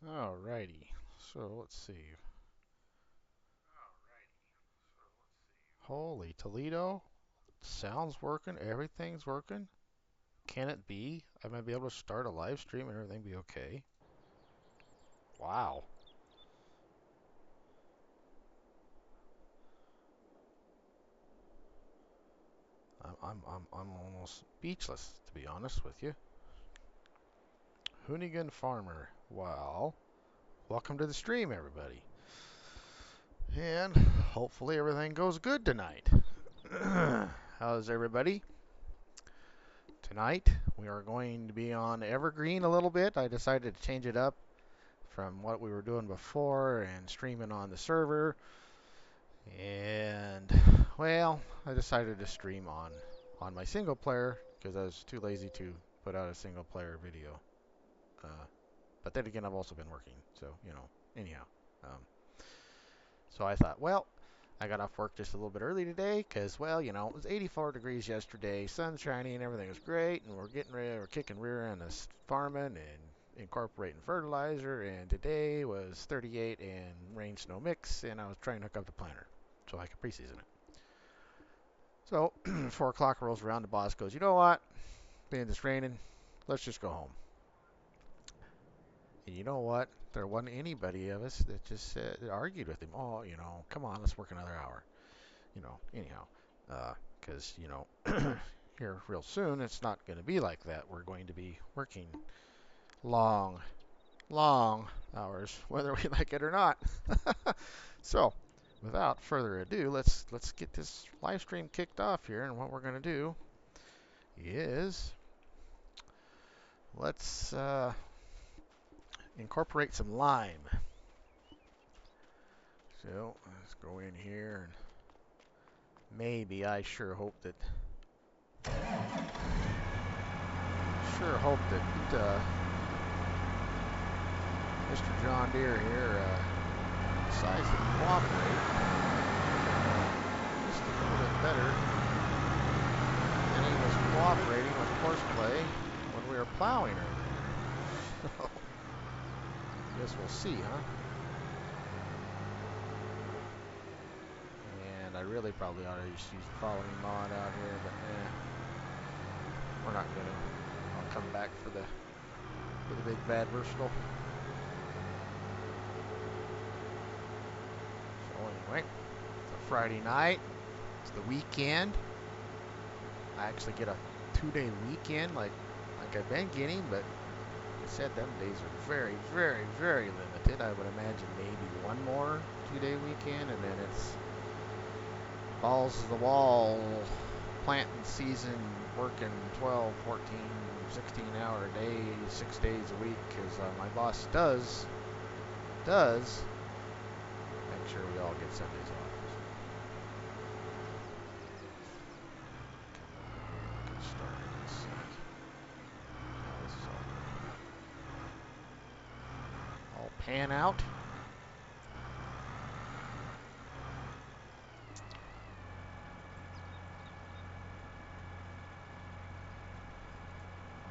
Alrighty, so let's see. Holy Toledo, sound's working, everything's working. Can it be? I might be able to start a live stream and everything be okay. Wow, I'm almost speechless to be honest with you. Hoonigan Farmer. Well, welcome to the stream, everybody, and hopefully everything goes good tonight. How's everybody? Tonight we are going to be on Evergreen a little bit. I decided to change it up from what we were doing before and streaming on the server. And well, I decided to stream on my single player because I was too lazy to put out a single player video. Uh, but then again, I've also been working, so Anyhow, um, so I thought, well, I got off work just a little bit early today because, well, it was 84 degrees yesterday, sun shining, and everything was great, and we're getting ready, we're kicking rear end this farming and incorporating fertilizer, and today was 38 and rain snow mix, and I was trying to hook up the planter so I could preseason it. So 4 o'clock rolls around, the boss goes, you know what, being it's raining, let's just go home. And you know what? There wasn't anybody of us that just that argued with him. Oh, come on, let's work another hour. Anyhow, because here real soon it's not going to be like that. We're going to be working long, long hours, whether we like it or not. So, without further ado, let's get this live stream kicked off here. And what we're going to do is let's incorporate some lime. So let's go in here and maybe I sure hope that Mr. John Deere here decides to cooperate just a little bit better than he was cooperating with horseplay when we were plowing earlier. So, I guess we'll see, huh? And I really probably ought to just use the following mod out here, but we're not gonna. I'll come back for the big bad versatile. So anyway, it's a Friday night. It's the weekend. I actually get a 2-day weekend like I've been getting, but I said them days are very, very, very limited. I would imagine maybe one more 2-day weekend, and then it's balls to the wall, planting season, working 12, 14, 16-hour days, 6 days a week, because my boss does make sure we all get Sundays off. Get started in a sec. This is all pan out.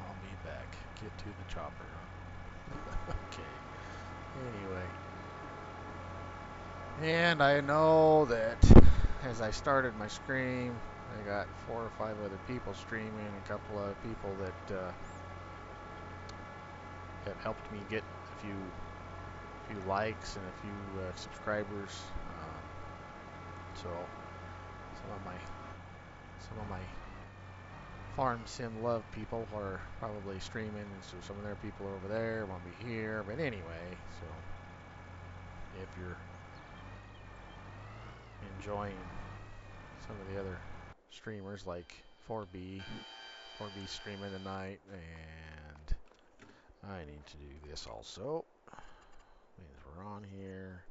I'll be back. Get to the chopper. Okay. Anyway. And I know that as I started my stream, I got 4 or 5 other people streaming, a couple of people that have helped me get a few likes and a few subscribers. So some of my farm sim love people are probably streaming, so some of their people are over there won't be here. But anyway, so if you're enjoying some of the other streamers like 4B streaming tonight, and I need to do this also. Means we're on here.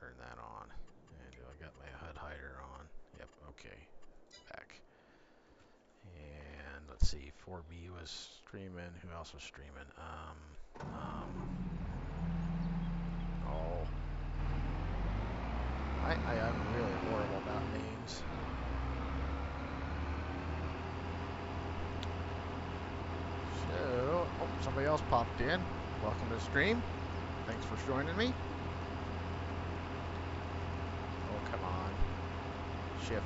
Turn that on. And do I got my HUD hider on? Yep, okay. Back. And let's see, 4B was streaming. Who else was streaming? Oh. I'm really horrible about names. So, oh, somebody else popped in. Welcome to the stream. Thanks for joining me. Oh, come on. Shift.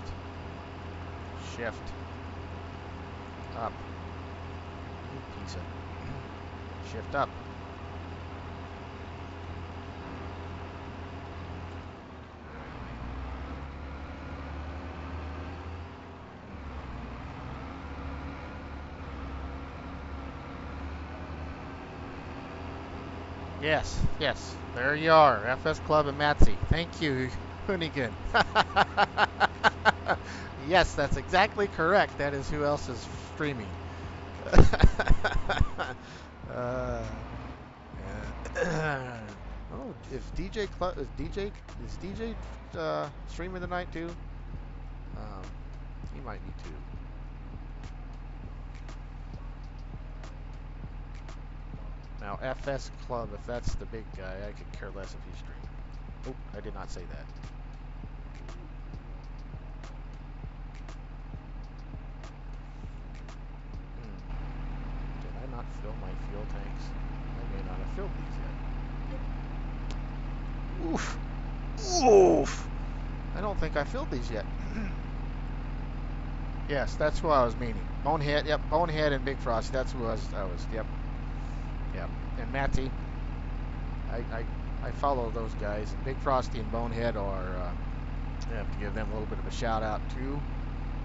Shift. Up. You piece of... Shift up. Yes, yes. There you are. FS Club and Matsy. Thank you, Hoonigan. Yes, that's exactly correct. That is who else is streaming. uh, oh, if DJ Club is DJ streaming tonight too? He might be too. Now FS Club, if that's the big guy, I could care less if he's streaming. Oh, I did not say that. Did I not fill my fuel tanks? I may not have filled these yet. Oof. Oof. I don't think I filled these yet. Yes, that's who I was meaning. Bonehead, yep, Bonehead and Big Frosty. That's who yep. Yep. And Matty. I follow those guys. Big Frosty and Bonehead are I have to give them a little bit of a shout out too.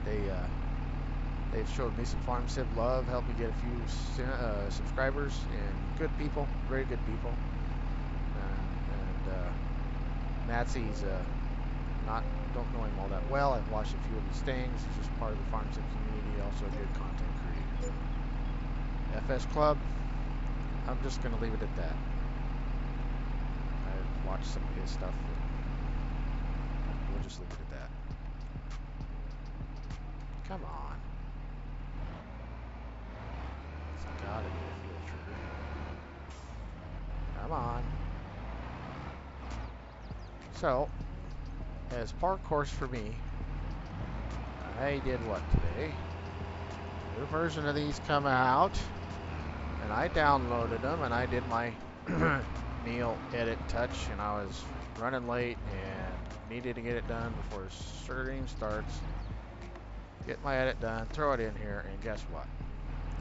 They've showed me some farm sim love, helped me get a few subscribers, and good people, very good people. Matsy's don't know him all that well. I've watched a few of his things. He's just part of the farm sim community, also a good content creator. FS Club, I'm just going to leave it at that. I've watched some of his stuff, and we'll just leave it at that. Come on. It's gotta be a field trigger. Come on. So, as park course for me, I did what today? A new version of these come out, and I downloaded them, and I did my Neal edit touch, and I was running late and needed to get it done before stream starts. Get my edit done, throw it in here, and guess what?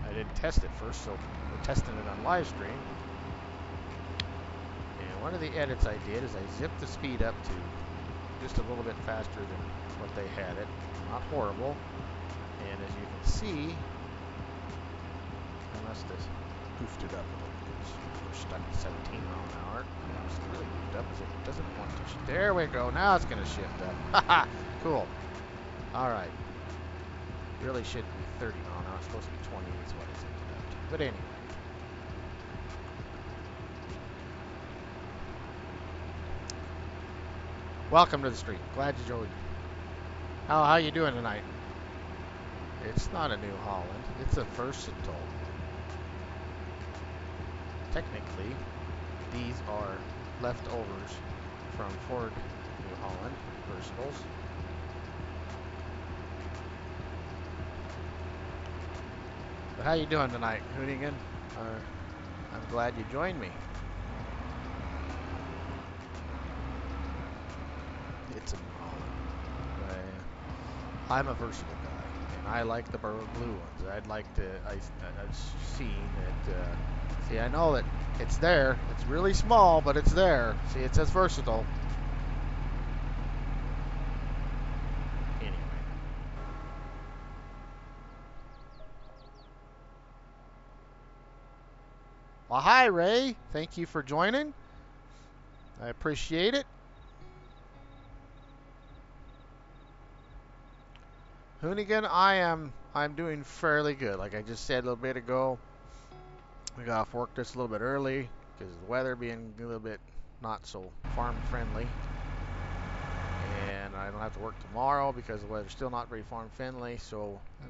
I didn't test it first, so we're testing it on live stream. And one of the edits I did is I zipped the speed up to just a little bit faster than what they had it. Not horrible. And as you can see, I must have goofed it up a little because we're stuck at 17 miles an hour. It's really goofed up as it doesn't want to. There we go. Now it's going to shift up. Haha. Cool. All right. Really shouldn't be 30 miles an hour. It's supposed to be 20 is what it's ended up to. But anyway. Welcome to the stream. Glad you joined. How you doing tonight? It's not a New Holland. It's a versatile. Technically, these are leftovers from Ford New Holland versatiles. But how you doing tonight, Hoonigan? I'm glad you joined me. It's a New Holland. I'm a versatile guy, and I like the blue ones. I've seen that. See, I know that it's there. It's really small, but it's there. See, it says versatile. Anyway. Well, hi, Ray. Thank you for joining. I appreciate it. Hoonigan, I'm doing fairly good. Like I just said a little bit ago, we got off work just a little bit early because of the weather being a little bit not so farm friendly. And I don't have to work tomorrow because the weather's still not very farm friendly. So I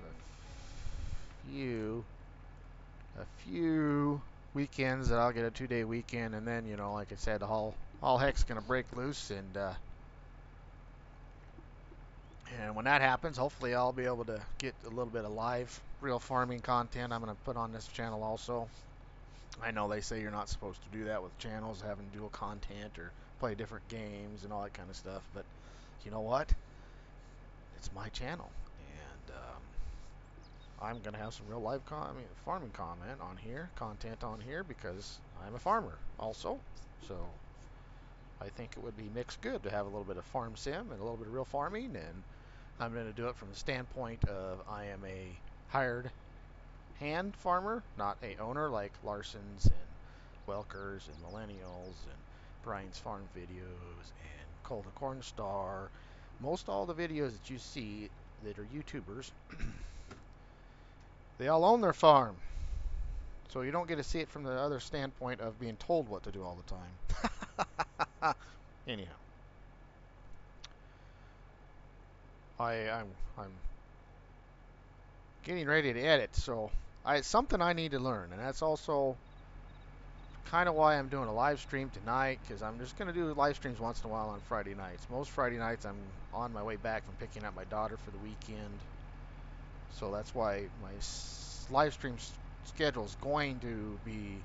have a few weekends that I'll get a 2-day weekend, and then like I said, all heck's gonna break loose, and when that happens, hopefully I'll be able to get a little bit of live, real farming content I'm gonna put on this channel also. I know they say you're not supposed to do that with channels having dual content or play different games and all that kind of stuff, but you know what? It's my channel, and I'm gonna have some real life farming content on here because I'm a farmer also. So I think it would be mixed good to have a little bit of farm sim and a little bit of real farming, and I'm going to do it from the standpoint of I am a hired hand farmer, not a owner like Larson's and Welker's and Millennials and Brian's Farm Videos and Cole the Corn Star. Most all the videos that you see that are YouTubers, they all own their farm. So you don't get to see it from the other standpoint of being told what to do all the time. Anyhow, I'm getting ready to edit, so it's something I need to learn, and that's also kind of why I'm doing a live stream tonight, because I'm just going to do live streams once in a while on Friday nights. Most Friday nights I'm on my way back from picking up my daughter for the weekend, so that's why my live stream schedule is going to be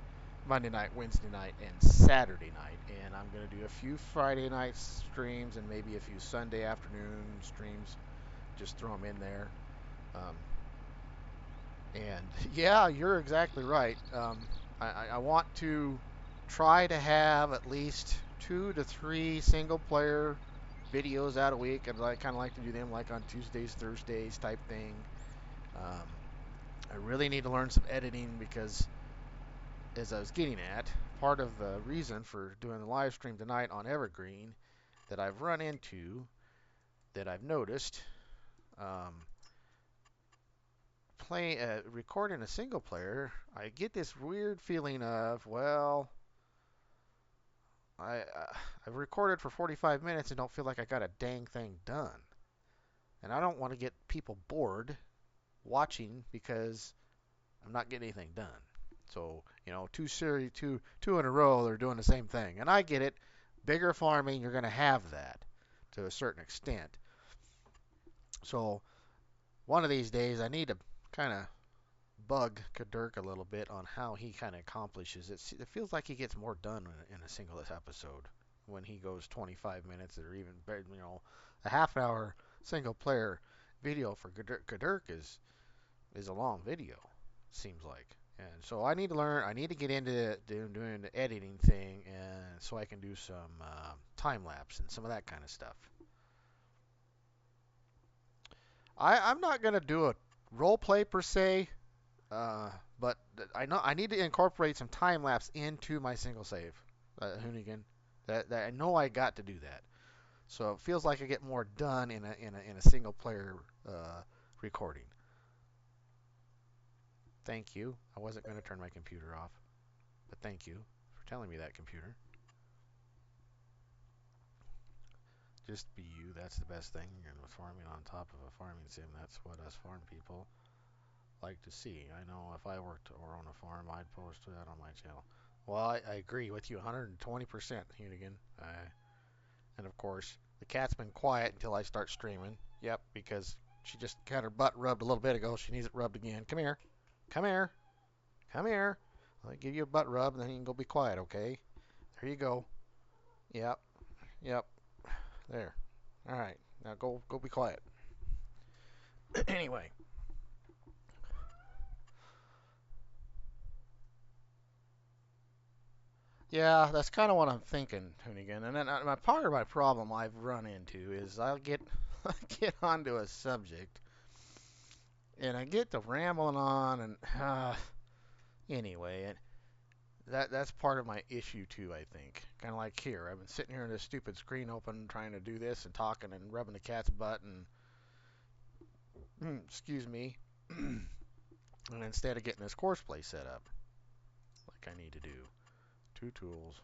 Monday night, Wednesday night, and Saturday night. And I'm going to do a few Friday night streams and maybe a few Sunday afternoon streams. Just throw them in there. Um, and yeah, you're exactly right. I want to try to have at least 2 to 3 single player videos out a week. I kind of like to do them like on Tuesdays, Thursdays type thing. Um, I really need to learn some editing because, as I was getting at, part of the reason for doing the live stream tonight on Evergreen that I've run into, that I've noticed, um, recording a single player, I get this weird feeling of, well, I've recorded for 45 minutes and don't feel like I got a dang thing done. And I don't want to get people bored watching because I'm not getting anything done. So, two in a row, they're doing the same thing. And I get it. Bigger farming, you're going to have that to a certain extent. So, one of these days, I need to kind of bug Kadirk a little bit on how he kind of accomplishes it. It feels like he gets more done in a single episode when he goes 25 minutes or even, a half hour single player video for Kadirk is a long video, seems like. And so I need to learn. I need to get into doing the editing thing, and so I can do some time lapse and some of that kind of stuff. I'm not gonna do a role play per se, uh, but I know I need to incorporate some time lapse into my single save, Hoonigan. That I know I got to do that. So it feels like I get more done in a single player recording. Thank you. I wasn't going to turn my computer off, but thank you for telling me that, computer. Just be you. That's the best thing. And with farming on top of a farming sim, that's what us farm people like to see. I know if I worked or own a farm, I'd post that on my channel. Well, I agree with you 120%, Hoonigan. And of course, the cat's been quiet until I start streaming. Yep, because she just got her butt rubbed a little bit ago. She needs it rubbed again. Come here. Come here. Come here. I'll give you a butt rub, and then you can go be quiet, okay? There you go. Yep. Yep. There. All right. Now go be quiet. Anyway. Yeah, that's kind of what I'm thinking, Hoonigan. And then my part of my problem I've run into is I'll get I get onto a subject and I get to rambling on and anyway, that's part of my issue too, I think. Kind of like here, I've been sitting here in this stupid screen open trying to do this and talking and rubbing the cat's butt and excuse me. And instead of getting this course play set up like I need to do, 2 tools,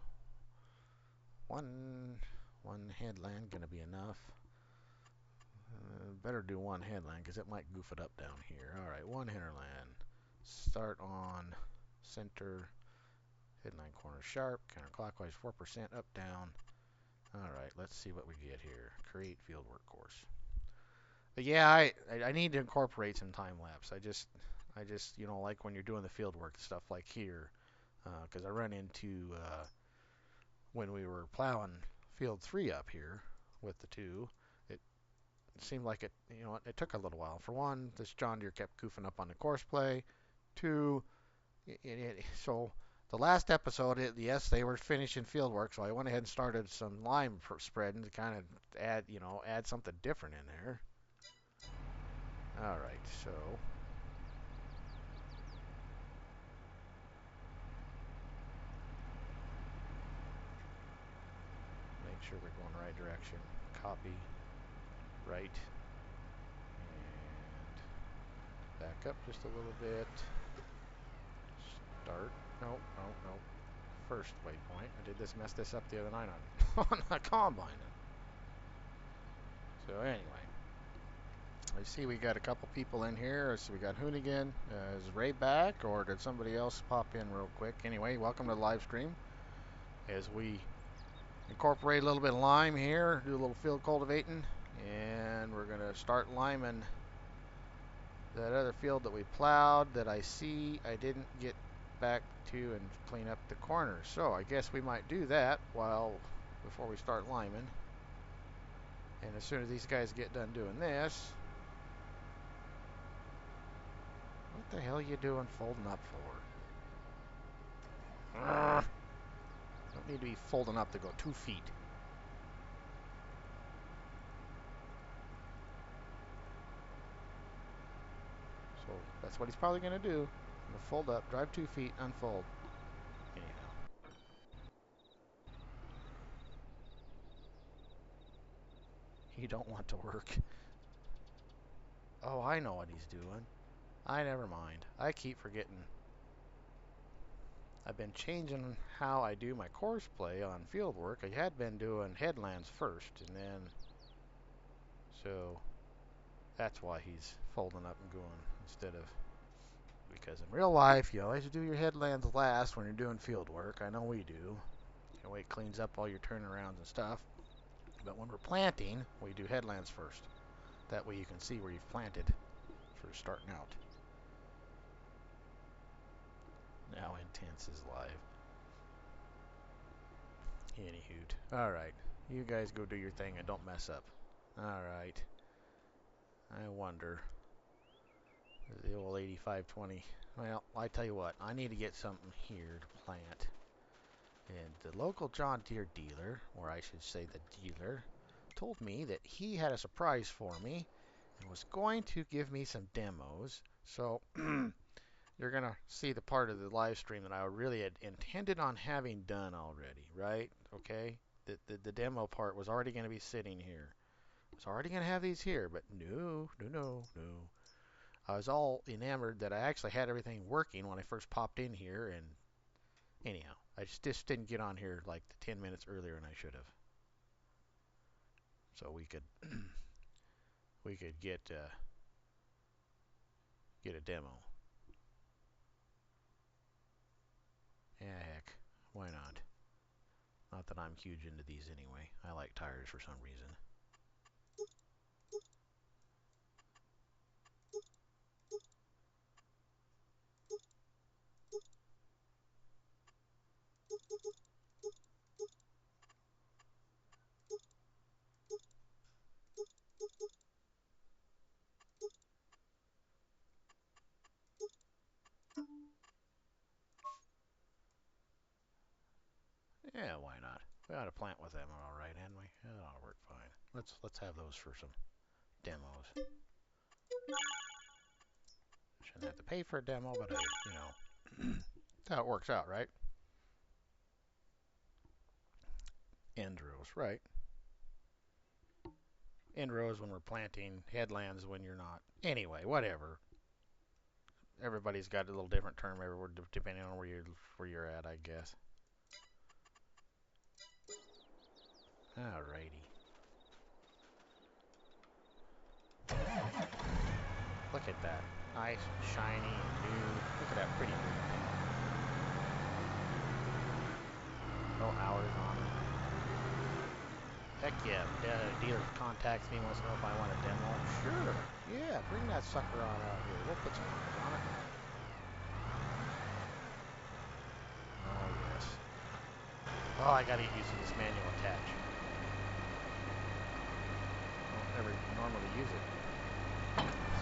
one headland gonna be enough. Better do one headland because it might goof it up down here. All right, one hinterland. Start on center, headland corner sharp, counterclockwise 4% up down. All right, let's see what we get here. Create fieldwork course. But yeah, I need to incorporate some time lapse. I just like when you're doing the fieldwork stuff like here. because I run into when we were plowing field 3 up here with the 2, it seemed like it took a little while. For one, this John Deere kept goofing up on the course play. 2, so the last episode, yes, they were finishing field work, so I went ahead and started some lime spreading to kind of add something different in there. All right, so make sure we're going the right direction. Copy, right, and back up just a little bit. Start. Nope, nope, nope. First waypoint. I did mess this up the other night on the combine. So anyway, I see we got a couple people in here. So we got Hoonigan. Is Ray back, or did somebody else pop in real quick? Anyway, welcome to the live stream as we incorporate a little bit of lime here, do a little field cultivating, and we're going to start liming that other field that we plowed that I see I didn't get back to and clean up the corners. So I guess we might do that before we start liming. And as soon as these guys get done doing this, what the hell are you doing folding up for? Don't need to be folding up to go 2 feet. So that's what he's probably going to do. Going to fold up, drive 2 feet, unfold. Anyhow. You don't want to work. Oh, I know what he's doing. Never mind. I keep forgetting. I've been changing how I do my course play on field work. I had been doing headlands first, and then so that's why he's folding up and going instead of, because in real life you always do your headlands last when you're doing field work. I know we do. That way it cleans up all your turnarounds and stuff. But when we're planting, we do headlands first. That way you can see where you've planted for starting out. Now Intense is live. Anywho, alright. You guys go do your thing and don't mess up. Alright. I wonder. The old 8520. Well, I tell you what, I need to get something here to plant. And the local John Deere dealer, or I should say the dealer, told me that he had a surprise for me and was going to give me some demos. So you're going to see the part of the live stream that I really had intended on having done already, right? Okay? The demo part was already going to be sitting here. I was already going to have these here, but no. I was all enamored that I actually had everything working when I first popped in here, and anyhow, I just didn't get on here like 10 minutes earlier than I should have. So we could get a demo. Yeah, heck, why not? Not that I'm huge into these anyway. I like tires for some reason. Yeah, why not? We ought to plant with them all right, hadn't we? That ought to work fine. Let's have those for some demos. Shouldn't have to pay for a demo, but that's how it works out, right? End rows, right? End rows when we're planting, headlands when you're not. Anyway, whatever. Everybody's got a little different term everywhere, depending on where you're at, I guess. Alrighty. Look at that. Nice, shiny, and new. Look at that pretty green paint. No hours on it. Heck yeah. Dealer contacts me, wants to know if I want a demo. Sure. Yeah, bring that sucker on out here. We'll put some hours on it. Oh, I gotta get used to this manual attach. I don't ever normally use it.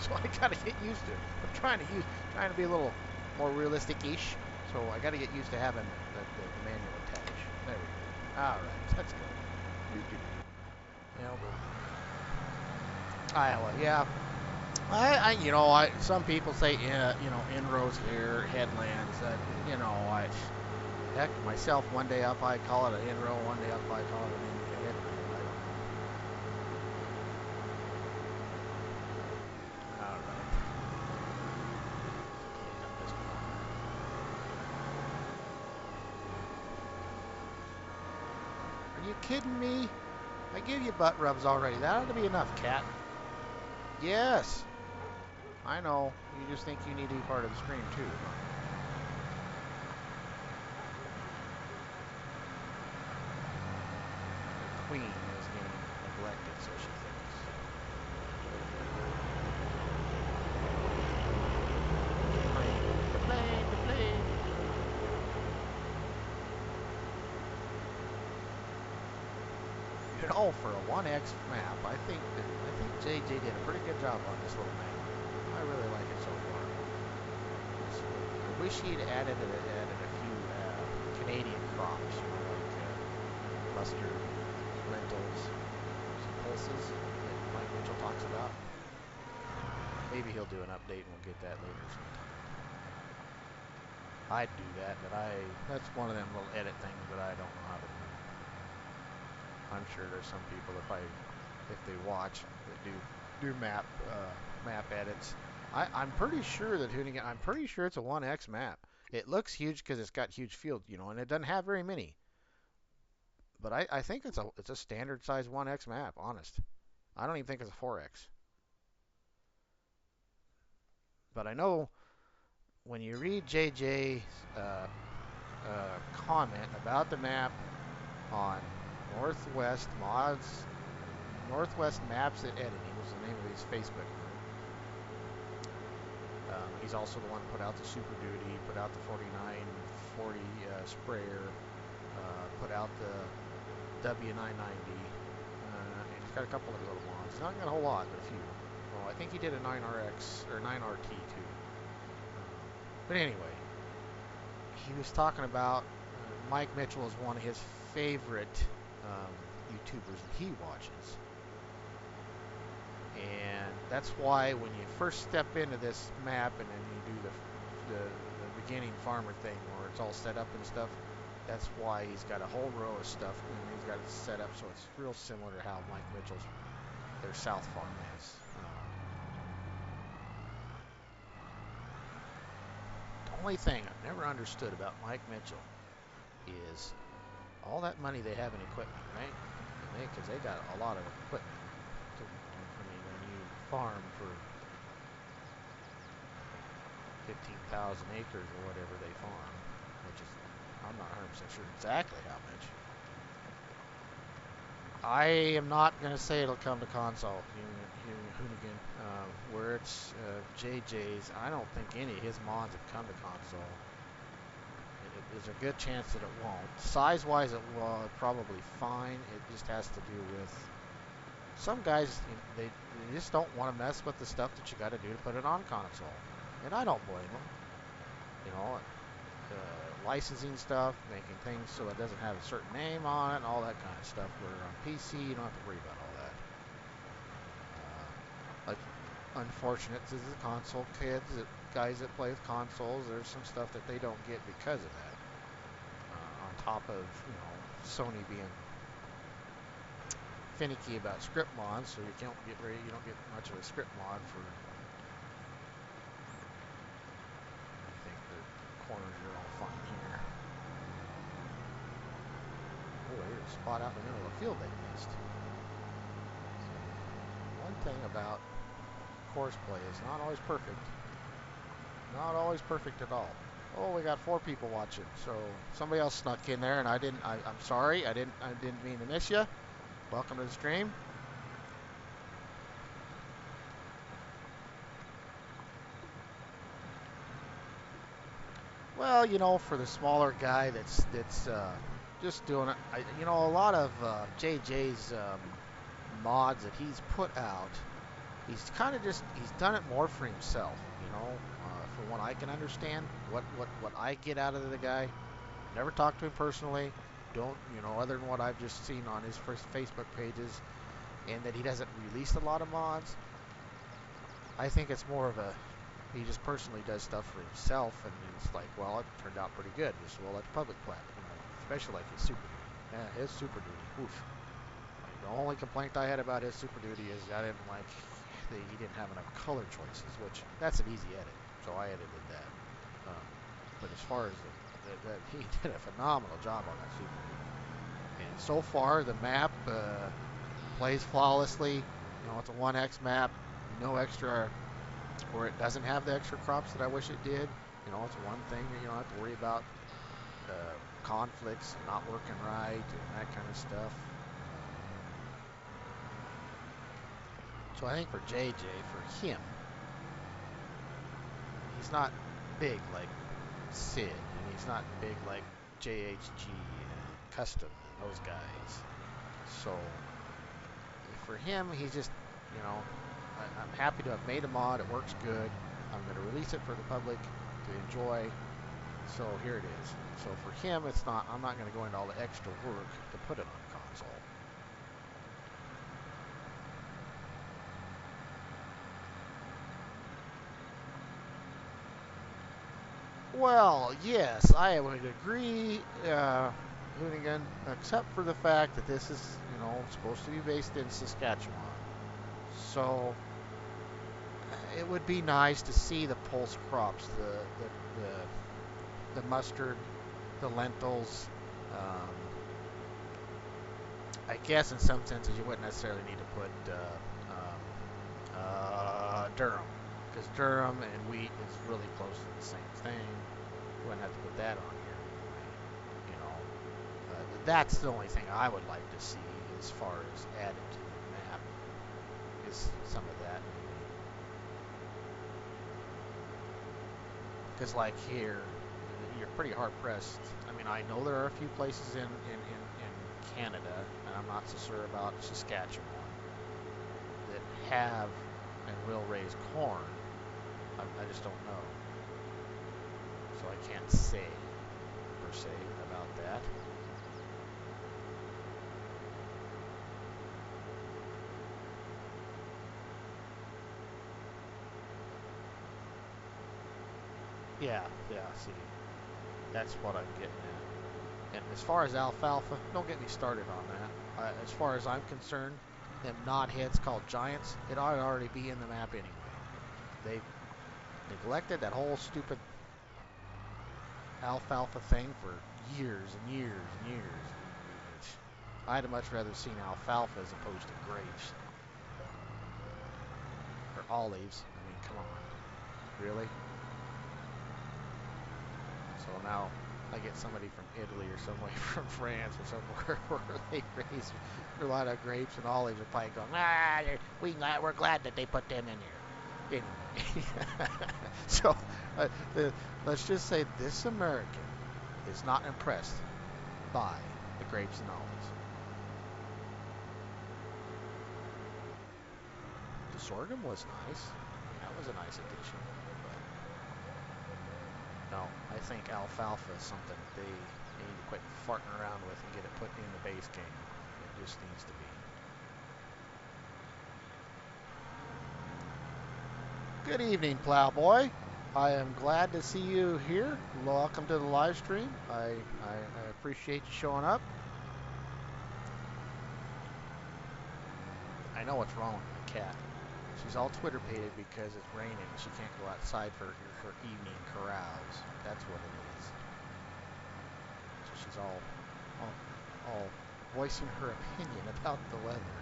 So I gotta get used to it. I'm trying to be a little more realistic-ish. So I gotta get used to having the manual attach. There we go. All right, let's go. Yeah, Iowa, yeah. Some people say, in-rows here, headlands. Heck, myself, one day I'll probably call it an in-row, one day I'll probably call it a headland. I don't know. All right. Clean up this corner. Are you kidding me? I give you butt rubs already. That ought to be enough, cat. Yes. I know. You just think you need to be part of the stream too, huh? The queen is getting neglected, so she thinks. The plane, the plane. For a 1X map, I think JJ did a pretty good job on this little map. I really like it so far. I wish he'd added a few Canadian crops, like mustard, lentils, some pulses that Mike Mitchell talks about. Maybe he'll do an update and we'll get that later sometime. I'd do that, but that's one of them little edit things that I don't know how to do. I'm sure there's some people that if they watch, that do map edits. I'm pretty sure that Hoonigan. I'm pretty sure it's a 1X map. It looks huge because it's got huge field, and it doesn't have very many. But I think it's a standard size 1X map. Honest, I don't even think it's a 4X. But I know when you read JJ's comment about the map on Northwest Maps at Editing was the name of his Facebook group. He's also the one who put out the Super Duty, put out the 4940 sprayer, put out the W990, and he's got a couple of little mods. He's not got a whole lot, but a few. Well, I think he did a 9RX or 9RT too. But anyway, he was talking about Mike Mitchell is one of his favorite YouTubers that he watches. And that's why when you first step into this map and then you do the beginning farmer thing where it's all set up and stuff, that's why he's got a whole row of stuff and he's got it set up so it's real similar to how Mike Mitchell's their South Farm is. The only thing I've never understood about Mike Mitchell is all that money they have in equipment, right? Because they got a lot of equipment. When you farm for 15,000 acres or whatever they farm, which is, I'm not 100% sure exactly how much. I am not going to say it'll come to console here in Hoonigan. Where it's JJ's, I don't think any of his mods have come to console. There's a good chance that it won't. Size-wise, it will probably fine. It just has to do with some guys, they just don't want to mess with the stuff that you got to do to put it on console. And I don't blame them. Licensing stuff, making things so it doesn't have a certain name on it, and all that kind of stuff. Where on PC, you don't have to worry about all that. Unfortunate to the console kids, guys that play with consoles, there's some stuff that they don't get because of that. On top of, Sony being finicky about script mods, so you don't get much of a script mod for. I think the corners are all fine here. Oh, there's a spot out in the middle of the field they missed. So, one thing about course play is not always perfect. Not always perfect at all. Oh, we got 4 people watching, so somebody else snuck in there, and I'm sorry, I didn't mean to miss you. Welcome to the stream. Well, for the smaller guy that's just doing it. You know, a lot of JJ's mods that he's put out, he's kind of just, he's done it more for himself, you know, from what I can understand, what I get out of the guy. Never talked to him personally, don't, you know, other than what I've just seen on his first Facebook pages, and that he doesn't release a lot of mods. I think it's more of a, he just personally does stuff for himself, and it's like, well, it turned out pretty good, just well let the public play, you know, especially like his Super Duty. Yeah, his Super Duty, oof. Like, the only complaint I had about his Super Duty is I didn't like he didn't have enough color choices, which that's an easy edit, so I edited that. But as far as he did a phenomenal job on that Super Duty. And so far, the map plays flawlessly. You know, it's a 1x map, no extra, or it doesn't have the extra crops that I wish it did. You know, it's one thing that you don't have to worry about conflicts not working right and that kind of stuff. So I think for JJ, for him, he's not big like Sid, and he's not big like JHG and Custom and those guys. So for him, he's just, you know, I'm happy to have made a mod. It works good. I'm going to release it for the public to enjoy. So here it is. So for him, it's not, I'm not going to go into all the extra work to put it on console. Well, yes, I would agree, Hoonigan, except for the fact that this is, you know, supposed to be based in Saskatchewan. So it would be nice to see the pulse crops, the mustard, the lentils. Um, I guess in some senses you wouldn't necessarily need to put durum, because durum and wheat is really close to the same thing. You wouldn't have to put that on here. You know, that's the only thing I would like to see as far as added to the map is some of that. Because like here, you're pretty hard pressed. I mean, I know there are a few places in Canada, and I'm not so sure about Saskatchewan, that have and will raise corn. I just don't know. So I can't say, per se, about that. Yeah, see. That's what I'm getting at. And as far as alfalfa, don't get me started on that. As far as I'm concerned, them knotheads called giants, it ought to already be in the map anyway. They neglected that whole stupid alfalfa thing for years and years and years. I'd have much rather seen alfalfa as opposed to grapes. Or olives. I mean, come on. Really? So now I get somebody from Italy or somewhere from France or somewhere where they raise a lot of grapes and olives are probably going, we're glad that they put them in here. Anyway, so let's just say this American is not impressed by the grapes and olives. The sorghum was nice. I mean, that was a nice addition. But no, I think alfalfa is something they need to quit farting around with and get it put in the base game. It just needs to be. Good evening, Plowboy. I am glad to see you here. Welcome to the live stream. I appreciate you showing up. I know what's wrong with my cat. She's all Twitter-pated because it's raining and she can't go outside for evening carouse. That's what it is. So she's all voicing her opinion about the weather.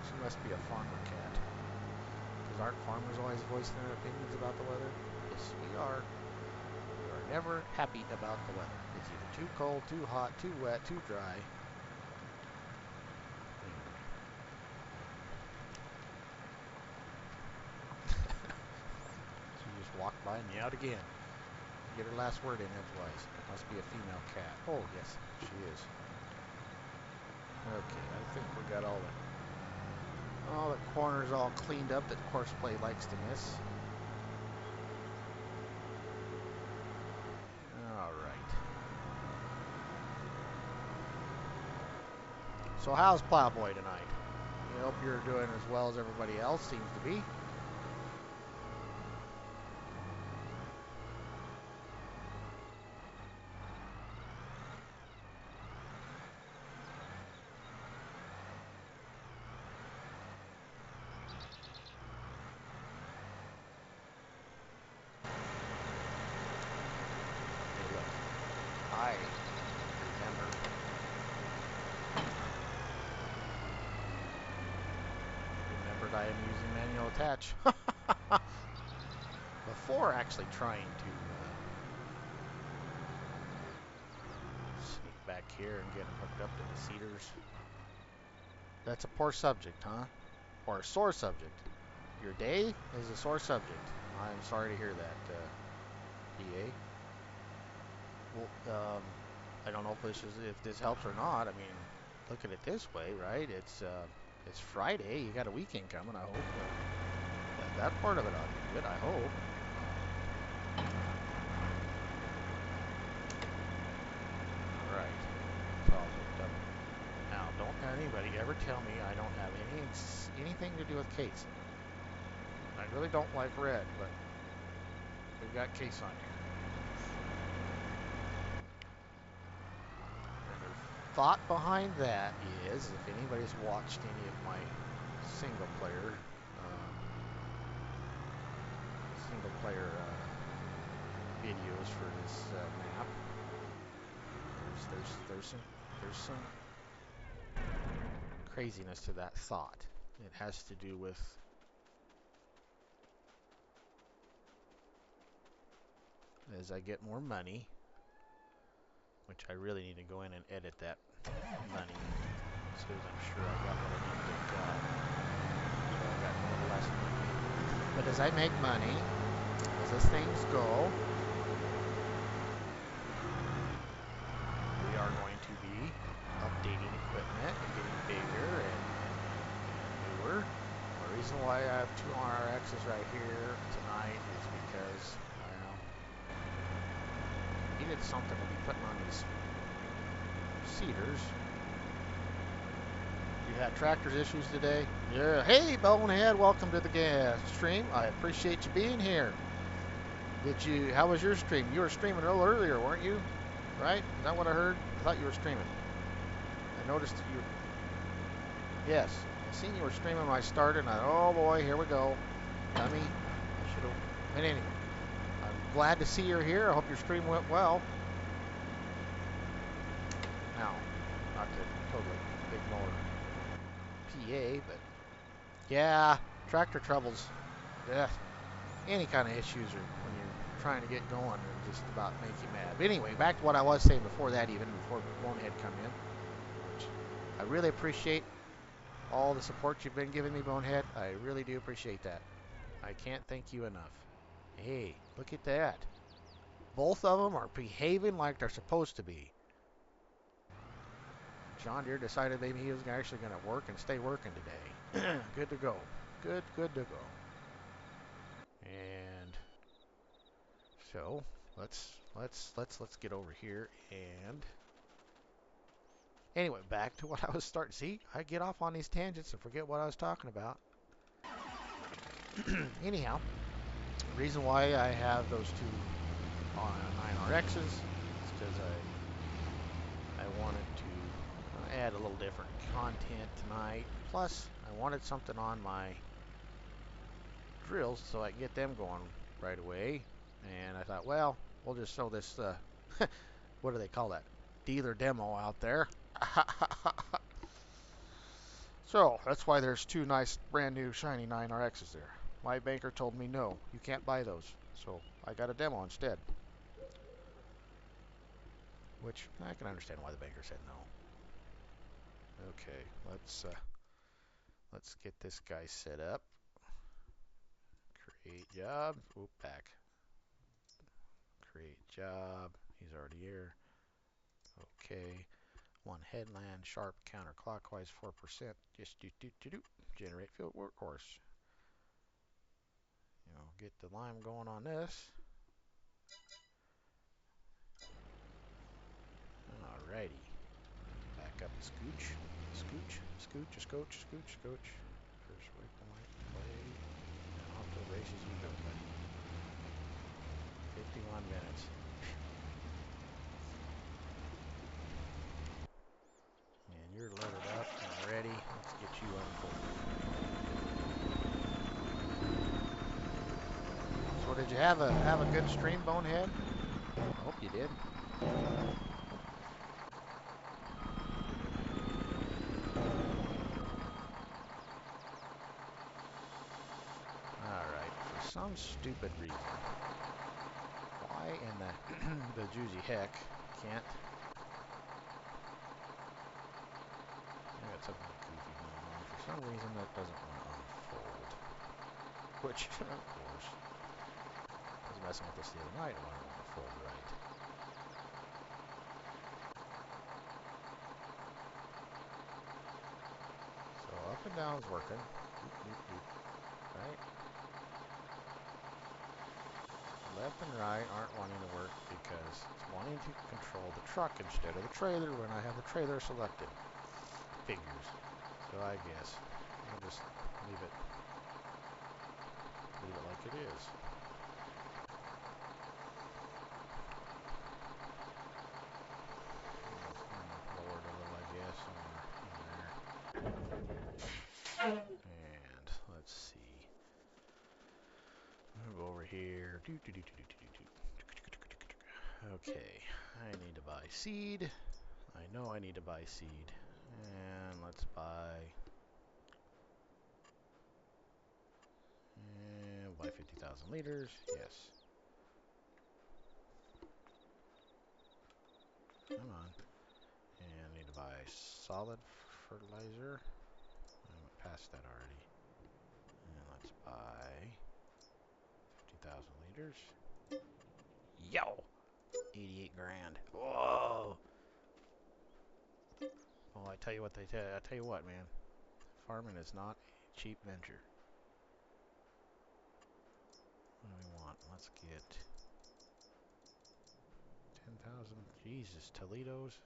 She must be a farmer cat. Because aren't farmers always voicing their opinions about the weather? Yes, we are. We are never happy about the weather. It's either too cold, too hot, too wet, too dry. She just walked by and meowed again. get her last word in edgewise. Must be a female cat. Oh, yes, she is. Okay, I think we got all the corners all cleaned up that Courseplay likes to miss. All right. So how's Plowboy tonight? I hope you're doing as well as everybody else seems to be. Hey, look, I remembered I am using manual attach before actually trying to sneak back here and get them hooked up to the cedars. That's a poor subject, huh? Or a sore subject. Your day is a sore subject. I'm sorry to hear that, PA. Well, I don't know if this helps or not. I mean, look at it this way, right? It's Friday. You got a weekend coming. I hope that part of it ought to be good. I hope. All right, it's all hooked up. Now, don't anybody ever tell me I don't have anything to do with case. I really don't like red, but we've got case on here. And the thought behind that is, if anybody's watched any of my single player videos for this map, there's some craziness to that thought. It has to do with as I get more money, which I really need to go in and edit that money, so I'm sure I got what I need to get done. So I got a little less money. But as I make money, as things go, we are going to be updating equipment and getting bigger and newer. The reason why I have two RXs right here tonight is because, well, needed something to be putting on these cedars. You had tractors issues today? Yeah. Hey, Bonehead, welcome to the gas stream. I appreciate you being here. How was your stream? You were streaming a little earlier, weren't you? Right? Is that what I heard? I thought you were streaming. I noticed that you were... Yes. I seen you were streaming when I started, and I thought, oh boy, here we go. Dummy. I should have... But anyway, I'm glad to see you're here. I hope your stream went well. Now, not to totally ignore PA, but yeah, tractor troubles. Yeah, any kind of issues are when you're trying to get going and just about make you mad. But anyway, back to what I was saying before that, even before Bonehead come in. Which I really appreciate all the support you've been giving me, Bonehead. I really do appreciate that. I can't thank you enough. Hey, look at that. Both of them are behaving like they're supposed to be. John Deere decided maybe he was actually going to work and stay working today. Good to go. Good to go. And so let's get over here and anyway, back to what I was starting. See, I get off on these tangents and forget what I was talking about. Anyhow, the reason why I have those two on 9RXs is because I wanted to add a little different content tonight. Plus, I wanted something on my drills so I can get them going right away. And I thought, well, we'll just show this, what do they call that? Dealer demo out there. So, that's why there's two nice brand new shiny 9RXs there. My banker told me no, you can't buy those. So, I got a demo instead. Which, I can understand why the banker said no. Okay, let's get this guy set up. Create job. Oop, back. Create job. He's already here. Okay. One headland, sharp, counterclockwise, 4%. Just do. Generate field workhorse. You know, get the lime going on this. Alrighty. Back up, scooch. Scooch. First waypoint, play. And off to the races you go, buddy. 51 minutes. And you're loaded up and ready. Let's get you unfolded. So did you have a good stream, Bonehead? I hope you did. Alright, for some stupid reason, why in the the juicy heck can't I got something goofy going on. For some reason that doesn't want to unfold. Which, of course, I was messing with this the other night. It wasn't want to fold right. So up and down's working. Doop. Right? Left and right aren't wanting to work because it's wanting to control the truck instead of the trailer when I have the trailer selected. Figures. So I guess we'll just leave it like it is. Lower it a little, I guess, somewhere in there. And let's see. I'll go over here. Okay, I need to buy seed. I know I need to buy seed. And let's buy 50,000 liters. Yes. Come on. And I need to buy solid fertilizer. I went past that already. And let's buy 50,000 liters. Yo! 88 grand. Whoa! Well, I tell you what, man. Farming is not a cheap venture. What do we want? Let's get 10,000. Jesus, Toledo's.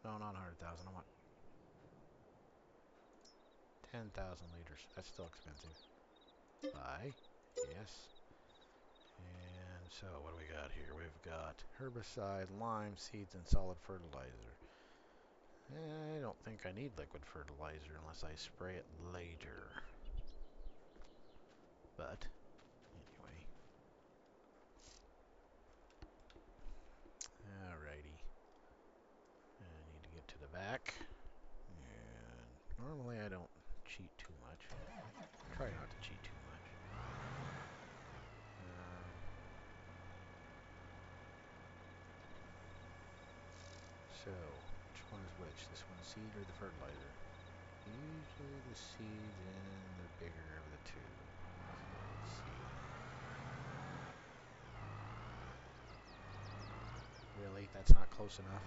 No, not 100,000. I want 10,000 liters. That's still expensive. Buy. Yes. And so, what do we got here? We've got herbicide, lime, seeds, and solid fertilizer. I don't think I need liquid fertilizer unless I spray it later. But, anyway. Alrighty. I need to get to the back. And normally I don't cheat too much. Try not to cheat too much. So, which one is which? This one's seed or the fertilizer? Usually the seeds and the bigger of the two. So let's see. Really? That's not close enough?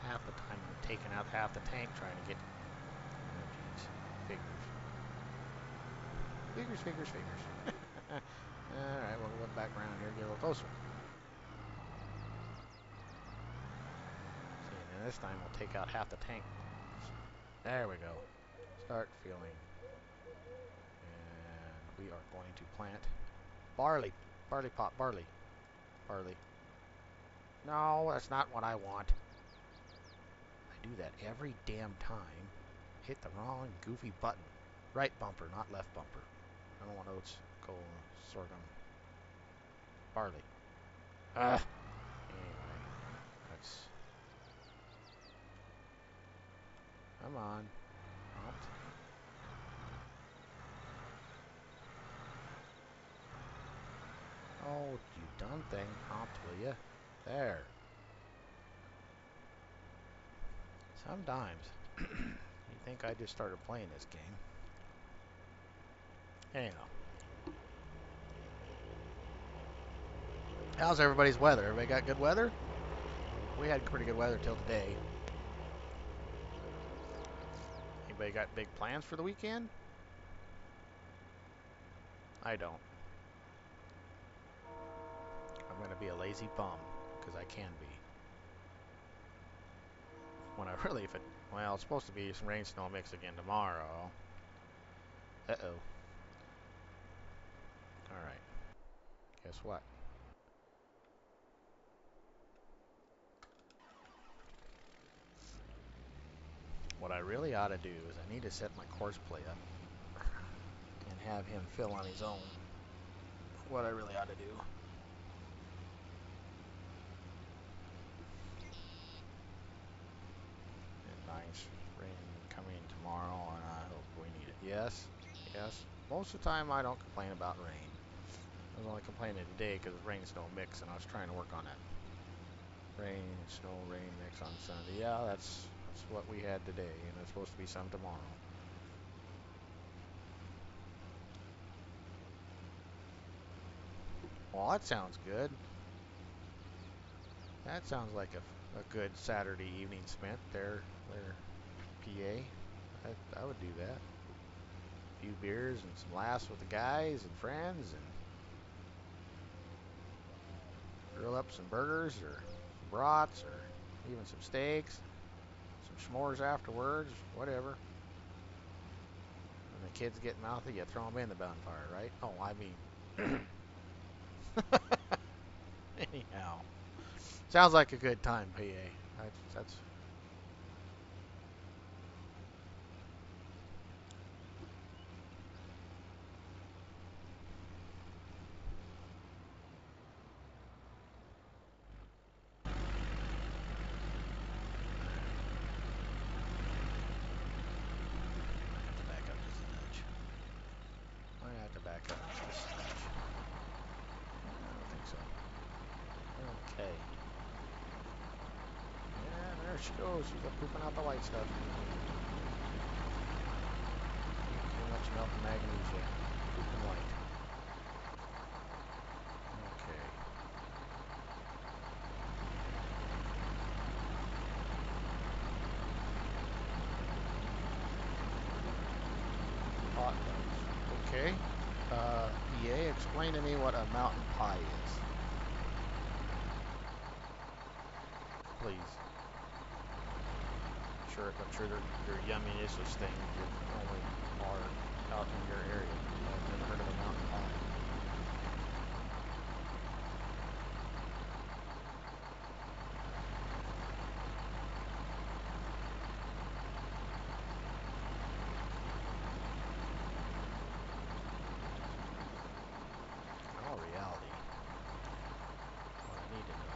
Half the time I'm taking out half the tank trying to get... Oh, jeez. Figures. Alright, we'll look back around here and get a little closer. See, and this time we'll take out half the tank. There we go. Start filling. And we are going to plant barley. Barley. No, that's not what I want. I do that every damn time. Hit the wrong goofy button. Right bumper, not left bumper. I don't want oats, coal, sorghum, barley. Anyway, that's... Come on. Prompt. Oh, you done thing. Prompt, will ya? There. Sometimes you think I just started playing this game. Anyhow. How's everybody's weather? Everybody got good weather? We had pretty good weather till today. Anybody got big plans for the weekend? I don't. I'm going to be a lazy bum, because I can be. When I really, if it, well, it's supposed to be some rain snow mix again tomorrow. Uh-oh. Alright. Guess what? What I really ought to do is I need to set my course play up and have him fill on his own. What I really ought to do. Nice rain coming tomorrow, and I hope we need it. Yes, yes. Most of the time I don't complain about rain. I was only complaining today because it's rain snow mix, and I was trying to work on that rain snow rain mix on Sunday. Yeah, that's what we had today, and it's supposed to be some tomorrow. Well, that sounds good. That sounds like a good Saturday evening spent there, PA. I would do that. A few beers and some laughs with the guys and friends, and grill up some burgers or some brats or even some steaks, some s'mores afterwards, whatever. When the kids get mouthy, you throw them in the bonfire, right? Oh, I mean, anyhow, sounds like a good time, PA. That's back up just a nudge. I have to back up just a nudge. I don't think so. Okay. Yeah, there she goes. She's up pooping out the white stuff. Too much milk and magnesia. Pooping white. Okay. Hot dogs. Okay. EA, explain to me what a mountain pie is. Please. I'm sure they're yummy-ish things that only are out in your area. I've never heard of a mountain pie. In all reality, what I need to know,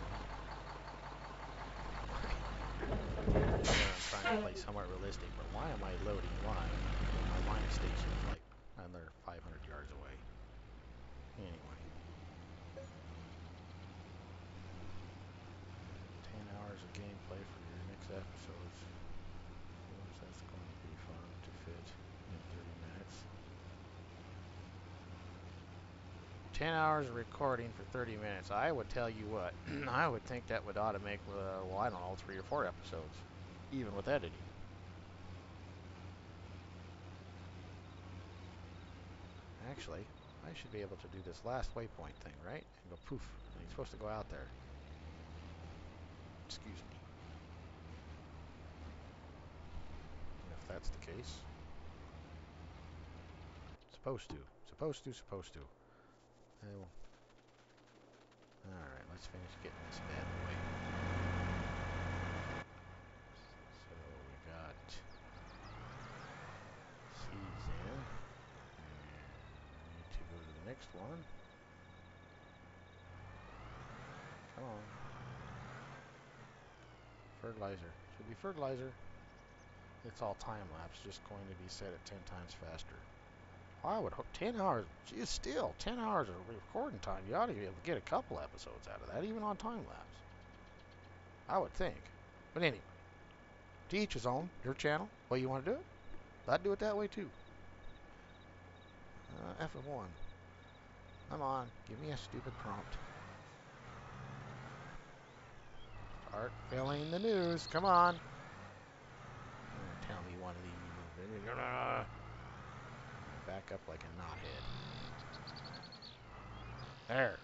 I'm trying to play somewhat realistic, but why am I loading line when my line of station is like another 500 yards away? Anyway, 10 hours of gameplay for your next episodes. Once that's going to be fun to fit in 30 minutes. 10 hours of recording for 30 minutes. I would tell you what, I would think that would ought to make, well, I don't know, 3 or 4 episodes, even with editing. Actually, I should be able to do this last waypoint thing, right? And go poof, and he's supposed to go out there. Excuse me. And if that's the case, supposed to. Alright, let's finish getting this bad boy. So we got C's in. And we need to go to the next one. Come on. Fertilizer. Should be fertilizer. It's all time lapse, just going to be set at 10 times faster. I would hope 10 hours, geez, still 10 hours of recording time. You ought to be able to get a couple episodes out of that, even on time lapse. I would think. But anyway, to each his own. Your channel, way you want to do it. I'd do it that way too. F1. Come on, give me a stupid prompt. Start filling the news. Come on. Tell me one of these. Back up like a knothead. There.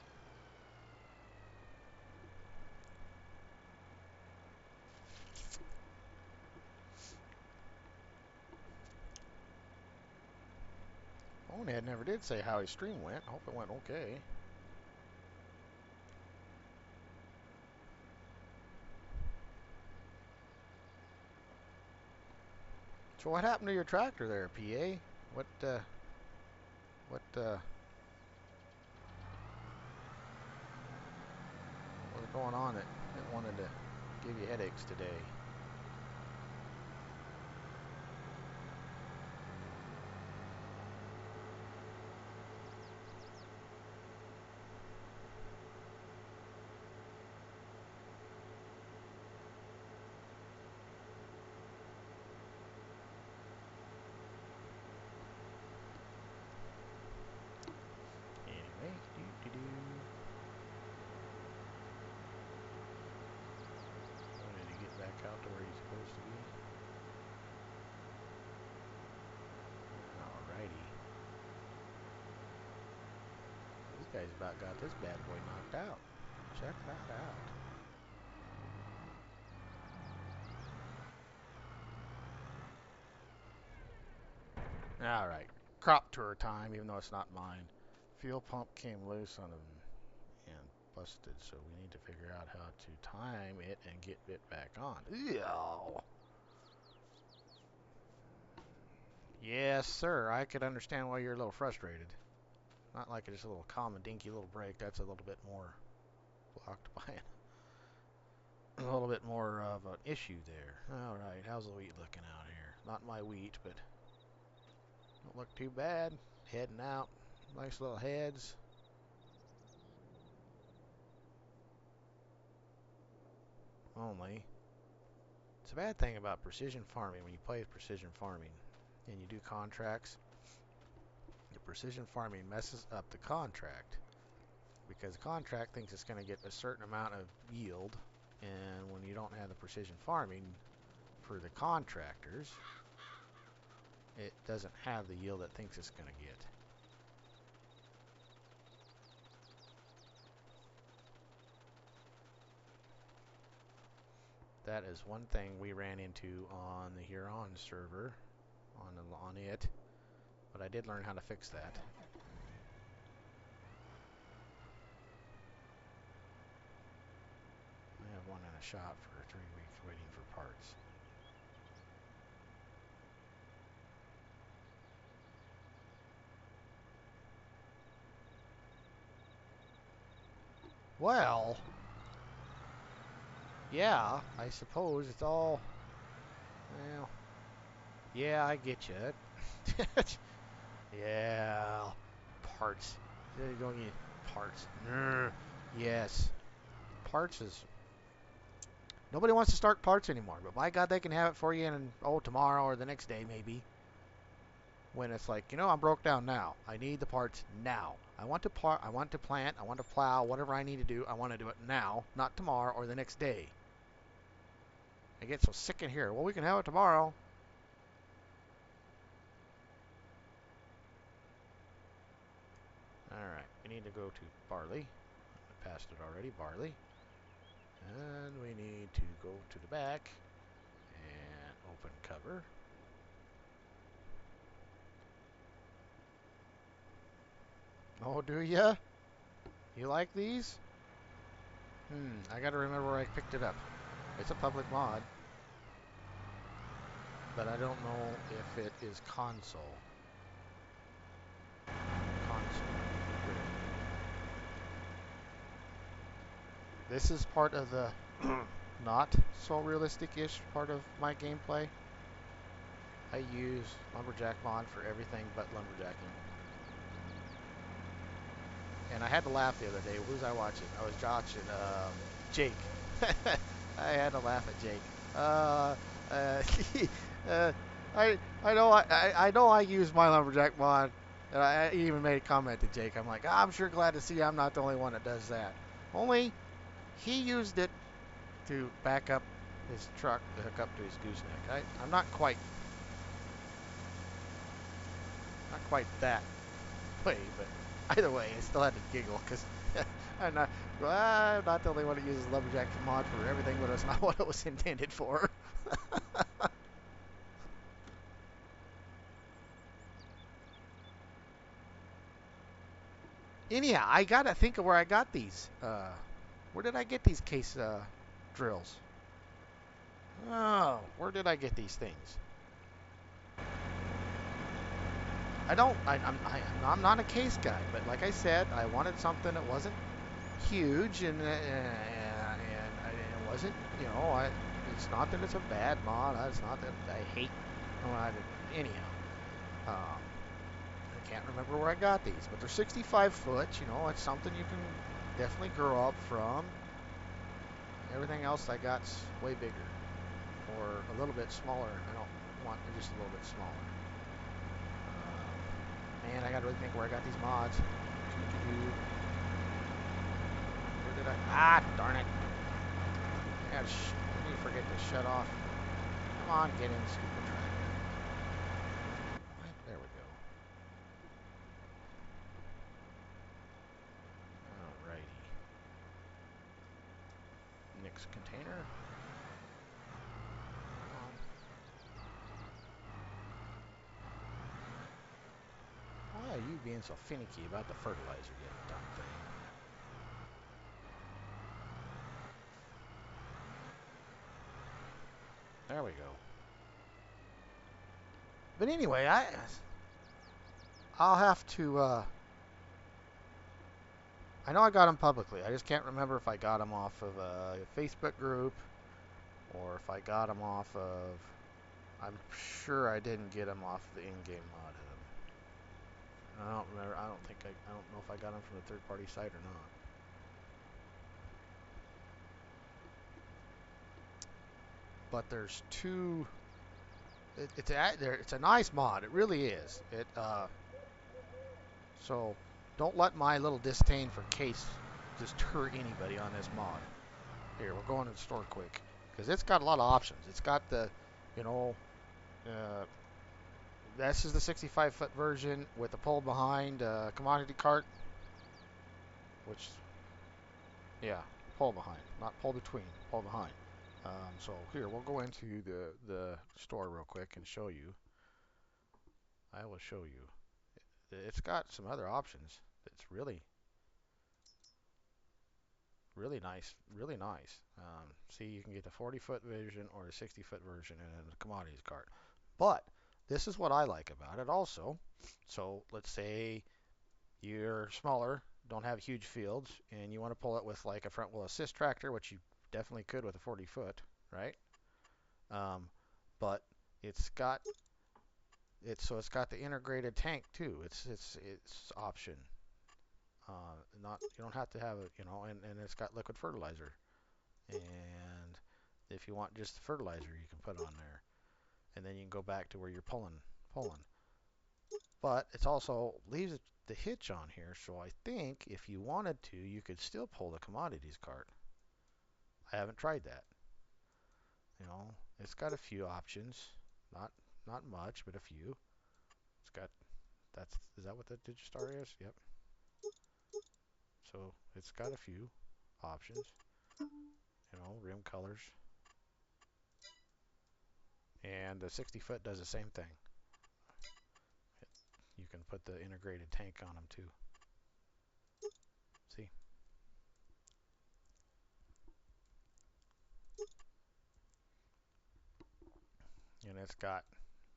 Bonehead never did say how his stream went. I hope it went okay. So what happened to your tractor there, PA? What was going on that wanted to give you headaches today? Anyway, wanted to get back out to where he's supposed to be. Alrighty. These guys about got this bad boy knocked out. Check that out. Alright. Crop tour time, even though it's not mine. Fuel pump came loose on him and busted, so we need to figure out how to time it and get it back on. Ew. Yes, sir. I could understand why you're a little frustrated. Not like it's just a little common dinky little break. That's a little bit more blocked by a little bit more of an issue there. Alright, how's the wheat looking out here? Not my wheat, but don't look too bad. Heading out. Nice little heads. Only, it's a bad thing about precision farming when you play with precision farming and you do contracts. The precision farming messes up the contract because the contract thinks it's going to get a certain amount of yield, and when you don't have the precision farming for the contractors, it doesn't have the yield it thinks it's going to get. That is one thing we ran into on the Huron server, on it, but I did learn how to fix that. I have one in a shop for 3 weeks waiting for parts. Well, yeah, I suppose it's all, well, yeah, I get you. Yeah, parts. You don't get parts. Yes, parts is, nobody wants to start parts anymore, but by God, they can have it for you in, tomorrow or the next day maybe. When it's like, I'm broke down now. I need the parts now. I want to plant, I want to plow, whatever I need to do, I want to do it now, not tomorrow or the next day. I get so sick in here. Well, we can have it tomorrow. Alright, we need to go to barley. I passed it already, barley. And we need to go to the back and open cover. Oh, do ya? You like these? I gotta remember where I picked it up. It's a public mod, but I don't know if it is console. This is part of the not so realistic-ish part of my gameplay. I use Lumberjack mod for everything but lumberjacking. And I had to laugh the other day. Who was I watching? I was watching Jake. I had to laugh at Jake. I know I use my lumberjack mod, and I even made a comment to Jake. I'm like, I'm sure glad to see I'm not the only one that does that. Only he used it to back up his truck to hook up to his gooseneck. I'm not quite that way, but either way, I still had to giggle because I'm not the only one that uses lumberjack mod for everything, but it's not what it was intended for. Anyhow, I gotta think of where I got these. Where did I get these case drills? Oh, where did I get these things? I don't. I'm not a case guy, but like I said, I wanted something that wasn't huge and it wasn't. It's not that it's a bad mod. It's not that I hate. Anyhow, I can't remember where I got these, but they're 65 foot. It's something you can definitely grow up from. Everything else I got's way bigger or a little bit smaller. I don't want just a little bit smaller. Man, I gotta really think where I got these mods. Where did I? Ah, darn it! I need to forget to shut off. Come on, get in, stupid tractor. Right, there we go. Alrighty. Next container. Why are you being so finicky about the fertilizer, you dumb thing? There we go. But anyway, I'll have to. I know I got them publicly. I just can't remember if I got them off of a Facebook group or if I got them off of. I'm sure I didn't get them off the in-game mod hub. I don't remember. I don't know if I got them from a third-party site or not. But there's two. It's a nice mod. It really is. So don't let my little disdain for case deter anybody on this mod. Here, we're going to the store quick because it's got a lot of options. It's got the, you know, uh, this is the 65-foot version with the pull behind commodity cart, which, yeah, pull behind, not pull between, pull behind. So here, we'll go into the store real quick and show you. I will show you. It's got some other options. It's really nice, really nice. See, you can get the 40-foot version or the 60-foot version in the commodities cart. But this is what I like about it also. So let's say you're smaller, don't have huge fields, and you want to pull it with like a front wheel assist tractor, which you definitely could with a 40 foot, right? Um, but it's got it's got the integrated tank too. It's option. Not you don't have to have it, and it's got liquid fertilizer. And if you want just the fertilizer, you can put on there, and then you can go back to where you're pulling. But it's also leaves the hitch on here, so I think if you wanted to, you could still pull the commodities cart. I haven't tried that. It's got a few options, not much, but a few. It's got that's is that what the Digistar is? Yep. So it's got a few options. Rim colors, and the 60 foot does the same thing. You can put the integrated tank on them too. See? And it's got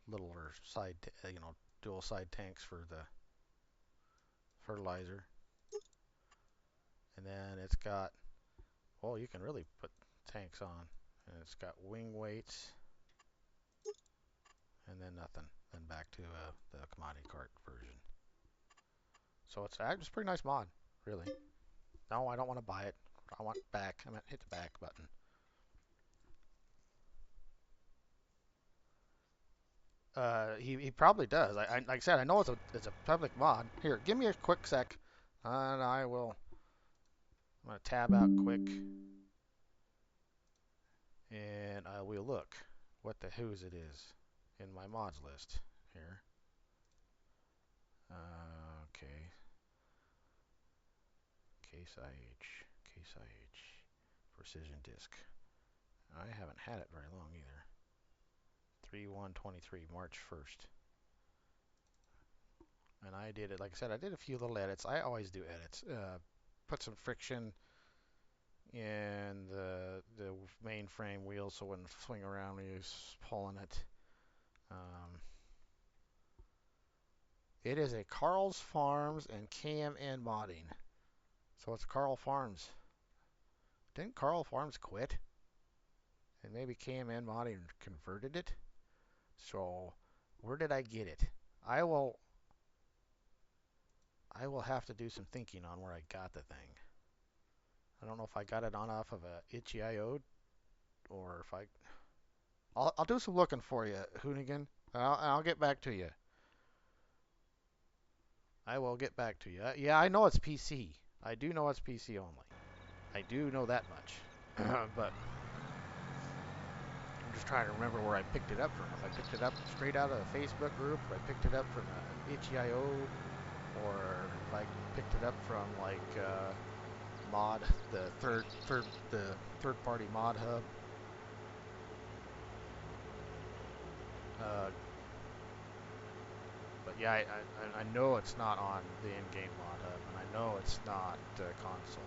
littler side, dual side tanks for the fertilizer. And then it's got, well, you can really put tanks on. And it's got wing weights. And then nothing. Then back to the commodity cart version. So it's a pretty nice mod, really. No, I don't want to buy it. I want back. I'm going to hit the back button. He probably does. Like I said, I know it's a public mod. Here, give me a quick sec, and I'm gonna tab out quick. And I will look what the who's it is in my mods list here. Okay. Case IH, Precision Disc. I haven't had it very long either. 3/1/23, March 1st. And I did it, like I said, I did a few little edits. I always do edits. Put some friction in the mainframe wheel so it wouldn't swing around when you was pulling it. It is a Carl's Farms and KMN modding. So it's Carl Farms. Didn't Carl Farms quit? And maybe KMN modding converted it? So where did I get it? I will have to do some thinking on where I got the thing. I don't know if I got it on off of a itch.io or if I'll do some looking for you, Hoonigan. I'll get back to you. I will get back to you. Yeah, I know it's PC. I do know it's PC only. I do know that much. But I'm just trying to remember where I picked it up from. If I picked it up straight out of a Facebook group, if I picked it up from itch.io, or if I picked it up from like mod, the third party mod hub. But yeah, I know it's not on the in-game mod hub, and I know it's not console.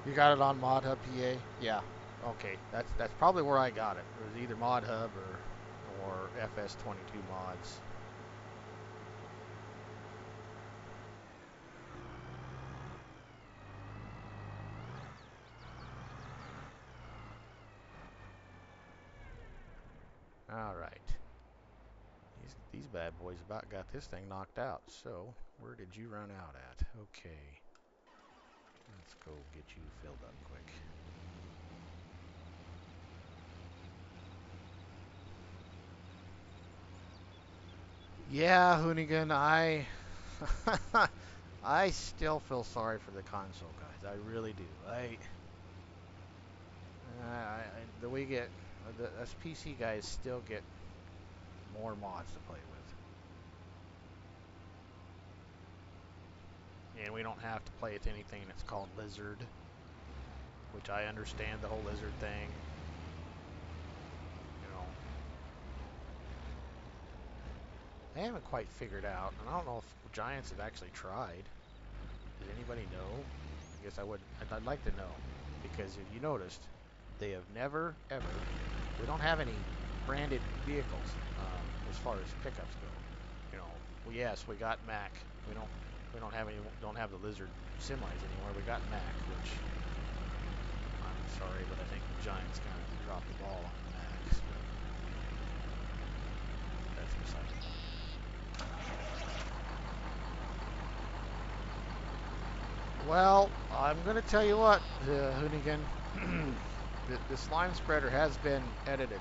You got it on mod hub PA? Yeah. Okay, that's probably where I got it. It was either mod hub or FS22 mods. All right. These bad boys about got this thing knocked out. So, where did you run out at? Okay. Let's go get you filled up quick. Yeah, Hoonigan, I still feel sorry for the console guys. I really do. We get us PC guys still get more mods to play with, and we don't have to play with anything that's called Lizard, which I understand the whole Lizard thing. You know, I haven't quite figured out, and I don't know if Giants have actually tried. Does anybody know? I guess I'd like to know, because if you noticed, they have never ever. We don't have any branded vehicles as far as pickups go. You know, well, yes, we got Mac. We don't have the Lizard semis anymore. We got Mac, which I'm sorry, but I think the Giants kind of dropped the ball on the Macs. But that's beside the point. Well, I'm going to tell you what, Hoonigan. The slime spreader has been edited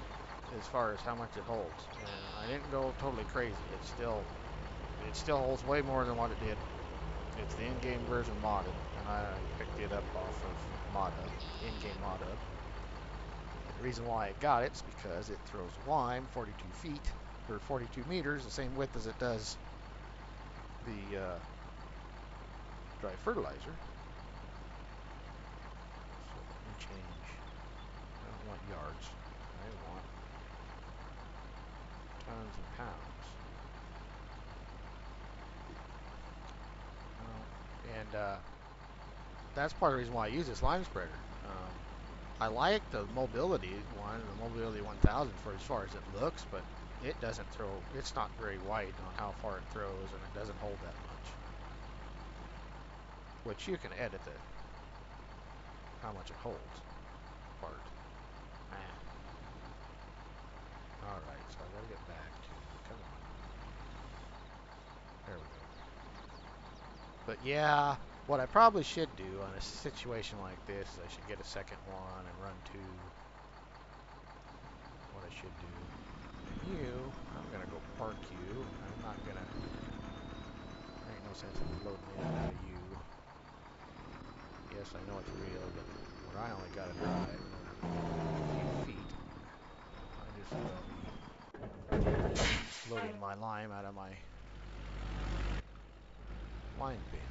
as far as how much it holds, and I didn't go totally crazy. It still holds way more than what it did. It's the in-game version modded, and I picked it up off of ModHub, in-game ModHub. The reason why I got it is because it throws lime 42 feet, or 42 meters, the same width as it does the dry fertilizer. So let me change. I don't want yards. I want tons and pounds. And that's part of the reason why I use this lime spreader. I like the mobility one, the mobility 1000 for as far as it looks, but it doesn't throw. It's not very wide on how far it throws, and it doesn't hold that much. Which you can edit how much it holds part. All right, so I gotta get back to. Come on. There we go. But yeah, what I probably should do on a situation like this is I should get a second one and run two. What I should do. And I'm gonna go park you. I'm not gonna. There ain't no sense in loading in out of you. this. I know it's real, but where I only got to drive in order to get a few feet, might as well be loading my lime out of my lime bins.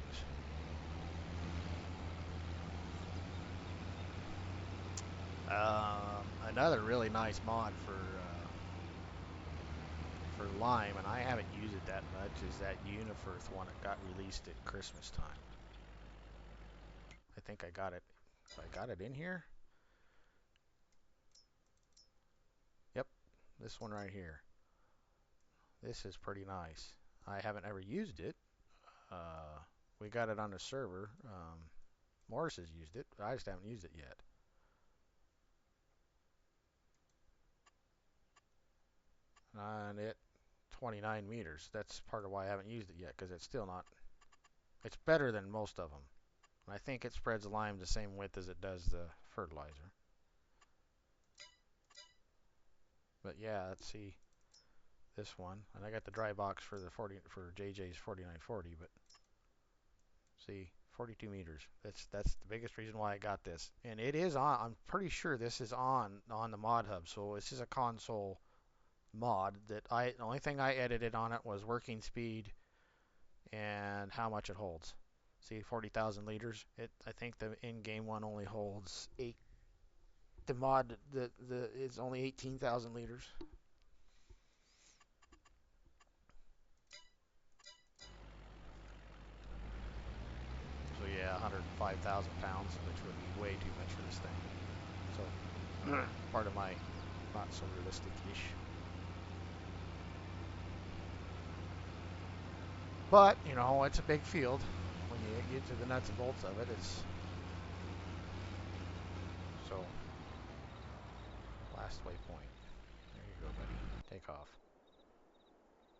Another really nice mod for lime, and I haven't used it that much, is that Universe one that got released at Christmas time. I think I got it. I got it in here. Yep, this one right here. This is pretty nice. I haven't ever used it. We got it on the server. Morris has used it, but I just haven't used it yet. And it 29 meters. That's part of why I haven't used it yet, because it's still not. It's better than most of them. I think it spreads lime the same width as it does the fertilizer. But yeah, let's see this one. And I got the dry box for the JJ's 4940, but see, 42 meters. That's the biggest reason why I got this. And it is on. I'm pretty sure this is on the mod hub. So this is a console mod that the only thing I edited on it was working speed and how much it holds. See, 40,000 liters. I think the in-game one only holds 8. The mod is only 18,000 liters. So yeah, 105,000 pounds, which would be way too much for this thing. So part of my not so realistic-ish. But, you know, it's a big field. When you get to the nuts and bolts of it, it's... So, last waypoint. There you go, buddy. Take off.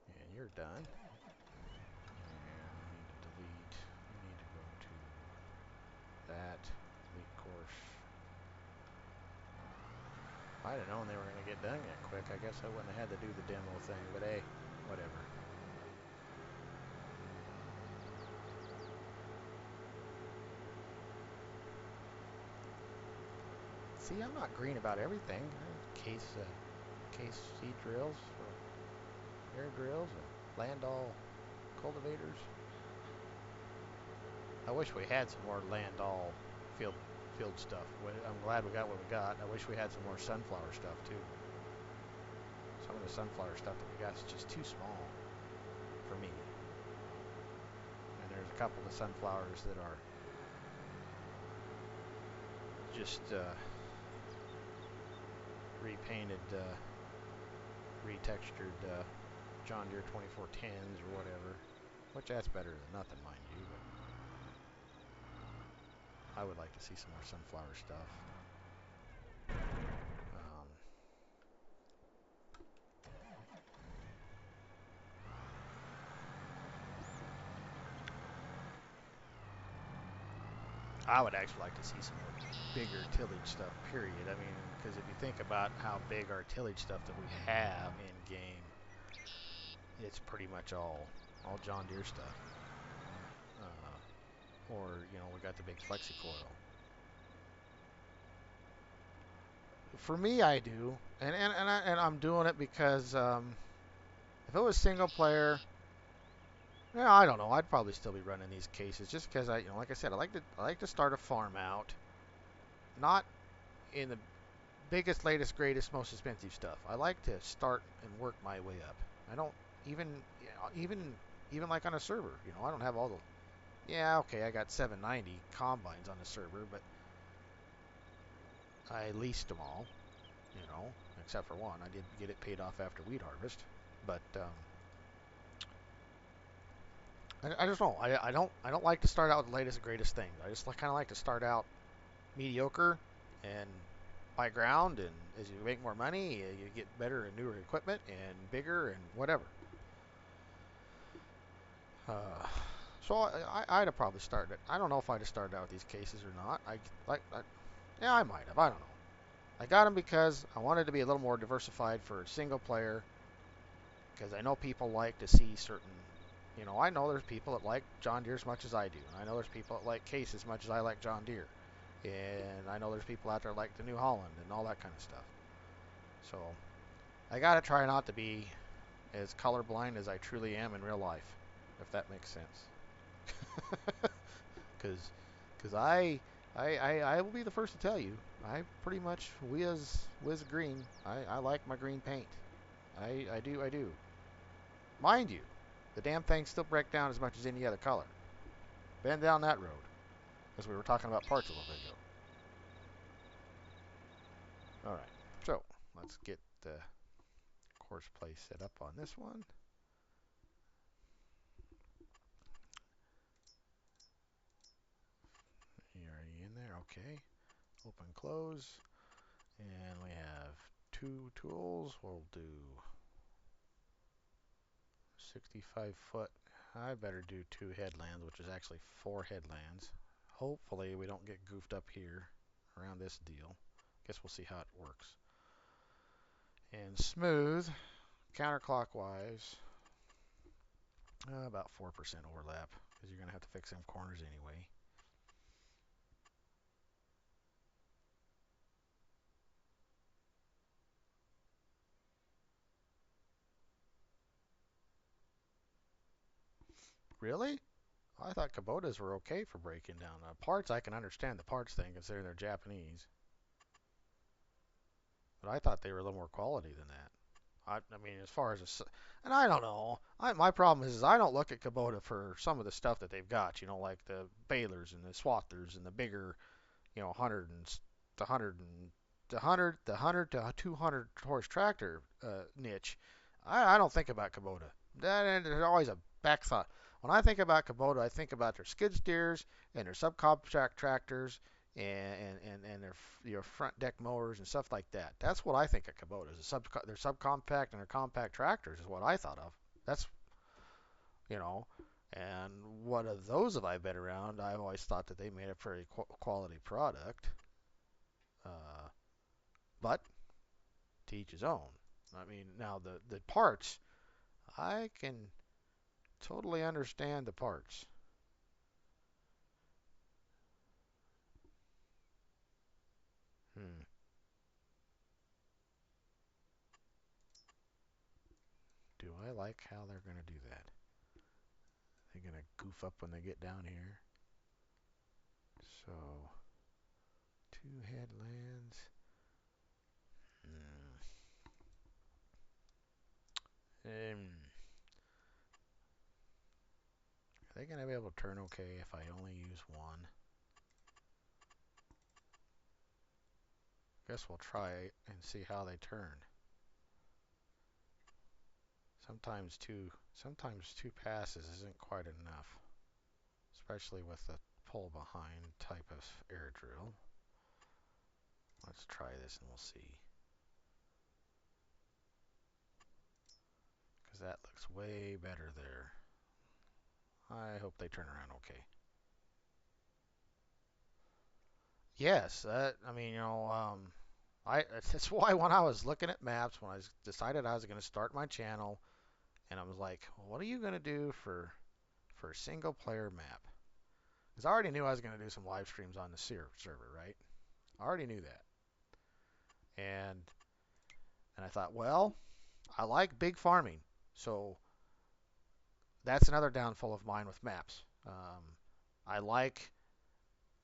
And you're done. And we need to delete. We need to go to that. Delete course. If I'd have known they were going to get done that quick, I guess I wouldn't have had to do the demo thing. But hey, whatever. See, I'm not green about everything. Case seed drills for air drills and Landau cultivators. I wish we had some more Landau field stuff. I'm glad we got what we got. I wish we had some more sunflower stuff too. Some of the sunflower stuff that we got is just too small for me. And there's a couple of sunflowers that are just repainted, retextured John Deere 2410s or whatever, which that's better than nothing, mind you. But I would like to see some more sunflower stuff. I would actually like to see some more bigger tillage stuff, period. I mean, because if you think about how big our tillage stuff that we have in game, it's pretty much all John Deere stuff. Or, you know, we got the big flexi coil. For me, I do, and I'm doing it because if it was single player, yeah, I don't know. I'd probably still be running these cases just because you know, like I said, I like to start a farm out, not in the biggest, latest, greatest, most expensive stuff. I like to start and work my way up. I don't even, even like on a server. You know, I don't have all the. Yeah, okay, I got 790 combines on the server, but I leased them all. You know, except for one. I did get it paid off after wheat harvest, but I just don't. I don't like to start out with the latest and greatest things. I just kind of like to start out mediocre and buy ground, and as you make more money, you get better and newer equipment and bigger and whatever. So I'd have probably started it. I don't know if I'd have started out with these cases or not. Yeah, I might have. I don't know. I got them because I wanted to be a little more diversified for single player, because I know people like to see certain I know there's people that like John Deere as much as I do, and I know there's people that like Case as much as I like John Deere, and I know there's people out there that like the New Holland and all that kind of stuff. So I gotta try not to be as colorblind as I truly am in real life, if that makes sense. Because because I will be the first to tell you, I pretty much whiz green. I like my green paint. I do. Mind you, the damn things still break down as much as any other color. Been down that road, as we were talking about parts a little bit ago. All right, so let's get the course play set up on this one. You already in there? Okay. Open, close, and we have two tools. We'll do 65 foot. I better do two headlands, which is actually four headlands. Hopefully we don't get goofed up here around this deal. Guess we'll see how it works. And smooth, counterclockwise, about 4% overlap, because you're going to have to fix them corners anyway. Really? I thought Kubotas were okay for breaking down. Parts, I can understand the parts thing, considering they're Japanese. But I thought they were a little more quality than that. I mean, as far as and I don't know. My problem is I don't look at Kubota for some of the stuff that they've got. Like the balers and the swathers and the bigger, 100 and the 100 and the 100 to 200 horse tractor niche. I don't think about Kubota. There's always a back thought. When I think about Kubota, I think about their skid steers and their subcompact tractors and their front deck mowers and stuff like that. That's what I think of Kubotas. Their subcompact and their compact tractors is what I thought of. That's you know, and what of those have I been around? I've always thought that they made a very quality product. Uh, but to each his own. I mean, now the parts, I can totally understand the parts. Hmm. Do I like how they're going to do that? They're going to goof up when they get down here. So, two headlands. Hmm. Are they going to be able to turn okay if I only use one? Guess we'll try and see how they turn. Sometimes two passes isn't quite enough, especially with the pull behind type of air drill. Let's try this and we'll see. Because that looks way better there. I hope they turn around okay. Yes, I mean, that's why when I was looking at maps, when I decided I was going to start my channel, and I was like, what are you going to do for a single player map? Because I already knew I was going to do some live streams on the server, right? I already knew that. And I thought, well, I like big farming. So that's another downfall of mine with maps. I like,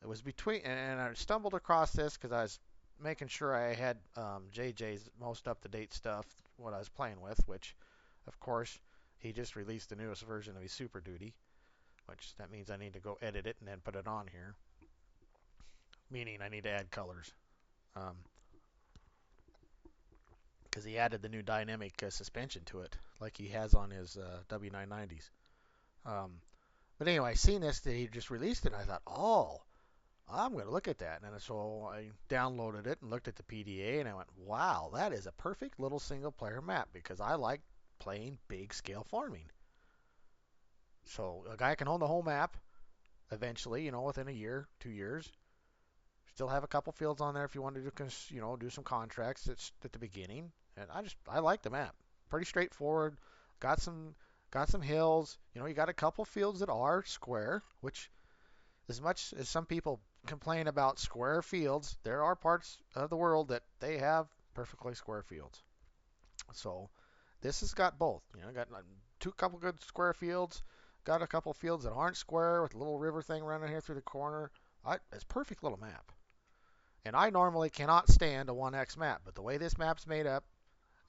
it was between, and I stumbled across this because I was making sure I had JJ's most up to date stuff, what I was playing with, which, of course, he just released the newest version of his Super Duty, which that means I need to go edit it and then put it on here, meaning I need to add colors. Because he added the new dynamic suspension to it, like he has on his W990s. Um, but anyway, I seen this that he just released it, and I thought, oh, I'm going to look at that. And so I downloaded it and looked at the PDA, and I went, wow, that is a perfect little single player map because I like playing big scale farming. So a guy can own the whole map eventually, within a year, 2 years. Still have a couple fields on there if you want to do some contracts at the beginning. And I like the map. Pretty straightforward. Got some. got some hills. You know, you got a couple fields that are square, which as much as some people complain about square fields, there are parts of the world that they have perfectly square fields. So this has got both. You know, got couple good square fields, got a couple fields that aren't square with a little river thing running here through the corner. It's a perfect little map. And I normally cannot stand a 1x map, but the way this map's made up,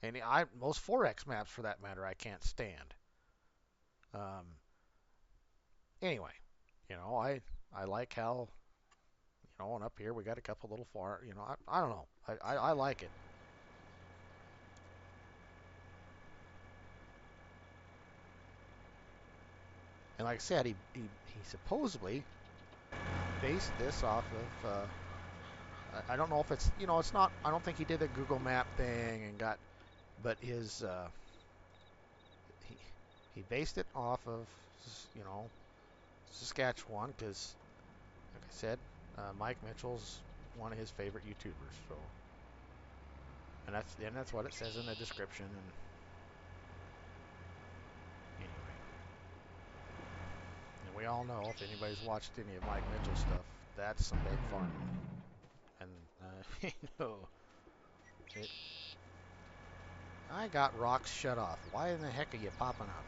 and most 4x maps for that matter, I can't stand. Um, anyway, you know, I like how, you know, and up here we got a couple little far, you know, I don't know. I like it. And like I said, he supposedly based this off of, I don't know if it's, you know, it's not, I don't think he did a Google Map thing and got, but he, he based it off of, you know, Saskatchewan because, like I said, Mike Mitchell's one of his favorite YouTubers. So, and that's what it says in the description. And anyway, and we all know if anybody's watched any of Mike Mitchell's stuff, that's some big farming. And you know, it, I got rocks shut off. Why in the heck are you popping up?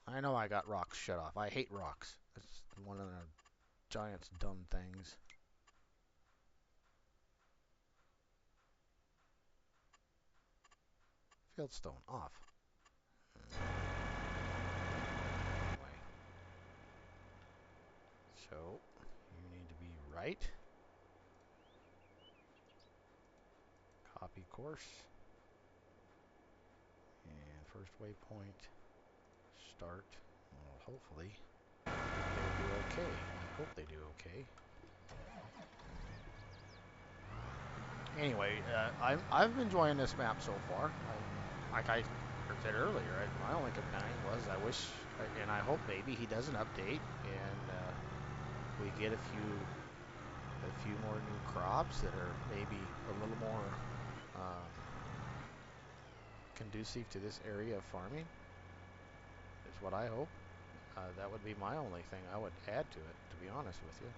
I know I got rocks shut off. I hate rocks. It's one of the giant's dumb things. Fieldstone off. Anyway, so you need to be right. Copy course. And first waypoint. Start. Well, hopefully they do okay. I hope they do okay. Anyway, I've been enjoying this map so far. Like I said earlier, my only complaint was I wish, and I hope maybe he does an update and we get a few more new crops that are maybe a little more conducive to this area of farming. Is what I hope. That would be my only thing I would add to it, to be honest with you.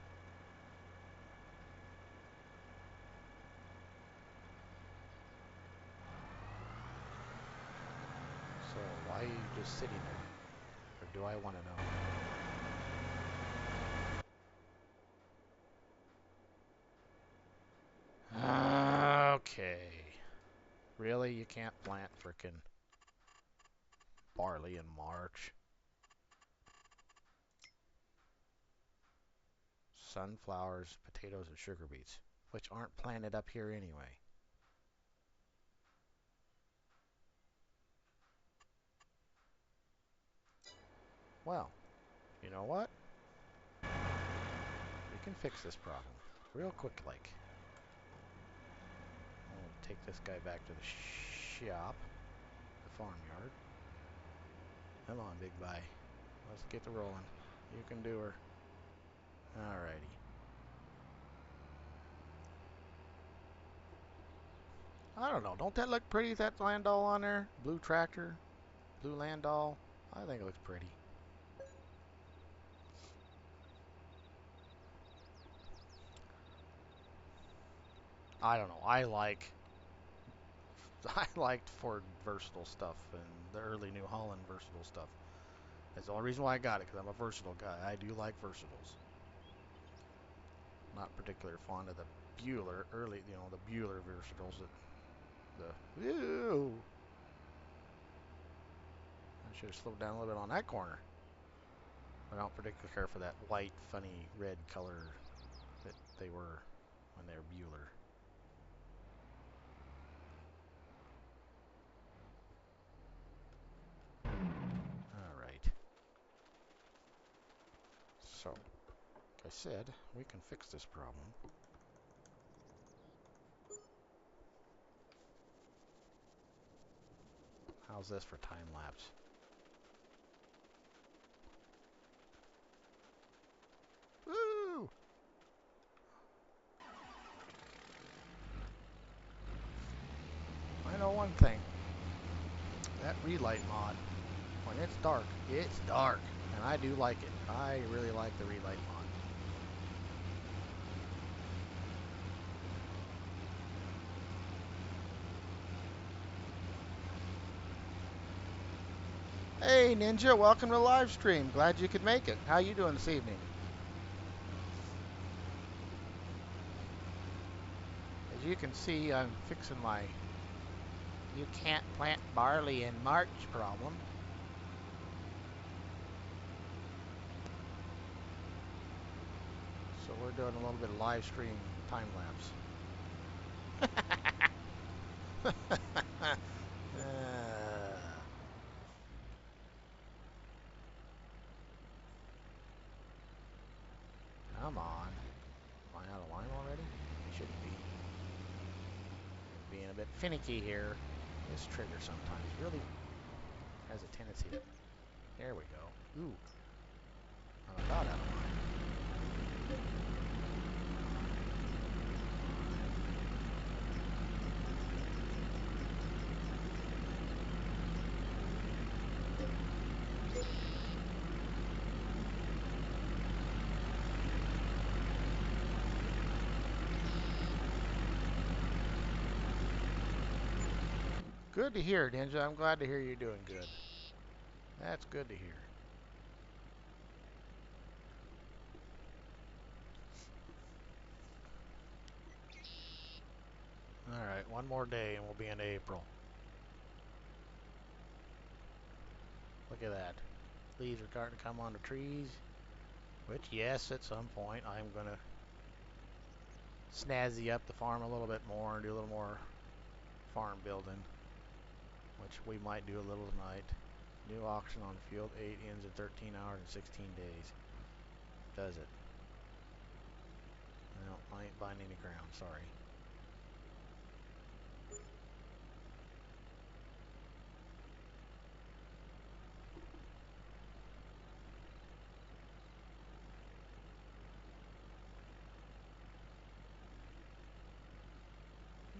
So why are you just sitting there? Or do I want to know? Okay. Really? You can't plant frickin' barley in March? Sunflowers, potatoes, and sugar beets, which aren't planted up here anyway. Well, you know what? We can fix this problem real quick like. I'll take this guy back to the shop, the farmyard. Come on, big guy. Let's get the rolling. You can do her. Alrighty. I don't know. Don't that look pretty, that Landau on there? Blue tractor, blue Landau. I think it looks pretty. I don't know. I liked Ford versatile stuff and the early New Holland versatile stuff. That's the only reason why I got it, because I'm a versatile guy. I do like versatiles. Not particularly fond of the Bueller early, you know, the Bueller versatiles. Ew. I should have slowed down a little bit on that corner. I don't particularly care for that white, funny red color that they were when they were Bueller. All right. So, like I said, we can fix this problem. How's this for time lapse? Woo! I know one thing. That relight mod. When it's dark, and I do like it. I really like the relight mod. Hey Ninja, welcome to the live stream. Glad you could make it. How you doing this evening? As you can see, I'm fixing my "you can't plant barley in March" problem. So we're doing a little bit of live stream time lapse. Come on. Am I out of line already? Shouldn't be. Being a bit finicky here. This trigger sometimes really has a tendency to... There we go. Ooh. I'm about out of line. Good to hear, Ninja. I'm glad to hear you're doing good. That's good to hear. Alright, one more day and we'll be in April. Look at that. Leaves are starting to come on the trees. Which, yes, at some point I'm going to snazzy up the farm a little bit more and do a little more farm building. Which we might do a little tonight. New auction on field 8 ends in 13 hours and 16 days. Does it? No, I ain't buying any ground, sorry.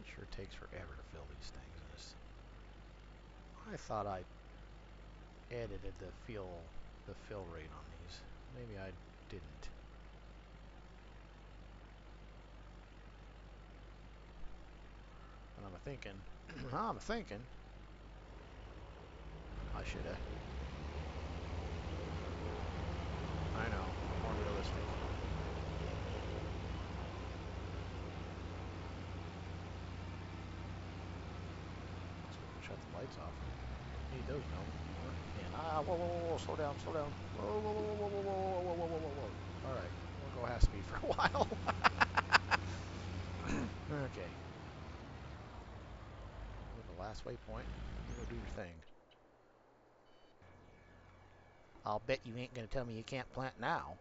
It sure takes forever to fill these things. I thought I edited the fill rate on these. Maybe I didn't. But I'm thinking, I should have. I know, more realistic. So we can shut the lights off. Need those no more. And whoa, whoa, whoa, whoa, slow down, slow down. Whoa, whoa, whoa, whoa, whoa, whoa, whoa, whoa, whoa, whoa, whoa. All right, we'll go half speed for a while. Okay. With the last waypoint, you go do your thing. I'll bet you ain't gonna tell me you can't plant now.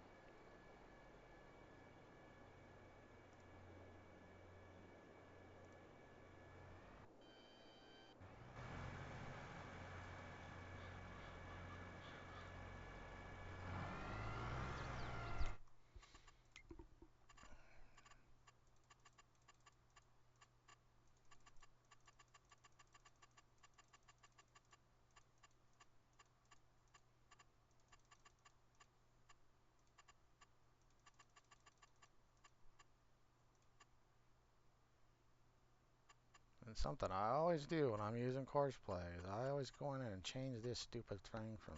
And something I always do when I'm using Courseplay is I always go in and change this stupid thing from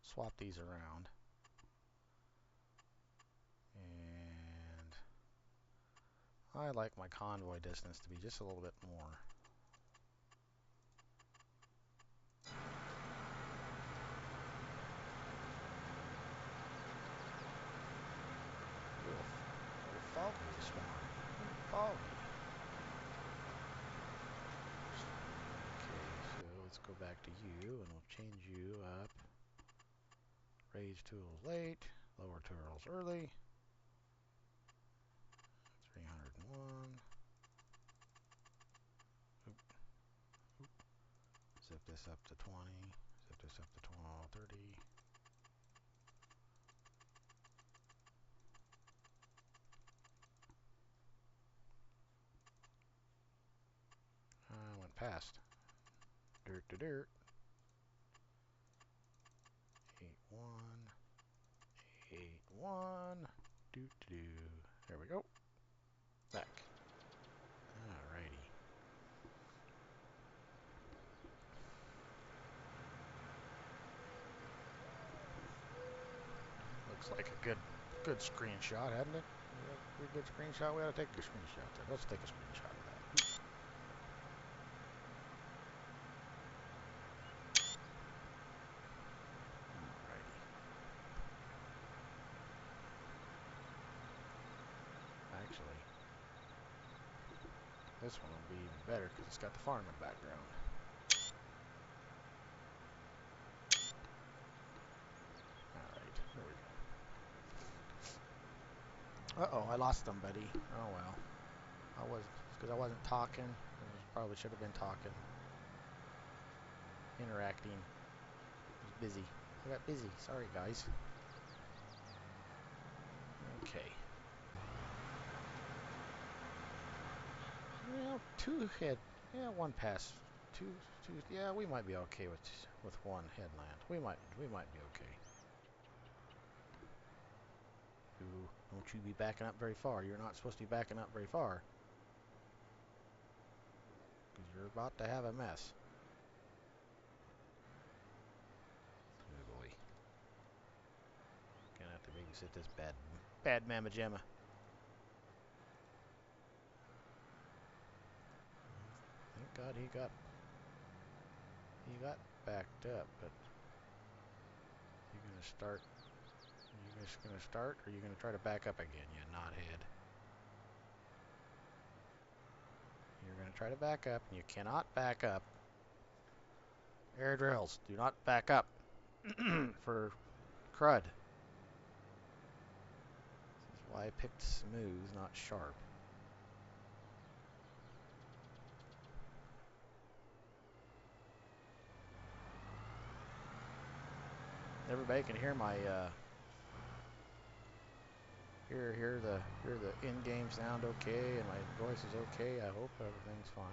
swap these around. And I like my convoy distance to be just a little bit more. Little foggy this morning. Foggy. Okay, so let's go back to you and we'll change you up. Raise tools late, lower tools early. 301. Zip this up to 20. Zip this up to 30. I went past. Dirt to dirt. 1. Do do do. There we go. Back. Alrighty. Looks like a good screenshot, hadn't it? Pretty good screenshot. We ought to take a screenshot there. Let's take a screenshot of that. Alrighty. Actually, this one will be even better because it's got the farm in the background. Alright, there we go. Uh-oh, I lost somebody. Oh well. It's because I wasn't talking. Probably should have been talking. Interacting. I was busy. I got busy. Sorry, guys. Okay. Well, yeah, one pass. Two, yeah, we might be okay with one headland. We might be okay. Ooh, don't you be backing up very far. You're not supposed to be backing up very far. Because you're about to have a mess. Oh boy. Gonna have to babysit this bad mamma jamma. Thank God he got backed up, but you gonna start you just gonna start or you gonna try to back up again, you knothead? You're gonna try to back up and you cannot back up. Air drills, do not back up for crud. This is why I picked smooth, not sharp. Everybody can hear my hear the in-game sound okay and my voice is okay. I hope everything's fine.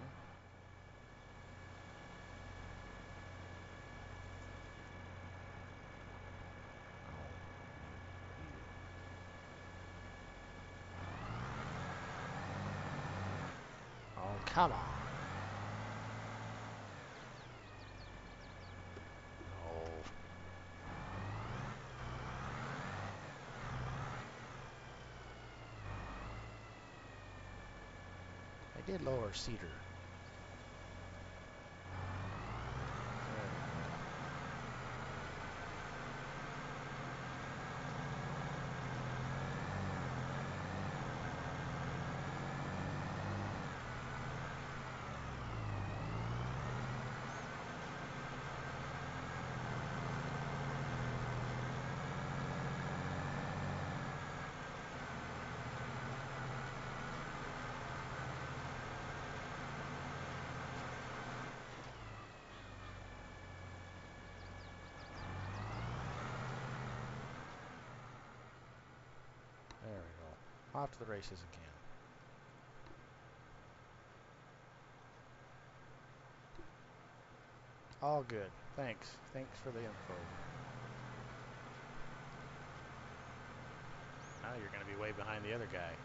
Oh, come on. Oh. I did lower cedar. There we go. Off to the races again. All good. Thanks. Thanks for the info. Now you're going to be way behind the other guy.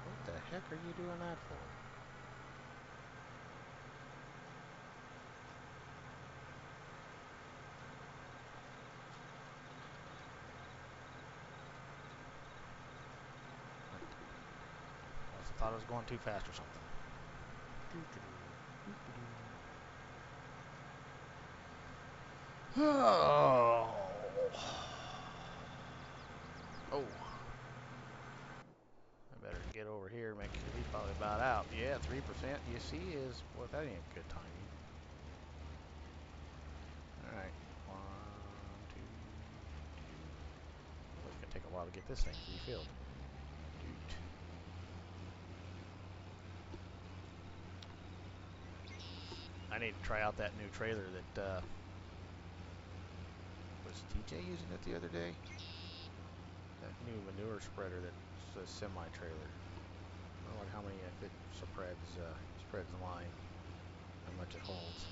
What the heck are you doing that for? I thought I was going too fast or something. Oh. Oh. I better get over here, make sure he's probably about out. Yeah, 3%. You see is, well, that ain't good timing. Alright. 1, 2. Well, it's going to take a while to get this thing refilled. Doot. I need to try out that new trailer that, was TJ using it the other day? That new manure spreader that's a semi-trailer. I don't know how many, if it spreads line, how much it holds.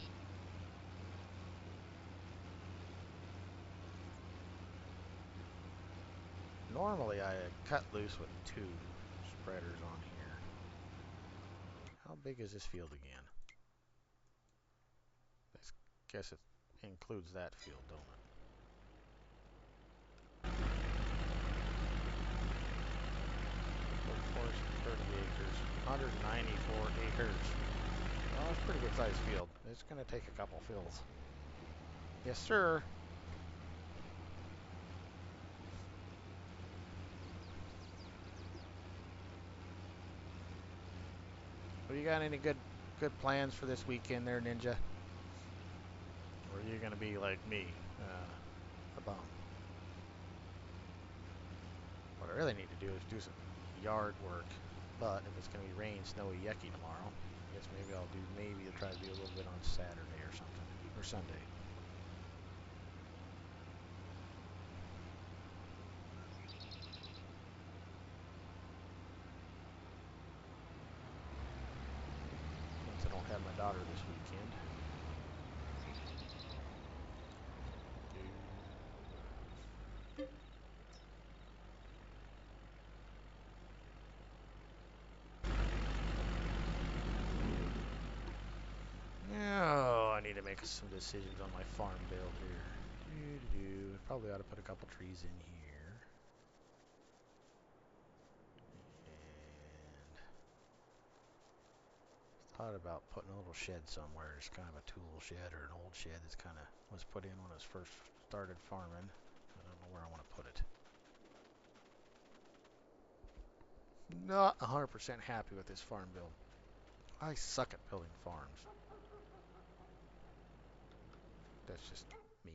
Normally I cut loose with 2 spreaders on here. How big is this field again? I guess it includes that field, don't it? Forest, 30 acres, 194 acres. Well, that's a pretty good sized field. It's going to take a couple fills. Yes, sir. Well, you got any good plans for this weekend there, Ninja? Or are you going to be like me, a bum? What I really need to do is do some yard work. But if it's going to be rain, snowy, yucky tomorrow, I guess maybe I'll try to do a little bit on Saturday or something, or Sunday. Since I don't have my daughter this weekend. Oh, I need to make some decisions on my farm build here. Probably ought to put a couple trees in here. And thought about putting a little shed somewhere. It's kind of a tool shed or an old shed that's kind of was put in when I was first started farming. I don't know where I want to put it. Not 100% happy with this farm build. I suck at building farms. That's just me.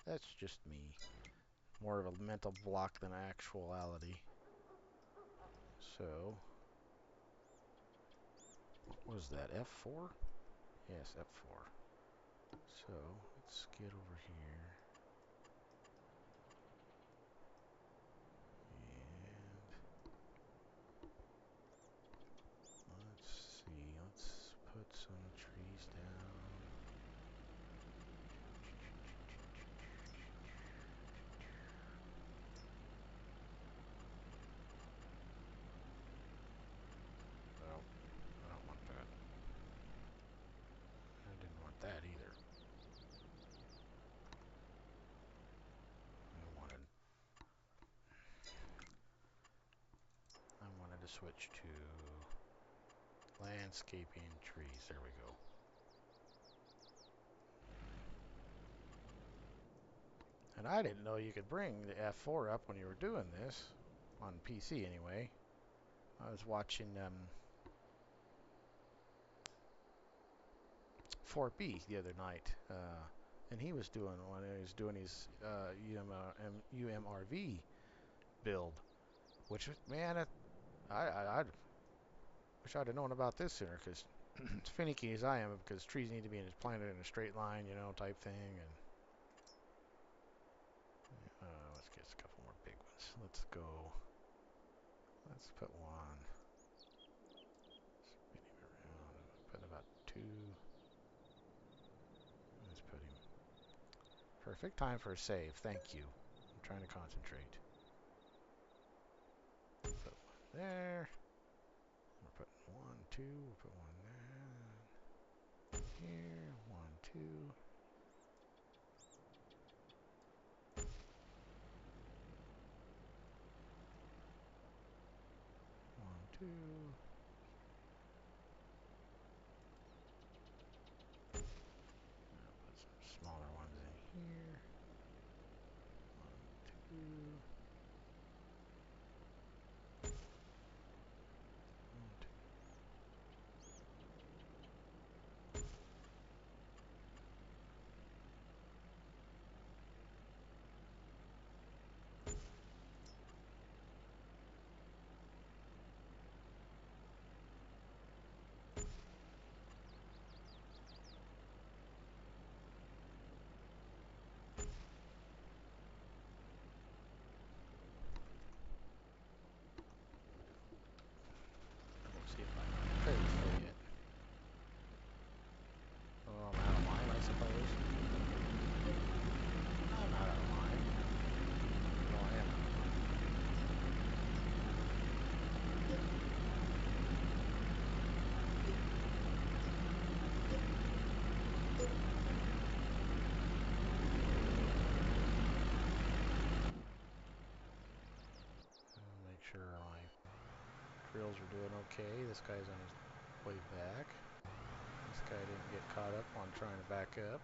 That's just me. More of a mental block than actuality. So, what was that? F4? Yes, F4. So, let's get over here. And let's see. Let's put some trees down. Oh, I don't want that. I didn't want that either. I wanted to switch to landscaping trees. There we go. And I didn't know you could bring the F4 up when you were doing this, on PC anyway. I was watching 4B the other night, and he was doing one. He was doing his UMRV build, which, man, I wish I'd have known about this sooner, because as finicky as I am, because trees need to be planted in a straight line, type thing. And let's get a couple more big ones. Let's go. Let's put one. Spin him around. Put about 2. Let's put him. Perfect time for a save. Thank you. I'm trying to concentrate. Put one there. We're putting 1, 2. We'll put one there. Here. 1, 2. 1, 2. I'll put some smaller ones in here. 1, 2. 1, 2. drills are doing okay. This guy's on his way back. This guy didn't get caught up on trying to back up.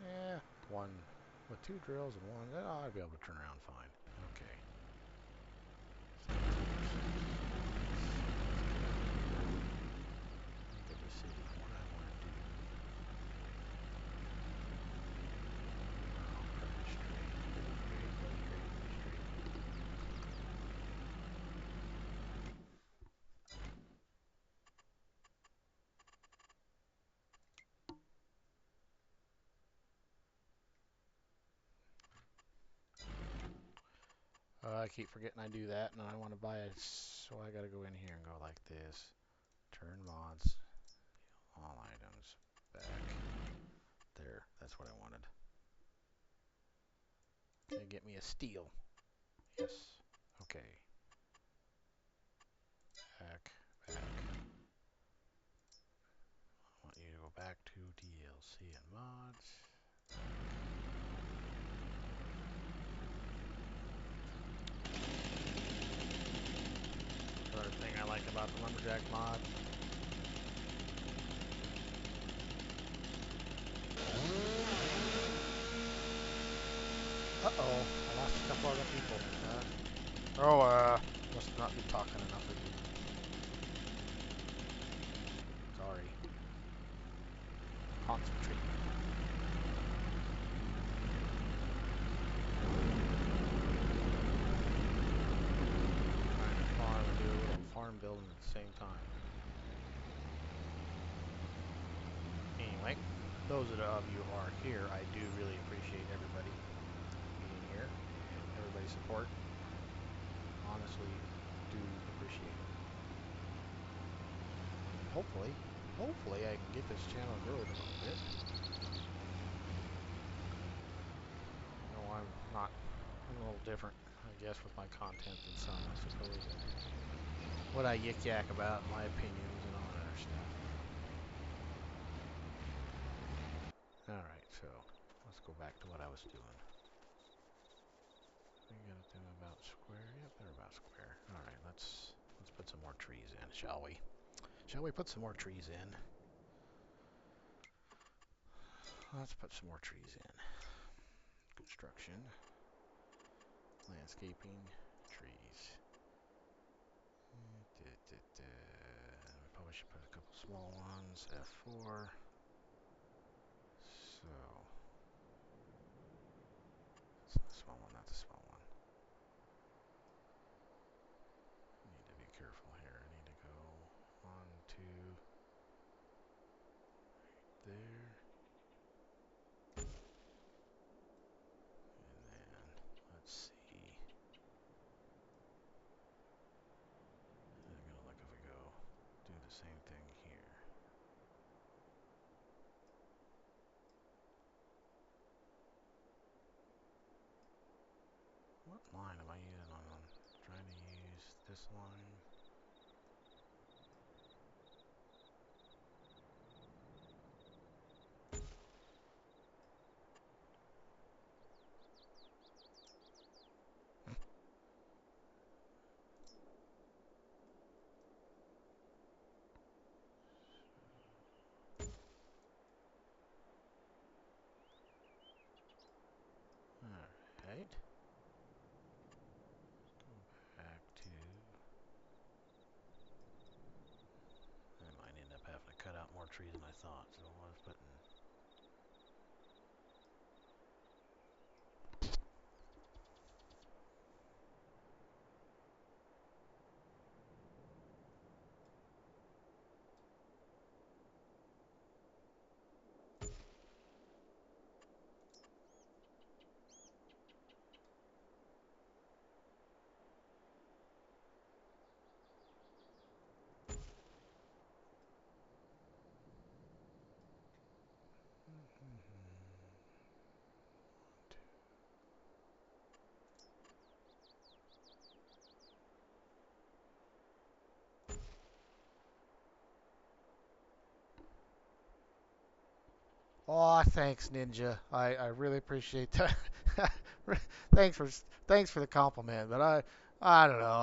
Yeah, one with two drills and one. Oh, I'd be able to turn around fine. Okay. Think of the city. What I want to do. Pretty straight. I keep forgetting I do that, and I want to buy it, so I gotta go in here and go like this. Turn mods, all items, back. There, that's what I wanted. Can you get me a steel? Yes. Okay. Back. I want you to go back to DLC and mods. Another thing I like about the lumberjack mod. Uh-oh, I lost a couple other people. Must not be talking enough again. Sorry. Concentrate. Trying to farm and do a little farm building at the same time. Anyway, those of you who are here, I do really appreciate everybody being here. Everybody's support. Honestly, do appreciate it. Hopefully I can get this channel growing a little bit. You know, I'm a little different, I guess, with my content than some, I suppose. What I yik yak about, my opinions, and all that other stuff. Alright, so let's go back to what I was doing. We got them about square. Yep, they're about square. Alright, let's put some more trees in, shall we? Shall we put some more trees in? Let's put some more trees in. Construction. Landscaping. Trees. We probably should put a couple small ones. F4. So. It's not a small one, not the small one. I need to be careful here. I need to go 1, 2. Right there. And then, let's see. I'm gonna look if we go do the same thing here. What line am I using on? I'm trying to use this line. Alright. Go back to. I might end up having to cut out more trees than I thought, so I was putting. Oh, thanks, Ninja. I really appreciate that. thanks for thanks for the compliment. But I don't know.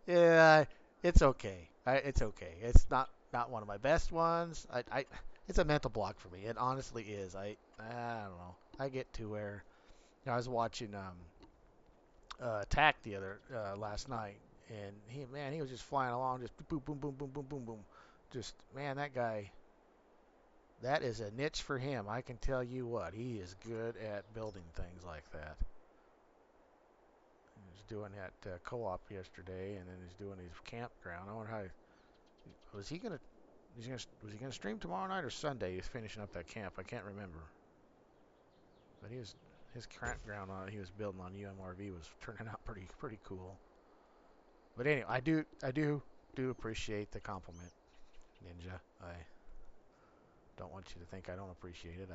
Yeah, it's okay. It's okay. It's not one of my best ones. It's a mental block for me. It honestly is. I don't know. I get to where I was watching Attack the other last night, and he was just flying along, just boom, boom, boom, boom, boom, boom, boom. Just man, that guy. That is a niche for him. I can tell you what. He is good at building things like that. He was doing that co-op yesterday, and then he's doing his campground. I wonder how was he gonna was he gonna stream tomorrow night or Sunday? He's finishing up that camp. I can't remember, but his campground he was building on UMRV was turning out pretty cool. But anyway, I do appreciate the compliment, Ninja. I don't want you to think I don't appreciate it.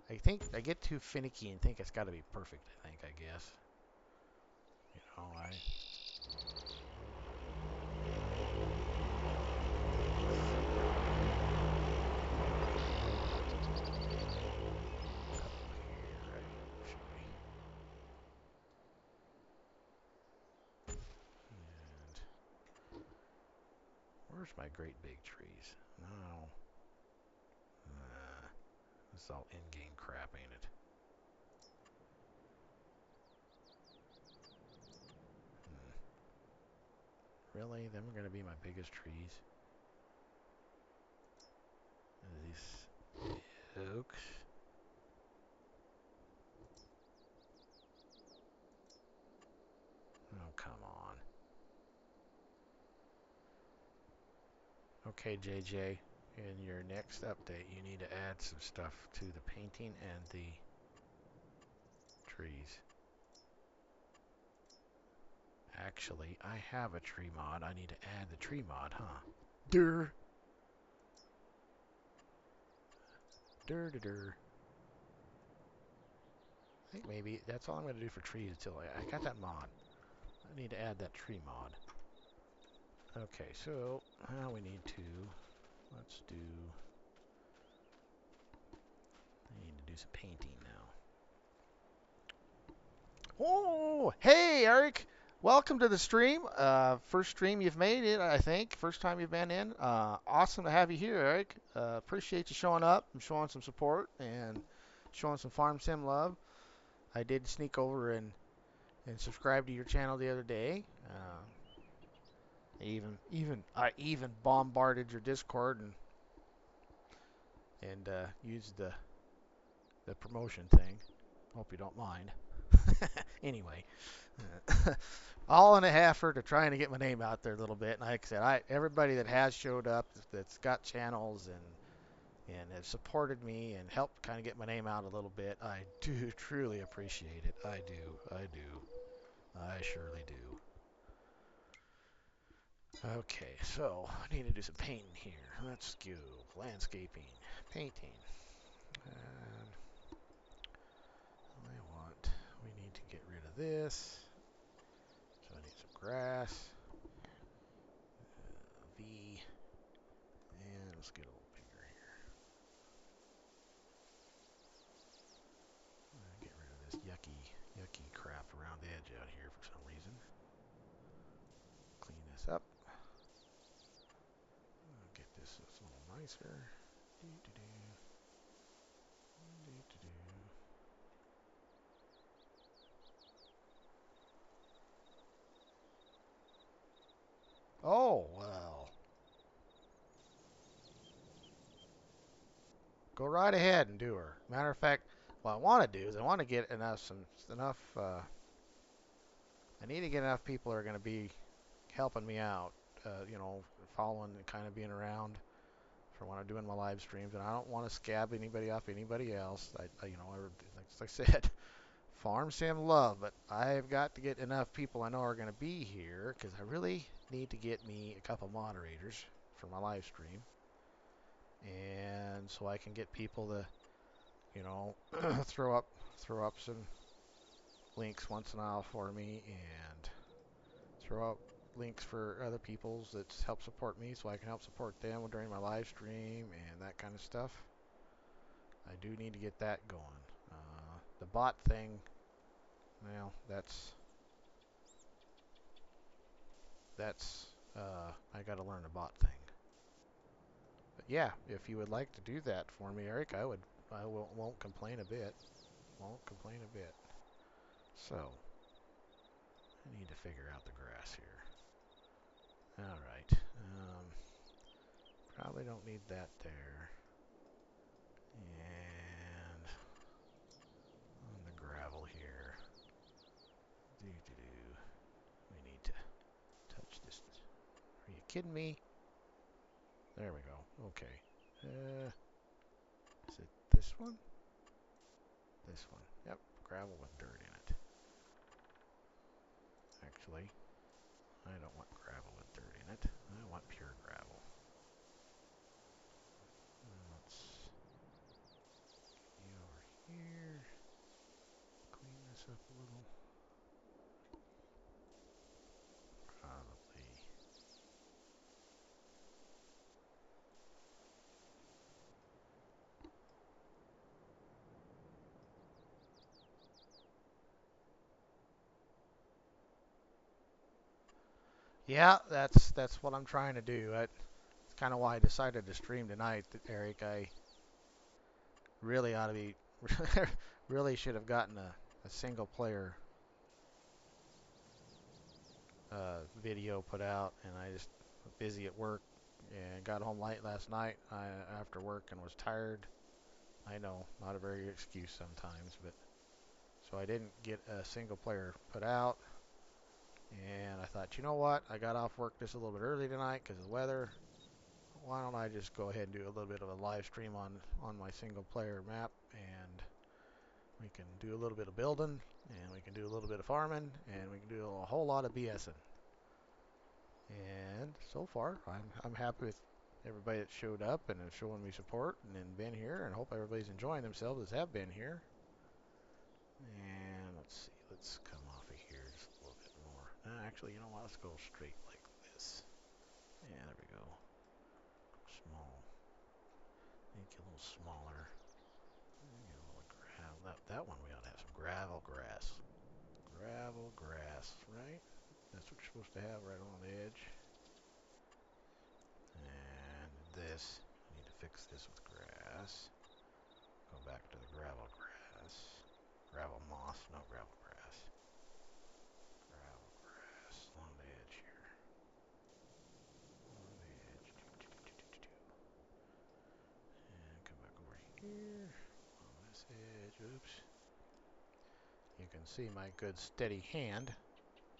I think I get too finicky and think it's got to be perfect. I guess. I couple here, right? Should we? And where's my great big trees? No. This is all in-game crap, ain't it? Really? Them are going to be my biggest trees? These oaks? Oh, come on. Okay, JJ. In your next update, you need to add some stuff to the painting and the trees. Actually, I have a tree mod. I need to add the tree mod, huh? Dur. Dur, dur, dur. I think maybe that's all I'm going to do for trees until I got that mod. I need to add that tree mod. Okay, so now we need to, let's do, I need to do some painting now. Oh, hey, Eric. Welcome to the stream. First stream you've made it, I think. First time you've been in. Awesome to have you here, Eric. Appreciate you showing up and showing some support and showing some farm sim love. I did sneak over and subscribe to your channel the other day. I even bombarded your Discord and used the promotion thing. Hope you don't mind. Anyway, all in a effort to trying to get my name out there a little bit. And like I said, everybody that has showed up that's got channels and has supported me and helped kind of get my name out a little bit, I do truly appreciate it. I do. I do. I surely do. Okay, so I need to do some painting here. Let's go. Landscaping, painting. And we need to get rid of this. So I need some grass. V. And let's get a little bigger here. Get rid of this yucky crap around the edge out here for some reason. Clean this up. Get this a little nicer. Do, do, do. Do, do, do. Oh, well. Go right ahead and do her. Matter of fact, what I want to do is I want to get enough. I need to get enough people that are going to be helping me out. Following and kind of being around for when I'm doing my live streams, and I don't want to scab anybody off anybody else. Like I said, farm sim love, but I've got to get enough people I know are going to be here because I really need to get me a couple moderators for my live stream, and so I can get people to, you know, throw up some links once in a while for me, and throw up links for other people's that help support me, so I can help support them during my live stream and that kind of stuff. I do need to get that going. The bot thing, well, that's I got to learn the bot thing. But yeah, if you would like to do that for me, Eric, I won't complain a bit. Won't complain a bit. So, I need to figure out the grass here. All right. Probably don't need that there. And on the gravel here. We need to touch this. Are you kidding me? There we go. Okay. Is it this one? This one. Yep. Gravel with dirt in it. Actually, I don't want gravel with dirt in it. I want pure gravel. Let's get you over here. Clean this up a little. Probably. Yeah, that's what I'm trying to do. That's kind of why I decided to stream tonight, Eric. I really ought to be, really should have gotten a single player video put out, and I just was busy at work and got home late last night after work and was tired. I know, not a very good excuse sometimes, but so I didn't get a single player put out. And I thought, you know what? I got off work just a little bit early tonight because of the weather. Why don't I just go ahead and do a little bit of a live stream on my single player map, and we can do a little bit of building, and we can do a little bit of farming, and we can do a whole lot of BSing. And so far, I'm happy with everybody that showed up and is showing me support and been here, and hope everybody's enjoying themselves as have been here. And let's see, let's come off of here just a little bit more. Actually, you know what? Let's go straight like this. Yeah, there we go. Small. Make it a little smaller. Get a little gravel. That one we ought to have some gravel grass. Gravel grass, right? That's what you're supposed to have right on the edge. And this, I need to fix this with grass. Go back to the gravel grass. Gravel moss, no gravel grass. Gravel grass along the edge here. Along the edge. And come back over here. On this edge. Oops. You can see my good steady hand.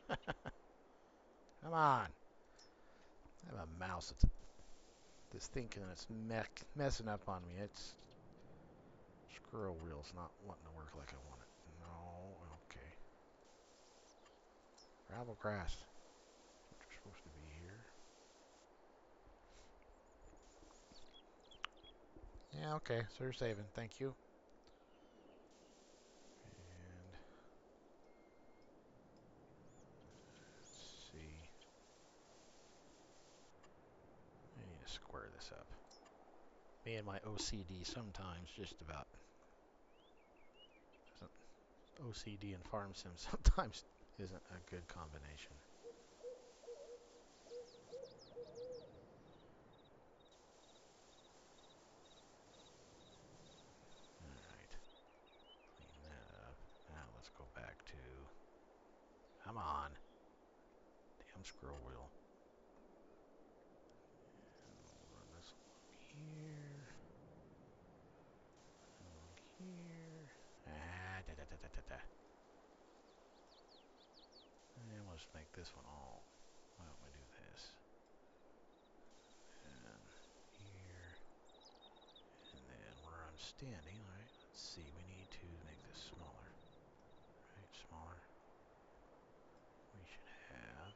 Come on. I have a mouse that's thinking it's messing up on me. It's scroll wheel's not wanting to work like I want it. No, okay. Gravel grass. You're supposed to be here. Yeah, okay. So you're saving. Thank you. And let's see. I need to square this up. Me and my OCD sometimes just about OCD and farm sim sometimes isn't a good combination. Alright, clean that up. Now let's go back to, come on, damn scroll wheel. And we'll run this along here, along here. And we'll just make this one all, why don't we do this? And here, and then where I'm standing, alright, let's see, we need to make this smaller. Right, smaller. We should have.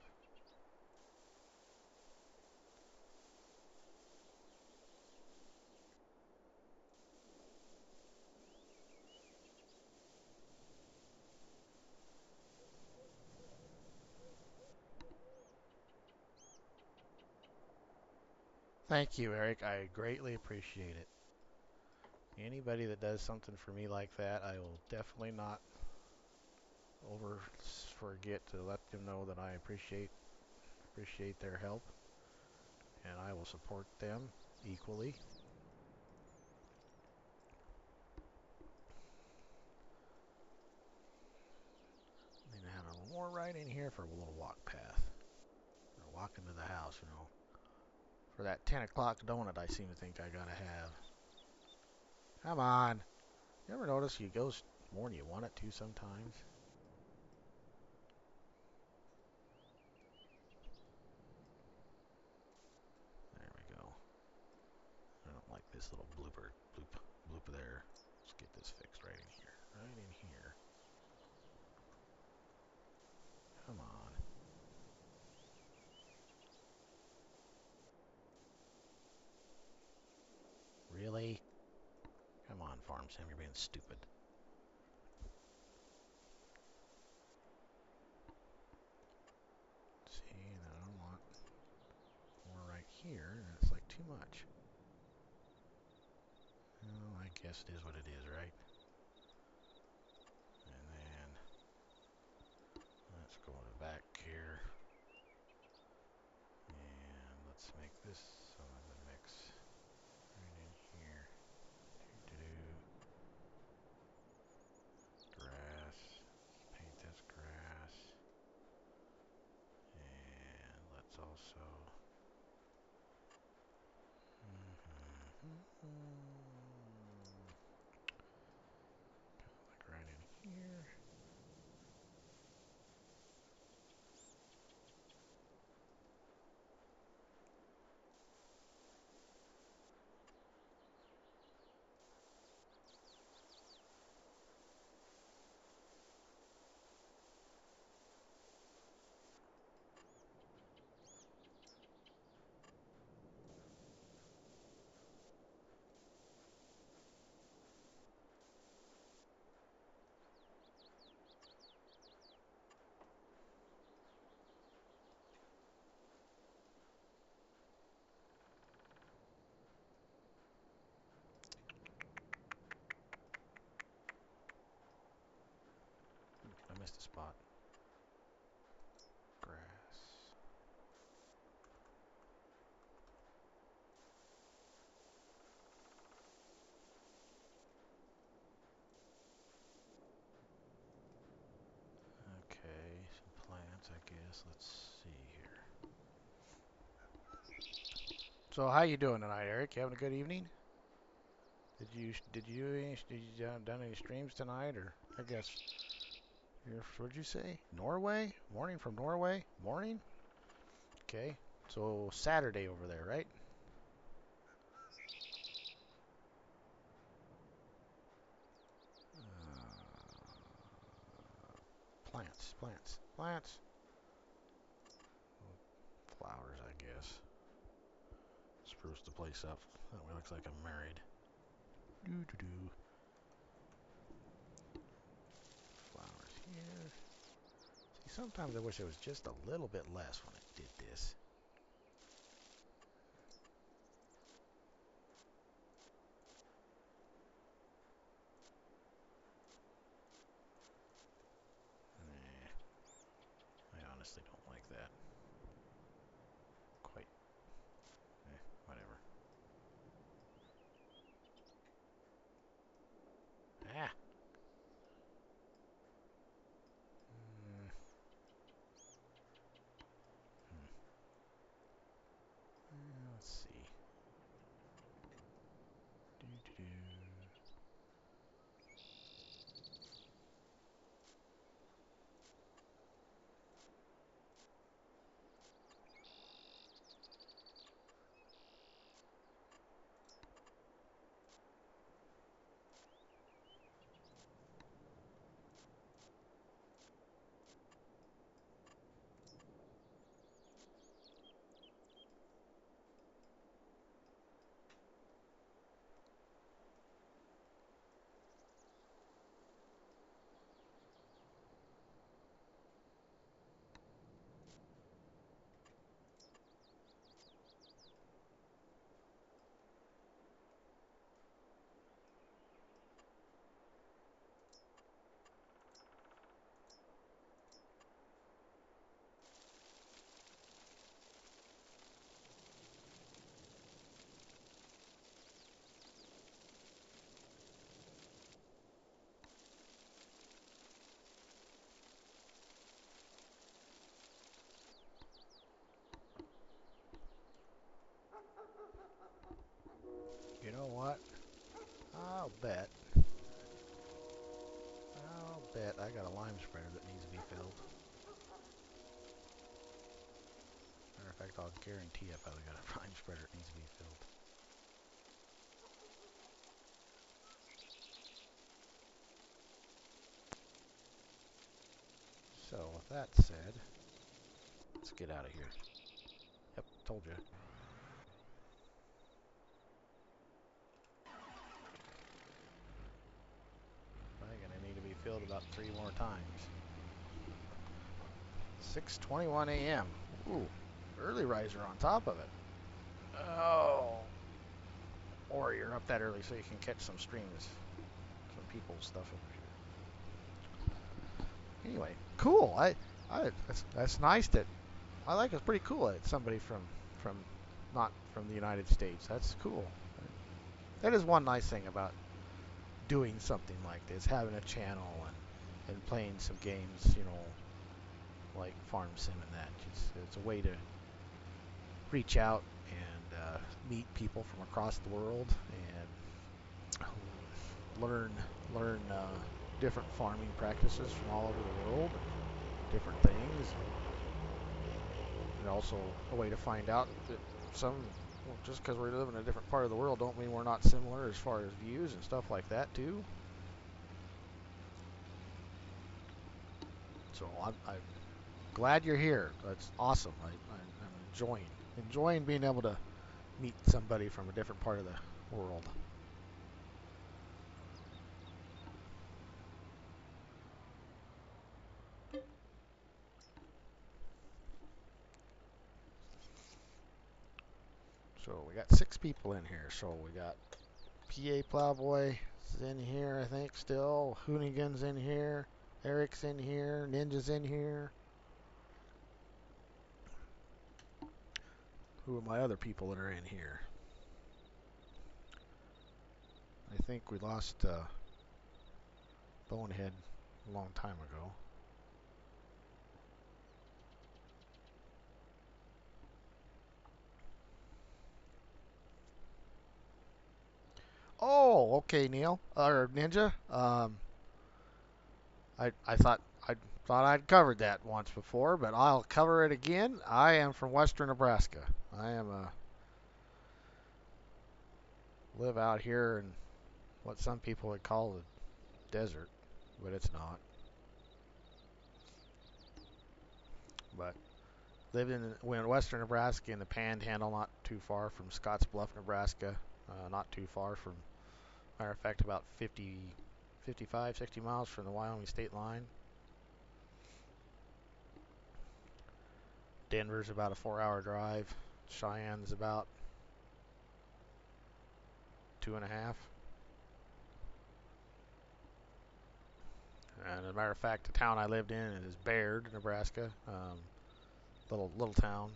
Thank you, Eric. I greatly appreciate it. Anybody that does something for me like that, I will definitely not over forget to let them know that I appreciate their help, and I will support them equally. Then I had a little more right in here for a little walk path. Or walk into the house, you know. For that 10 o'clock donut I seem to think I gotta have. Come on. You ever notice you go more than you want it to sometimes? There we go. I don't like this little bloop there. Let's get this fixed right in here. Right in here. Come on. Really? Come on, Farm Sim, you're being stupid. See, and I don't want more right here. That's like too much. Well, I guess it is what it is, right? And then let's go to the back here. And let's make this some of the mix right in here. Do-do-do. Grass. Let's paint this grass. And let's also like right in here. I missed a spot. Grass. Okay, some plants, I guess. Let's see here. So, how you doing tonight, Eric? You having a good evening? Did you done any streams tonight, or I guess what'd you say? Norway? Morning from Norway? Morning? Okay. So Saturday over there, right? Plants. Flowers, I guess. Spruce the place up. That way looks like I'm married. Doo doo doo. Flowers here. See, sometimes I wish it was just a little bit less when I did this. I honestly don't like that. Quite. Whatever. Ah! bet I got a lime spreader that needs to be filled. Matter of fact, I'll guarantee if I got a lime spreader, it needs to be filled. So, with that said, let's get out of here. Yep, told you. I'm gonna need to be filled about 3 more times. 6:21 a.m. Ooh, early riser on top of it. Oh, or you're up that early so you can catch some streams, some people's stuff over here. Anyway, cool. That's nice that I like. It's pretty cool that somebody from not from the United States. That's cool. That is one nice thing about doing something like this, having a channel and playing some games, you know, like Farm Sim and that. It's a way to reach out and meet people from across the world and learn different farming practices from all over the world, different things, and also a way to find out that just because we live in a different part of the world don't mean we're not similar as far as views and stuff like that too. So I'm glad you're here. That's awesome. I'm enjoying being able to meet somebody from a different part of the world. So we got 6 people in here. So we got PA Plowboy is in here, I think, still. Hoonigan's in here. Eric's in here. Ninja's in here. Who are my other people that are in here? I think we lost Bonehead a long time ago. Oh, okay, Neil or Ninja. I thought I'd covered that once before, but I'll cover it again. I am from Western Nebraska. I am live out here in what some people would call the desert, but it's not. But lived in Western Nebraska in the Panhandle, not too far from Scottsbluff, Nebraska. Not too far from, matter of fact, about 50, 55, 60 miles from the Wyoming state line. Denver's about a 4-hour drive. Cheyenne's about 2.5. And as a matter of fact, the town I lived in is Baird, Nebraska. Little town.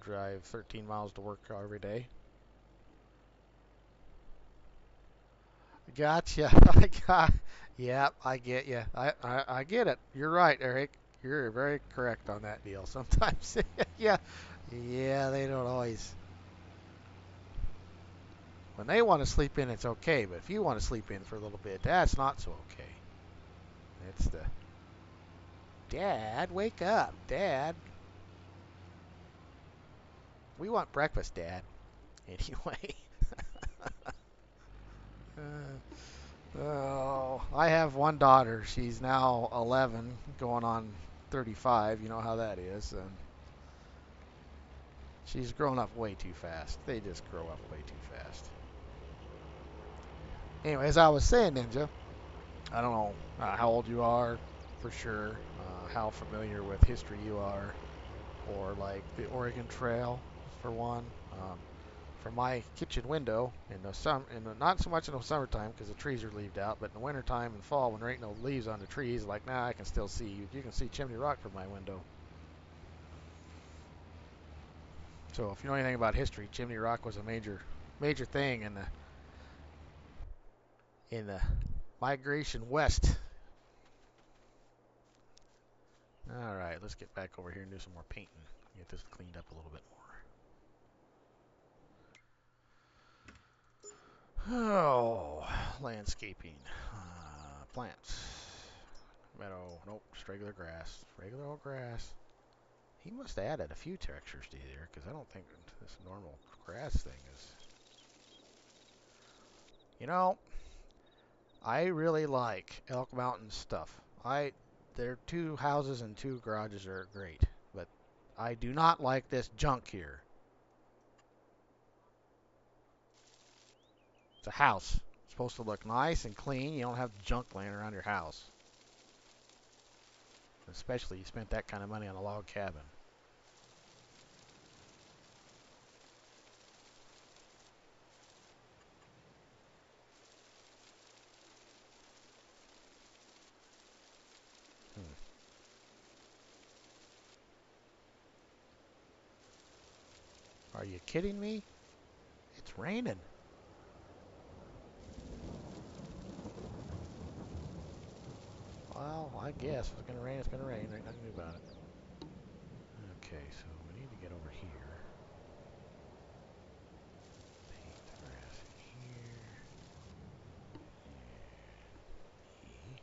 Drive 13 miles to work every day. Gotcha. Yeah, I get you. I get it. You're right, Eric. You're very correct on that deal. Sometimes, yeah, they don't always. When they want to sleep in, it's okay. But if you want to sleep in for a little bit, that's not so okay. It's the Dad, wake up, Dad. We want breakfast, Dad. Anyway. Oh, I have one daughter. She's now 11, going on 35. You know how that is. And she's grown up way too fast. They just grow up way too fast. Anyway, as I was saying, Ninja, I don't know how old you are for sure, how familiar with history you are, or like the Oregon Trail for one. From my kitchen window not so much in the summertime because the trees are leaved out, but in the wintertime and fall when there ain't no leaves on the trees, like now I can still see you can see Chimney Rock from my window. So if you know anything about history, Chimney Rock was a major thing in the migration west. All right, let's get back over here and do some more painting. Get this cleaned up a little bit more. Oh, Landscaping. Plants. Meadow. Nope. Just regular grass. Regular old grass. He must have added a few textures to here, because I don't think this normal grass thing is... You know, I really like Elk Mountain stuff. Their 2 houses and 2 garages are great, but I do not like this junk here. It's a house. It's supposed to look nice and clean. You don't have junk laying around your house. Especially you spent that kind of money on a log cabin. Hmm. Are you kidding me? It's raining. Well, I guess if it's going to rain, it's going to rain. Ain't nothing to do about it. Okay, so we need to get over here. Paint the grass in here. And E.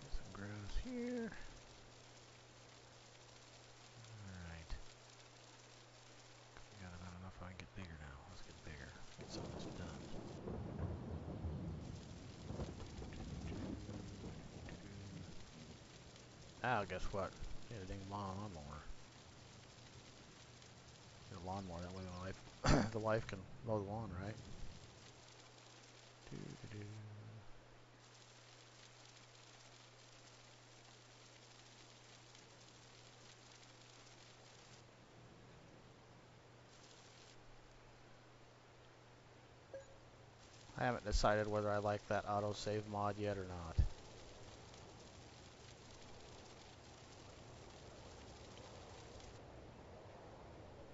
Get some grass here. Alright. We got about enough. I can get bigger now. Let's get bigger. Get some of this done. Now, guess what? Get a ding lawnmower. Get a lawnmower. That way the wife can mow the lawn, right? I haven't decided whether I like that autosave mod yet or not.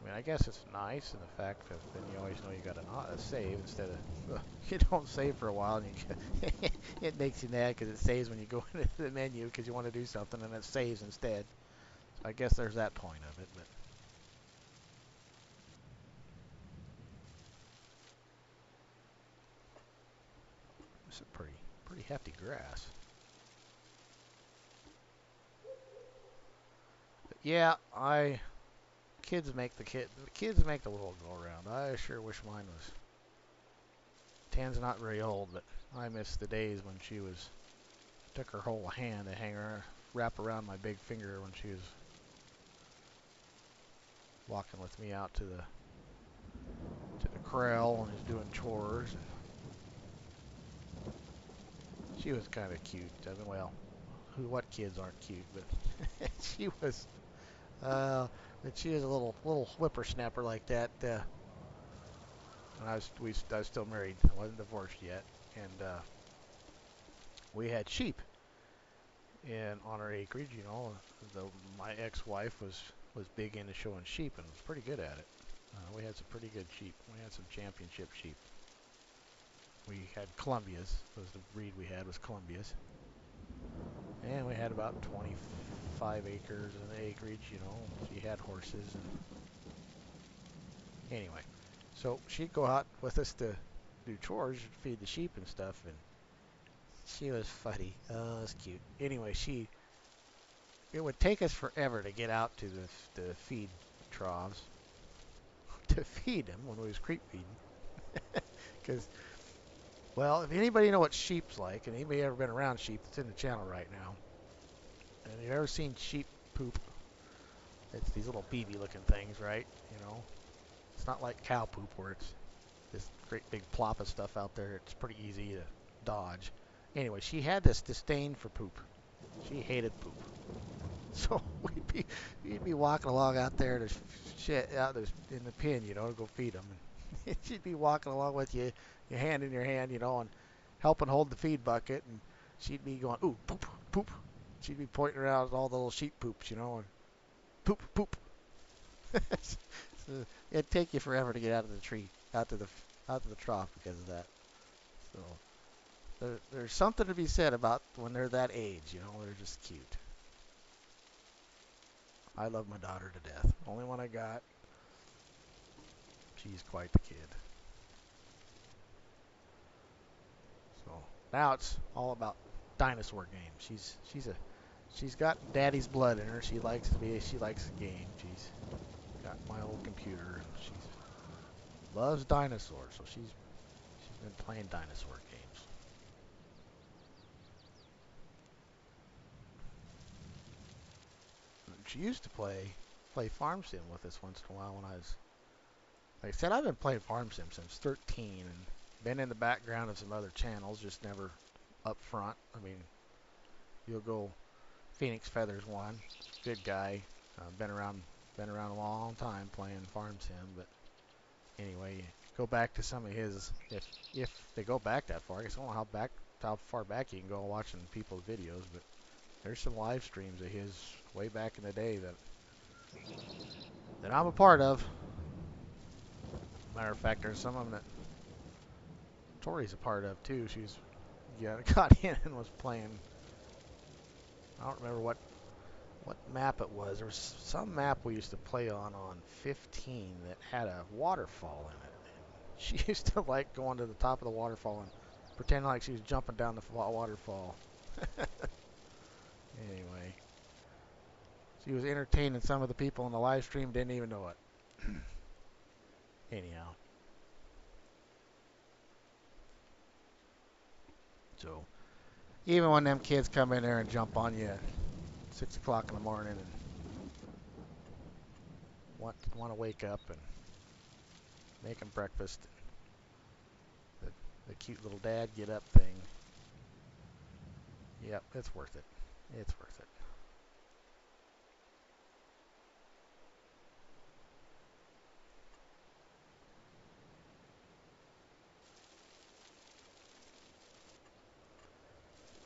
I mean, I guess it's nice in the fact that then you always know you got a save instead of you don't save for a while and you it makes you mad because it saves when you go into the menu because you want to do something and it saves instead. So I guess there's that point of it, but it's a pretty hefty grass. But yeah, kids make the world go around. I sure wish mine was. Tan's not very old, but I miss the days when she took her whole hand to wrap around my big finger when she was walking with me out to the corral and was doing chores. She was kind of cute. I mean, well, what kids aren't cute? But she was. But she was a little whippersnapper like that. And I was still married. I wasn't divorced yet, and we had sheep on our acreage. You know, my ex-wife was big into showing sheep and was pretty good at it. We had some pretty good sheep. We had some championship sheep. We had Columbias. Was the breed we had was Columbias. And we had about 25 acres of acreage, you know. She had horses. And anyway, so she'd go out with us to do chores, feed the sheep and stuff, and she was funny. Oh, it was cute. Anyway, it would take us forever to get out to the feed troughs. to feed him when we was creep feeding. Because, well, if anybody know what sheep's like, and anybody ever been around sheep that's in the channel right now, and you've ever seen sheep poop, it's these little BB looking things, right? You know, it's not like cow poop where it's this great big plop of stuff out there. It's pretty easy to dodge. Anyway, she had this disdain for poop. She hated poop. So we'd be walking along out there to shit out there in the pen, you know, to go feed them. And she'd be walking along with you, your hand in your hand, you know, and helping hold the feed bucket, and she'd be going, ooh, poop, poop. She'd be pointing around at all the little sheep poops, you know, and poop, poop. So it'd take you forever to get out of the tree, out to the trough because of that. So there's something to be said about when they're that age, you know, they're just cute. I love my daughter to death. Only one I got. She's quite the kid. So now it's all about dinosaur games. She's got daddy's blood in her. She likes the game. She's got my old computer and she loves dinosaurs. So she's been playing dinosaur games. She used to play Farm Sim with us once in a while when I was, like I said, I've been playing Farm Sim since 13 and been in the background of some other channels, just never up front. I mean, you'll go Phoenix Feathers one, good guy, been around a long time playing Farm Sim. But anyway, go back to some of his, if they go back that far. I guess I don't know how far back you can go watching people's videos, but there's some live streams of his way back in the day that I'm a part of. Matter of fact, there's some of them that Tori's a part of too. She's got in and was playing. I don't remember what map it was. There was some map we used to play on 15 that had a waterfall in it. And she used to like going to the top of the waterfall and pretend like she was jumping down the waterfall. Anyway, she was entertaining some of the people in the live stream, didn't even know it. Anyhow, so even when them kids come in there and jump on you at 6 o'clock in the morning and want to wake up and make them breakfast, the, the cute little dad get up thing, yep, it's worth it. It's worth it.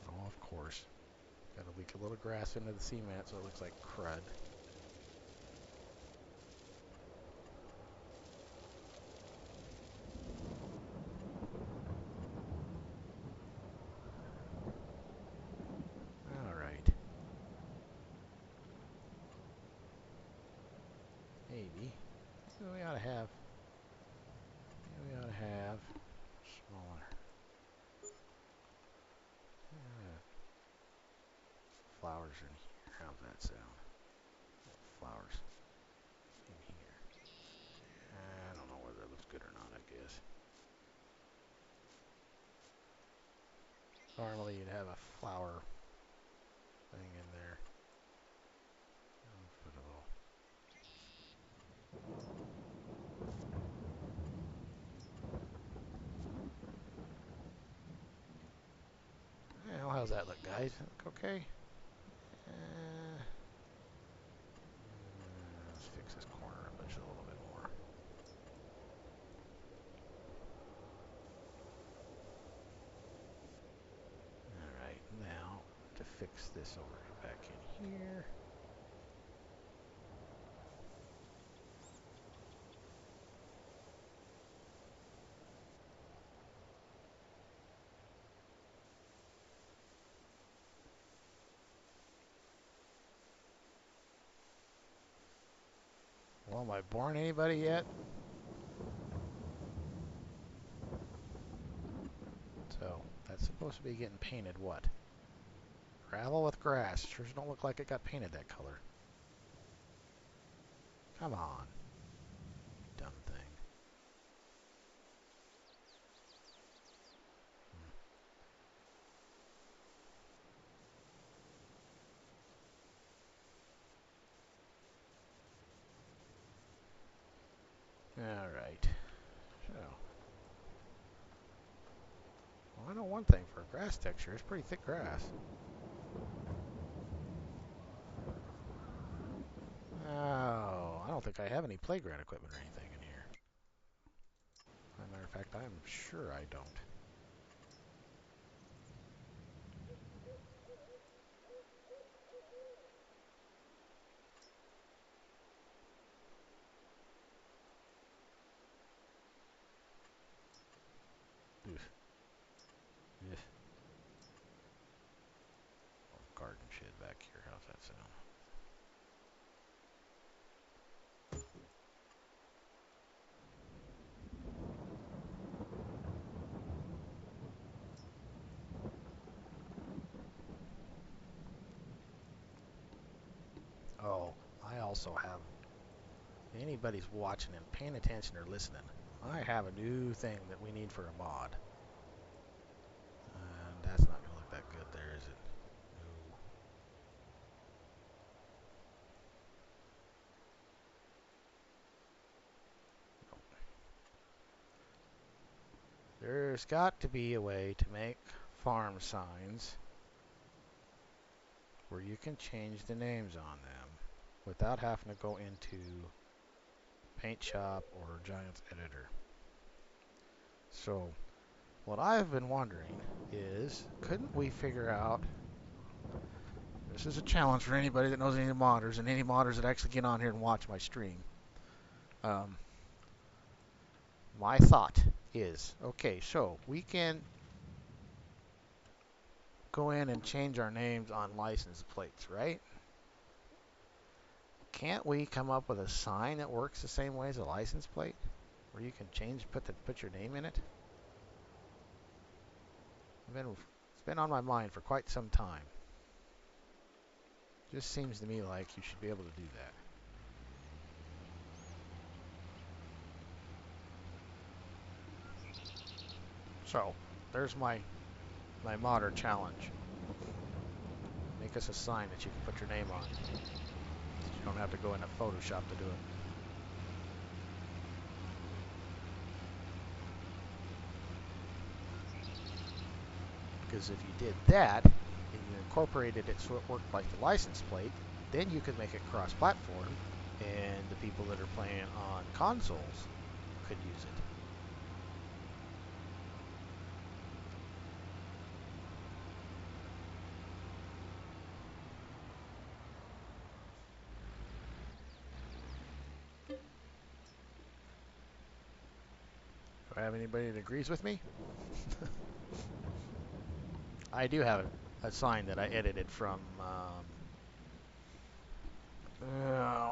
Oh, of course. Got to leak a little grass into the cement so it looks like crud. All right. Maybe. We ought to have. We ought to have smaller. Flowers in here. How's that sound? Flowers in here. I don't know whether it looks good or not, I guess. Normally you'd have a flower thing in there. Put a little. Well, how's that look, guys? Look okay? Let's fix this corner up just a little bit more. Alright, now to fix this over back in here. Well, am I boring anybody yet? So, that's supposed to be getting painted what? Gravel with grass. Sure don't look like it got painted that color. Come on. Dumb thing. grass texture. It's pretty thick grass. Oh, I don't think I have any playground equipment or anything in here. As a matter of fact, I'm sure I don't. Ugh. Ugh. Little garden shed back here. How's that sound? Oh, I also have, anybody's watching and paying attention or listening, I have a new thing that we need for a mod. And that's not going to look that good there, is it? No. There's got to be a way to make farm signs where you can change the names on them without having to go into Paint Shop or Giants Editor. So what I've been wondering is, couldn't we figure out, this is a challenge for anybody that knows any modders and any modders that actually get on here and watch my stream. My thought is, okay, so we can go in and change our names on license plates, right? Can't we come up with a sign that works the same way as a license plate, where you can change, put your name in it? It's been on my mind for quite some time. Just seems to me like you should be able to do that. So, there's my modder challenge. Make us a sign that you can put your name on. You don't have to go into Photoshop to do it. Because if you did that, and you incorporated it so it worked like the license plate, then you could make it cross-platform, and the people that are playing on consoles could use it. Do I have anybody that agrees with me? I do have a sign that I edited from,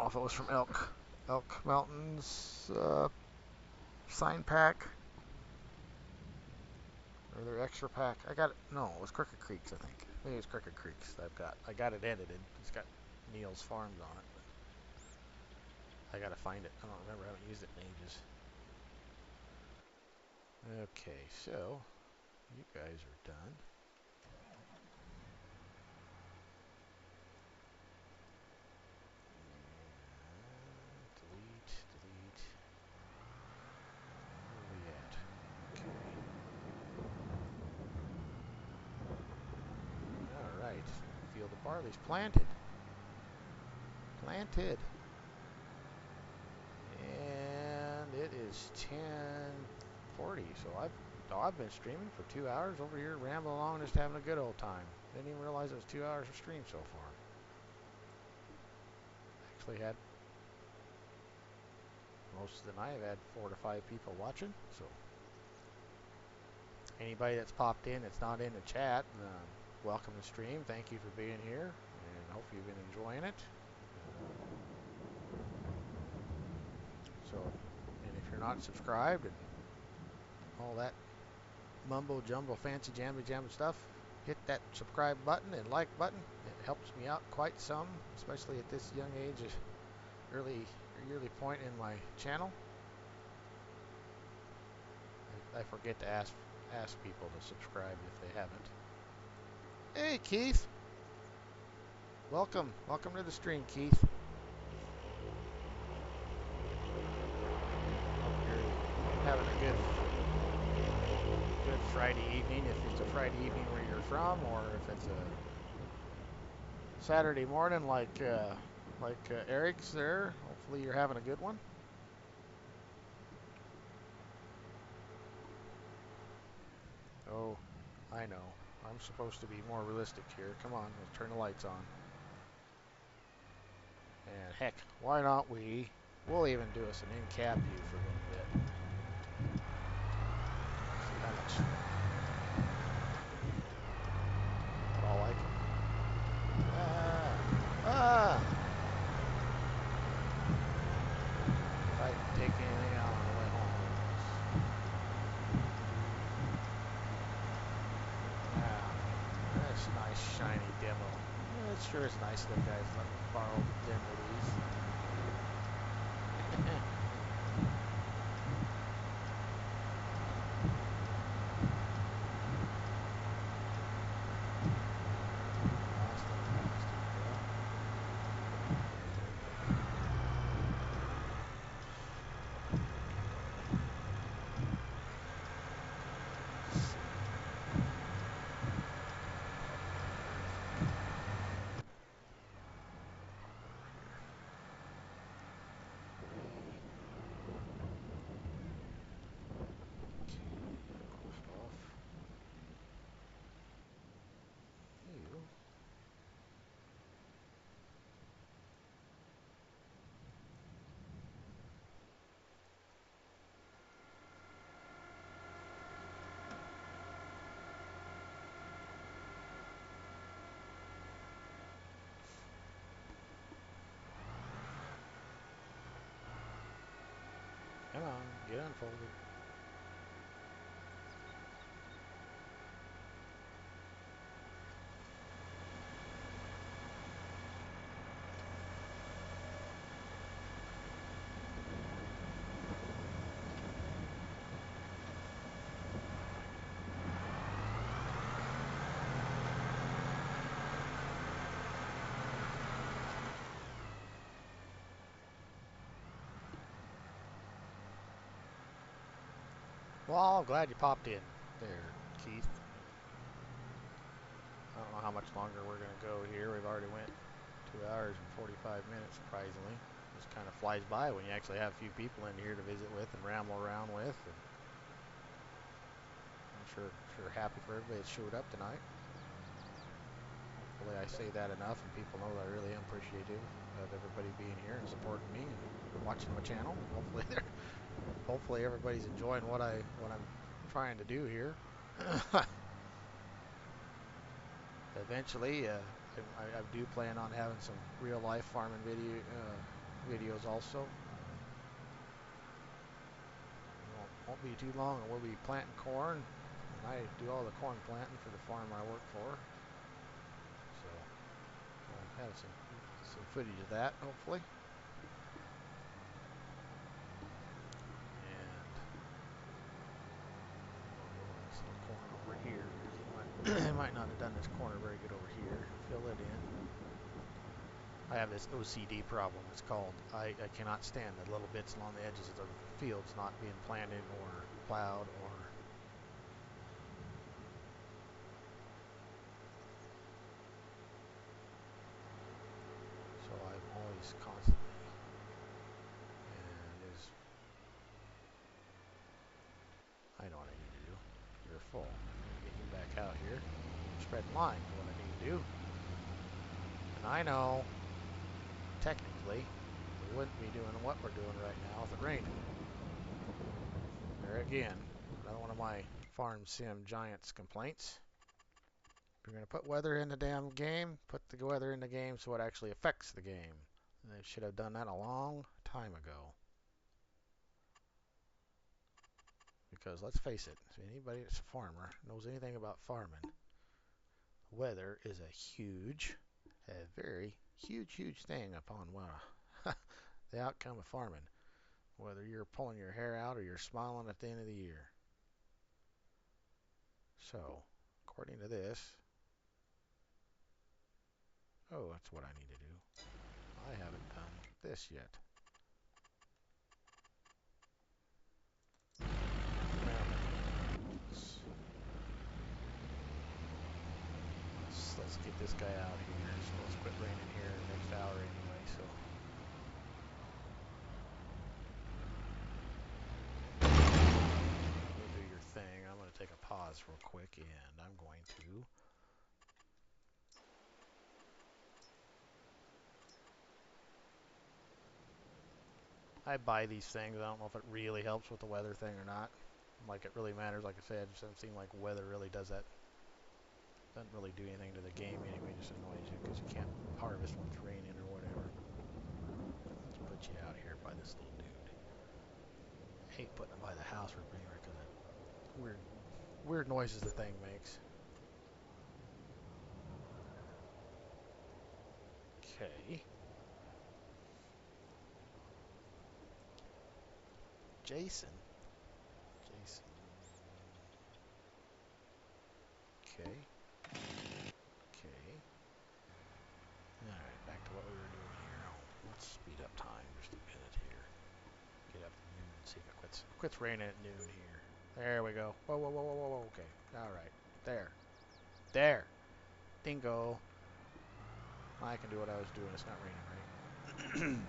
if it was from Elk Mountains sign pack, or their extra pack. I got it. No, it was Crooked Creeks, I think. Maybe it was Crooked Creeks. I got it edited. It's got Neals Farms on it. But I gotta find it. I don't remember. I haven't used it in ages. Okay, so you guys are done. Delete, delete. Where are we at? Okay. All right. Field of barley's planted. Planted. And it is 10:40. So I've been streaming for 2 hours over here, rambling along, just having a good old time. Didn't even realize it was 2 hours of stream so far. Actually had most of the night. I've had 4 to 5 people watching. So anybody that's popped in that's not in the chat, welcome to stream. Thank you for being here, and hope you've been enjoying it. So, and if you're not subscribed and all that mumbo jumbo fancy jammy stuff, hit that subscribe button and like button. It helps me out quite some, especially at this young age, early point in my channel. I forget to ask people to subscribe if they haven't. Hey Keith, welcome to the stream, Keith. Hope you're having a good Friday evening, if it's a Friday evening where you're from, or if it's a Saturday morning like Eric's there. Hopefully you're having a good one. Oh, I know. I'm supposed to be more realistic here. Come on, let's turn the lights on. And heck, why not we'll even do us an in-cab view for a little bit. See how much I like it. Ah, ah! If I can take anything out on the way home. Ah, that's a nice shiny demo. Yeah, it sure is nice that guys let me borrow them of these. You. Come on, get unfolded. Well, glad you popped in there, Keith. I don't know how much longer we're going to go here. We've already went 2 hours and 45 minutes, surprisingly. Just kind of flies by when you actually have a few people in here to visit with and ramble around with. And I'm sure happy for everybody that showed up tonight. Hopefully I say that enough and people know that I really am appreciative of everybody being here and supporting me and watching my channel. Hopefully everybody's enjoying what I'm trying to do here. Eventually, I do plan on having some real life farming videos also. Won't be too long, and we'll be planting corn, and I do all the corn planting for the farm I work for. So I'll have some footage of that hopefully. And some corn over here. I might not have done this corner very good over here. Fill it in. I have this OCD problem. It's called I cannot stand the little bits along the edges of the fields not being planted or plowed or so I'm always constantly and is I know what I need to do. You're full. I need to get you back out here. Spread line is what I need to do. And I know technically we wouldn't be doing what we're doing right now with it raining. There again, another one of my farm sim giants complaints. If you're going to put weather in the damn game, put the weather in the game so it actually affects the game. And they should have done that a long time ago. Because let's face it, anybody that's a farmer knows anything about farming, weather is a very huge thing upon the outcome of farming. Whether you're pulling your hair out or you're smiling at the end of the year. So, according to this, oh, that's what I need to do. I haven't done this yet. let's get this guy out here. It's supposed to quit raining here in the next hour anyway, so. You do your thing. I'm going to take a pause real quick, and I'm going to I buy these things. I don't know if it really helps with the weather thing or not. Like it really matters. Like I said, it doesn't seem like weather really does that. Doesn't really do anything to the game anyway. Just annoys you because you can't harvest when it's raining or whatever. Let's put you out here by this little dude. I hate putting him by the house for anyway because of weird noises the thing makes. Okay. Jason. Jason. Okay. Okay. Alright, back to what we were doing here. Oh, let's speed up time just a minute here. Get up to noon, see if it quits raining at noon here. There we go. Whoa, whoa, whoa, whoa, whoa, okay. Alright. There. There. Dingo. I can do what I was doing. It's not raining, right?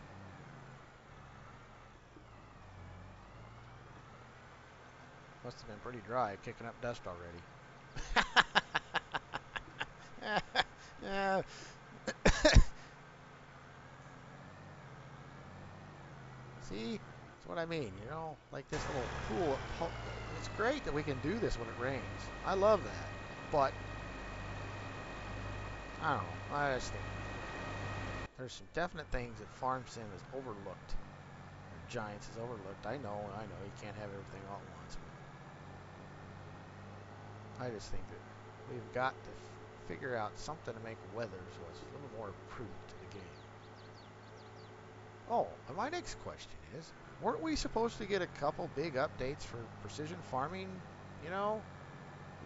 Must have been pretty dry, kicking up dust already. Yeah. See? That's what I mean, you know? Like this little pool. It's great that we can do this when it rains. I love that. But, I don't know. I just think there's some definite things that Farm Sim is overlooked. Or Giants is overlooked. I know. You can't have everything all at once. But I just think that we've got to figure out something to make weather so it's a little more prudent to the game. Oh, and my next question is, weren't we supposed to get a couple big updates for precision farming? You know?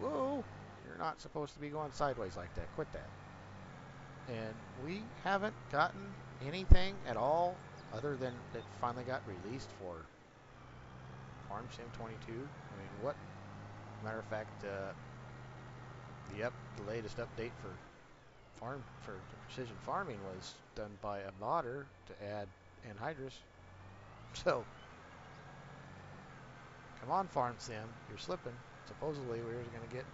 Whoa! You're not supposed to be going sideways like that. Quit that. And we haven't gotten anything at all other than it finally got released for Farm Sim 22. I mean, what? Matter of fact, the latest update for precision farming was done by a modder to add anhydrous. So, come on, Farm Sim, you're slipping. Supposedly, we were going to get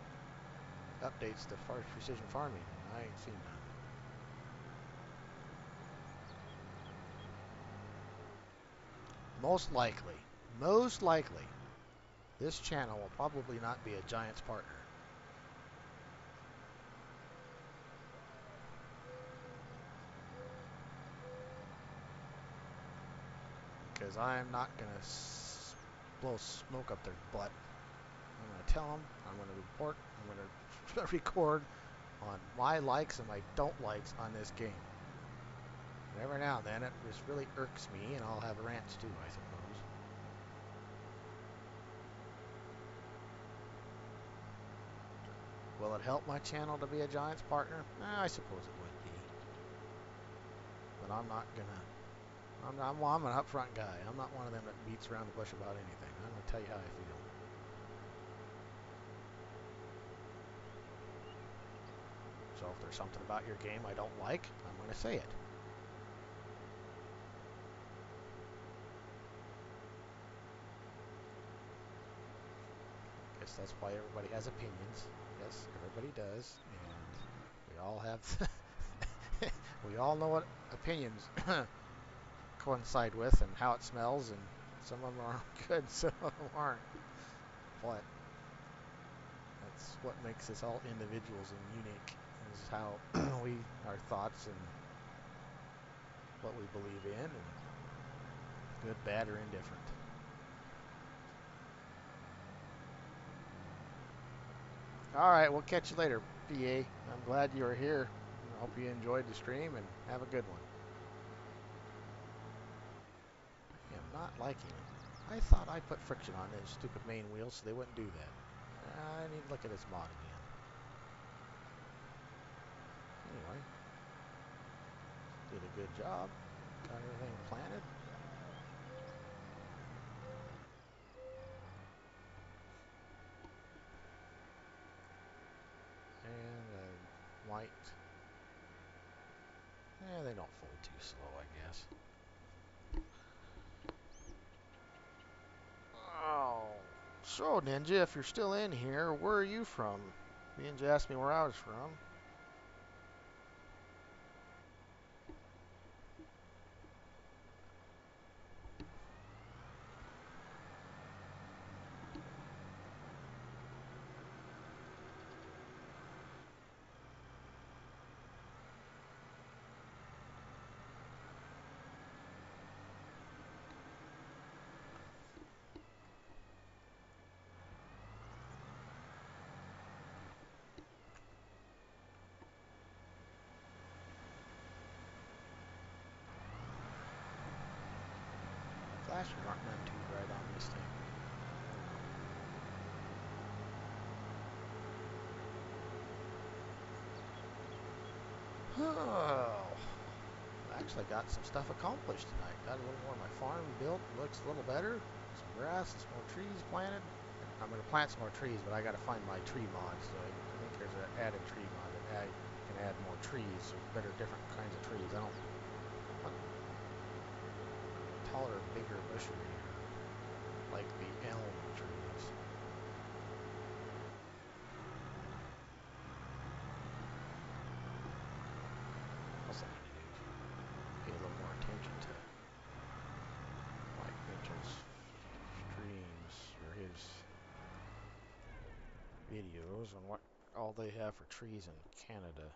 updates to precision farming, and I ain't seen none. Most likely, this channel will probably not be a Giants partner. Because I'm not going to blow smoke up their butt. I'm going to tell them, I'm going to report, I'm going to record on my likes and my don't likes on this game. And every now and then it just really irks me, and I'll have rants too, I suppose. Will it help my channel to be a Giants partner? I suppose it would be. But I'm not going to. I'm an upfront guy. I'm not one of them that beats around the bush about anything. I'm going to tell you how I feel. So if there's something about your game I don't like, I'm going to say it. Guess that's why everybody has opinions. Yes, everybody does, and we all have. We all know what opinions coincide with and how it smells, and some of them are good, some of them aren't. But that's what makes us all individuals and unique. Is how our thoughts and what we believe in, and good, bad, or indifferent. All right, we'll catch you later, PA. I'm glad you were here. I hope you enjoyed the stream and have a good one. I am not liking it. I thought I put friction on those stupid main wheels so they wouldn't do that. I need to look at this mod again. Anyway, did a good job. Got everything planted. And might. They don't fold too slow, I guess. Oh, so Ninja, if you're still in here, where are you from? Ninja asked me where I was from. Flashes aren't none too bright on this thing. Oh, I actually got some stuff accomplished tonight. Got a little more of my farm built. Looks a little better. Some grass, some more trees planted. I'm going to plant some more trees, but I got to find my tree mod. So I think there's an added tree mod that can add more trees, or better, different kinds of trees. I don't want taller, bigger bushes like the elm trees. Also need to pay a little more attention to Mike Mitchell's streams or his videos on what all they have for trees in Canada.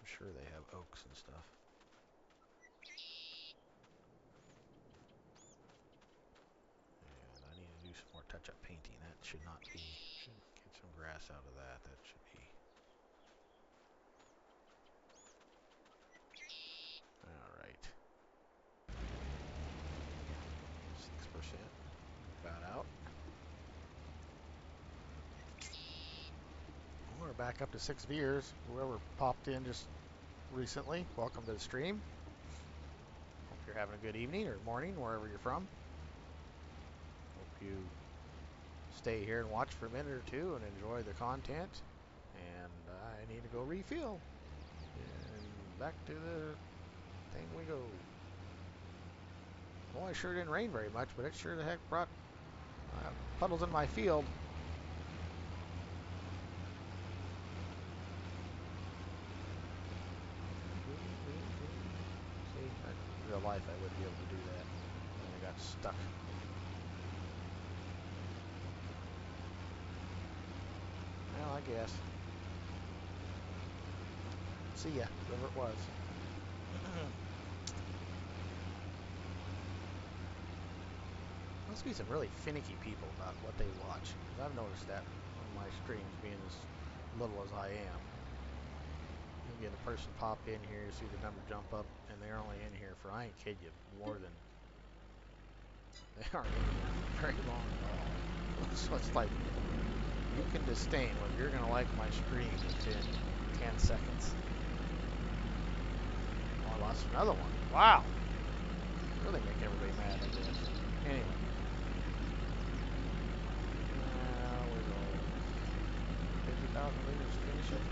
I'm sure they have oaks and stuff. And I need to do some more touch-up painting. That should not be. Should get some grass out of that. That should be. All right. 6%. About out. We're back up to 6 viewers. Whoever popped in just recently, welcome to the stream. Hope you're having a good evening or morning, wherever you're from. Hope you stay here and watch for a minute or two and enjoy the content. And I need to go refill. And back to the thing we go. Well, it sure didn't rain very much, but it sure the heck brought puddles in my field. See, in real life I wouldn't be able to do that. And I got stuck. Well, I guess. See ya, whoever it was. Must be some really finicky people about what they watch. I've noticed that on my streams, being as little as I am. You get a person pop in here, you see the number jump up, and they're only in here for, I ain't kid you, more than, they aren't in here for very long at all. So it's like, you can disdain whether you're going to like my stream within 10 seconds. Oh, I lost another one. Wow. Really make everybody mad, I guess. Anyway. We're going 50,000 liters to finish it.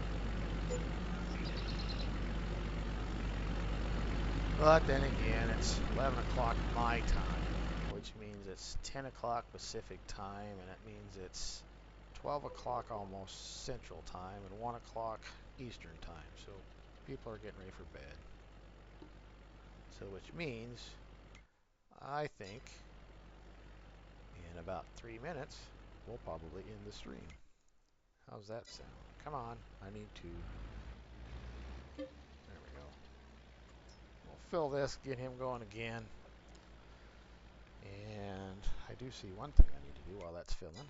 But then again, it's 11 o'clock my time, which means it's 10 o'clock Pacific time, and that means it's 12 o'clock almost Central time, and 1 o'clock Eastern time. So people are getting ready for bed. So which means, I think, in about 3 minutes, we'll probably end the stream. How's that sound? Come on, I need to. There we go. We'll fill this, get him going again. And I do see one thing I need to do while that's filling.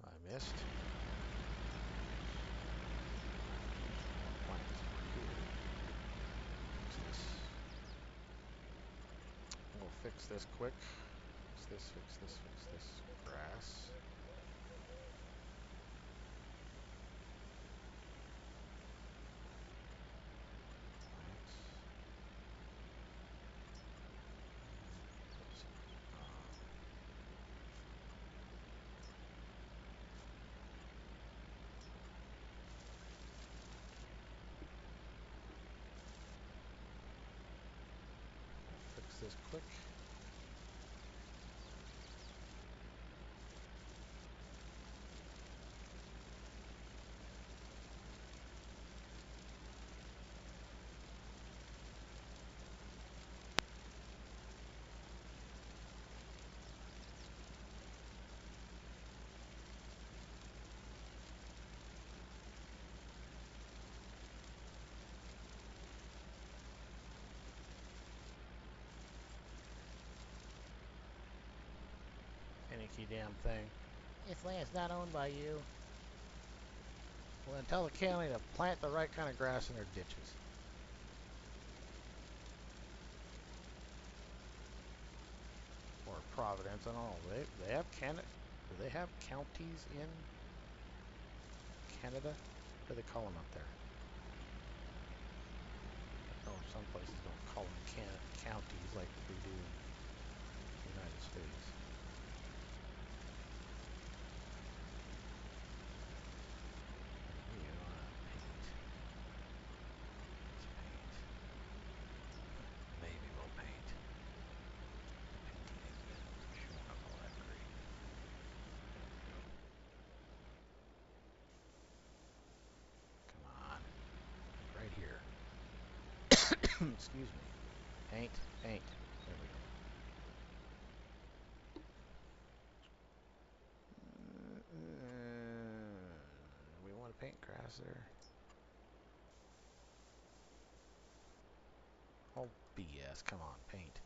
I missed. Plant here. Fix this. We'll fix this quick. Fix this, fix this, fix this. Grass. Plants. Put some, you damn thing. This land's not owned by you. Well, then tell the county to plant the right kind of grass in their ditches. Or Providence, I don't know. They have Canada. Do they have counties in Canada? What do they call them up there? Oh, some places don't call them counties like we do in the United States. We want to paint. Let's paint. Maybe we'll paint. Painting has been showing up all that great. Come on. Right here. Excuse me. Paint, paint. There we go. We want to paint grass there. Oh, BS. Come on, paint.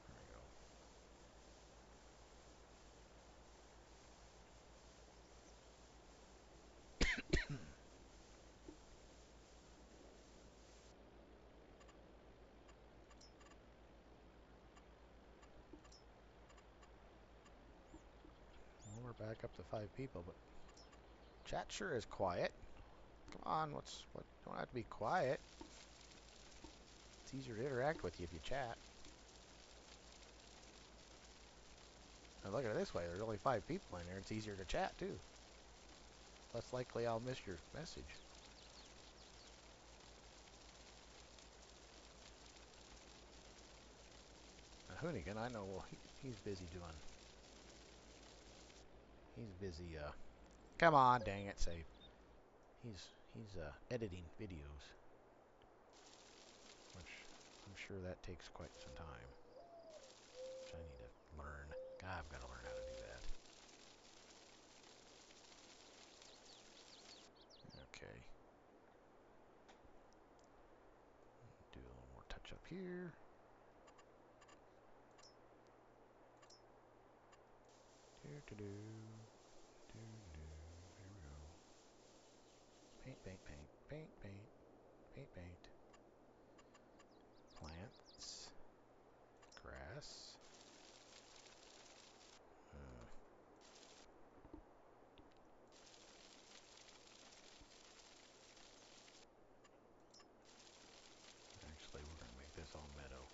There we go. Well, we're back up to 5 people, but chat sure is quiet. Come on, what? Don't have to be quiet. It's easier to interact with you if you chat. And look at it this way, there's only 5 people in there. It's easier to chat too. Less likely I'll miss your message. Now, Hoonigan, I know. Well, he's busy doing. He's busy. Come on, dang it, save. He's editing videos, which I'm sure that takes quite some time. Which I need to learn. God, I've got to learn how to do that. Okay. Do a little more touch up here. Do do do. Do do. Here we go. Paint, paint, paint, paint, paint, paint, paint. Plants. Grass. Actually, we're going to make this all meadow.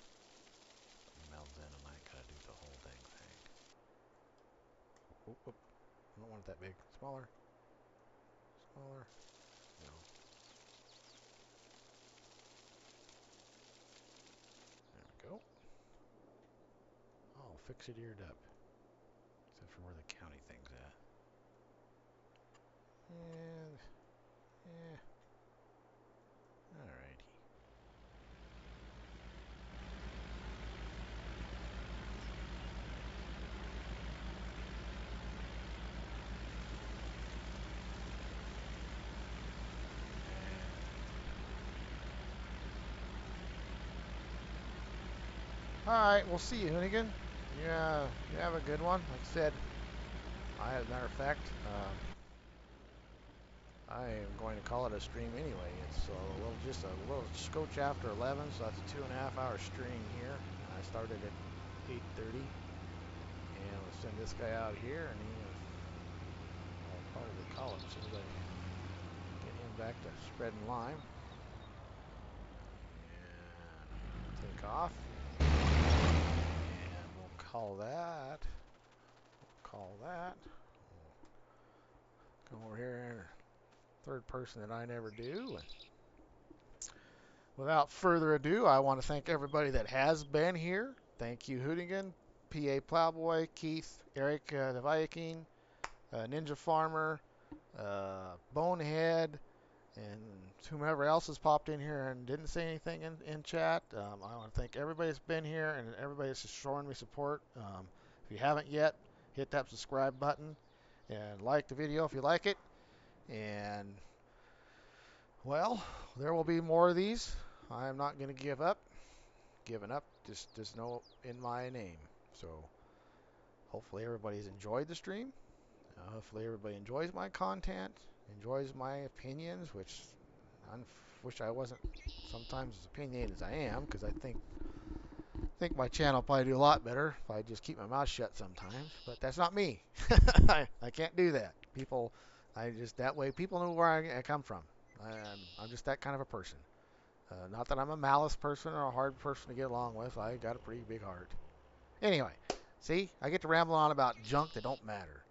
Melds in and I gotta do the whole dang thing. Oh, I don't want it that big. Smaller. Smaller. No. There we go. All fix-it-eared up. Except for where the county thing's at. And, yeah. Alrighty. Alright, we'll see you, Hoonigan. Yeah, you have a good one. Like I said, as a matter of fact, I am going to call it a stream anyway. It's just a little scotch after 11, so that's a 2.5 hour stream here. And I started at 8:30, and I'll send this guy out here, and I'll probably call it as soon as I get him back to spreading lime. And take off, and we'll call that. Come over here, third person that I never do. Without further ado, I want to thank everybody that has been here. Thank you, Hoonigan, PA Plowboy, Keith, Eric the Viking, Ninja Farmer, Bonehead, and whomever else has popped in here and didn't say anything in chat. I want to thank everybody that's been here and everybody that's showing me support. If you haven't yet, hit that subscribe button and like the video if you like it. And, well, there will be more of these. I am not going to give up. Giving up, just no in my name. So hopefully everybody's enjoyed the stream. Hopefully everybody enjoys my content, enjoys my opinions, which I wish I wasn't sometimes as opinionated as I am, because I think my channel probably do a lot better if I just keep my mouth shut sometimes. But that's not me. I can't do that. People, I just that way people know where I come from. I'm just that kind of a person. Not that I'm a malice person or a hard person to get along with. I got a pretty big heart. Anyway, see, I get to ramble on about junk that don't matter.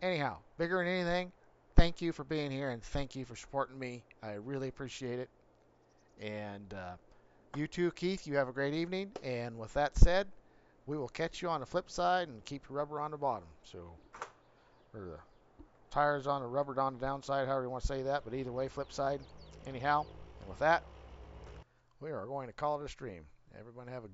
Anyhow, bigger than anything, thank you for being here and thank you for supporting me. I really appreciate it. And you too, Keith, you have a great evening. And with that said, we will catch you on the flip side and keep your rubber on the bottom. So, or the tires on the rubber on the downside, however you want to say that. But either way, flip side. Anyhow, and with that, we are going to call it a stream. Everyone have a good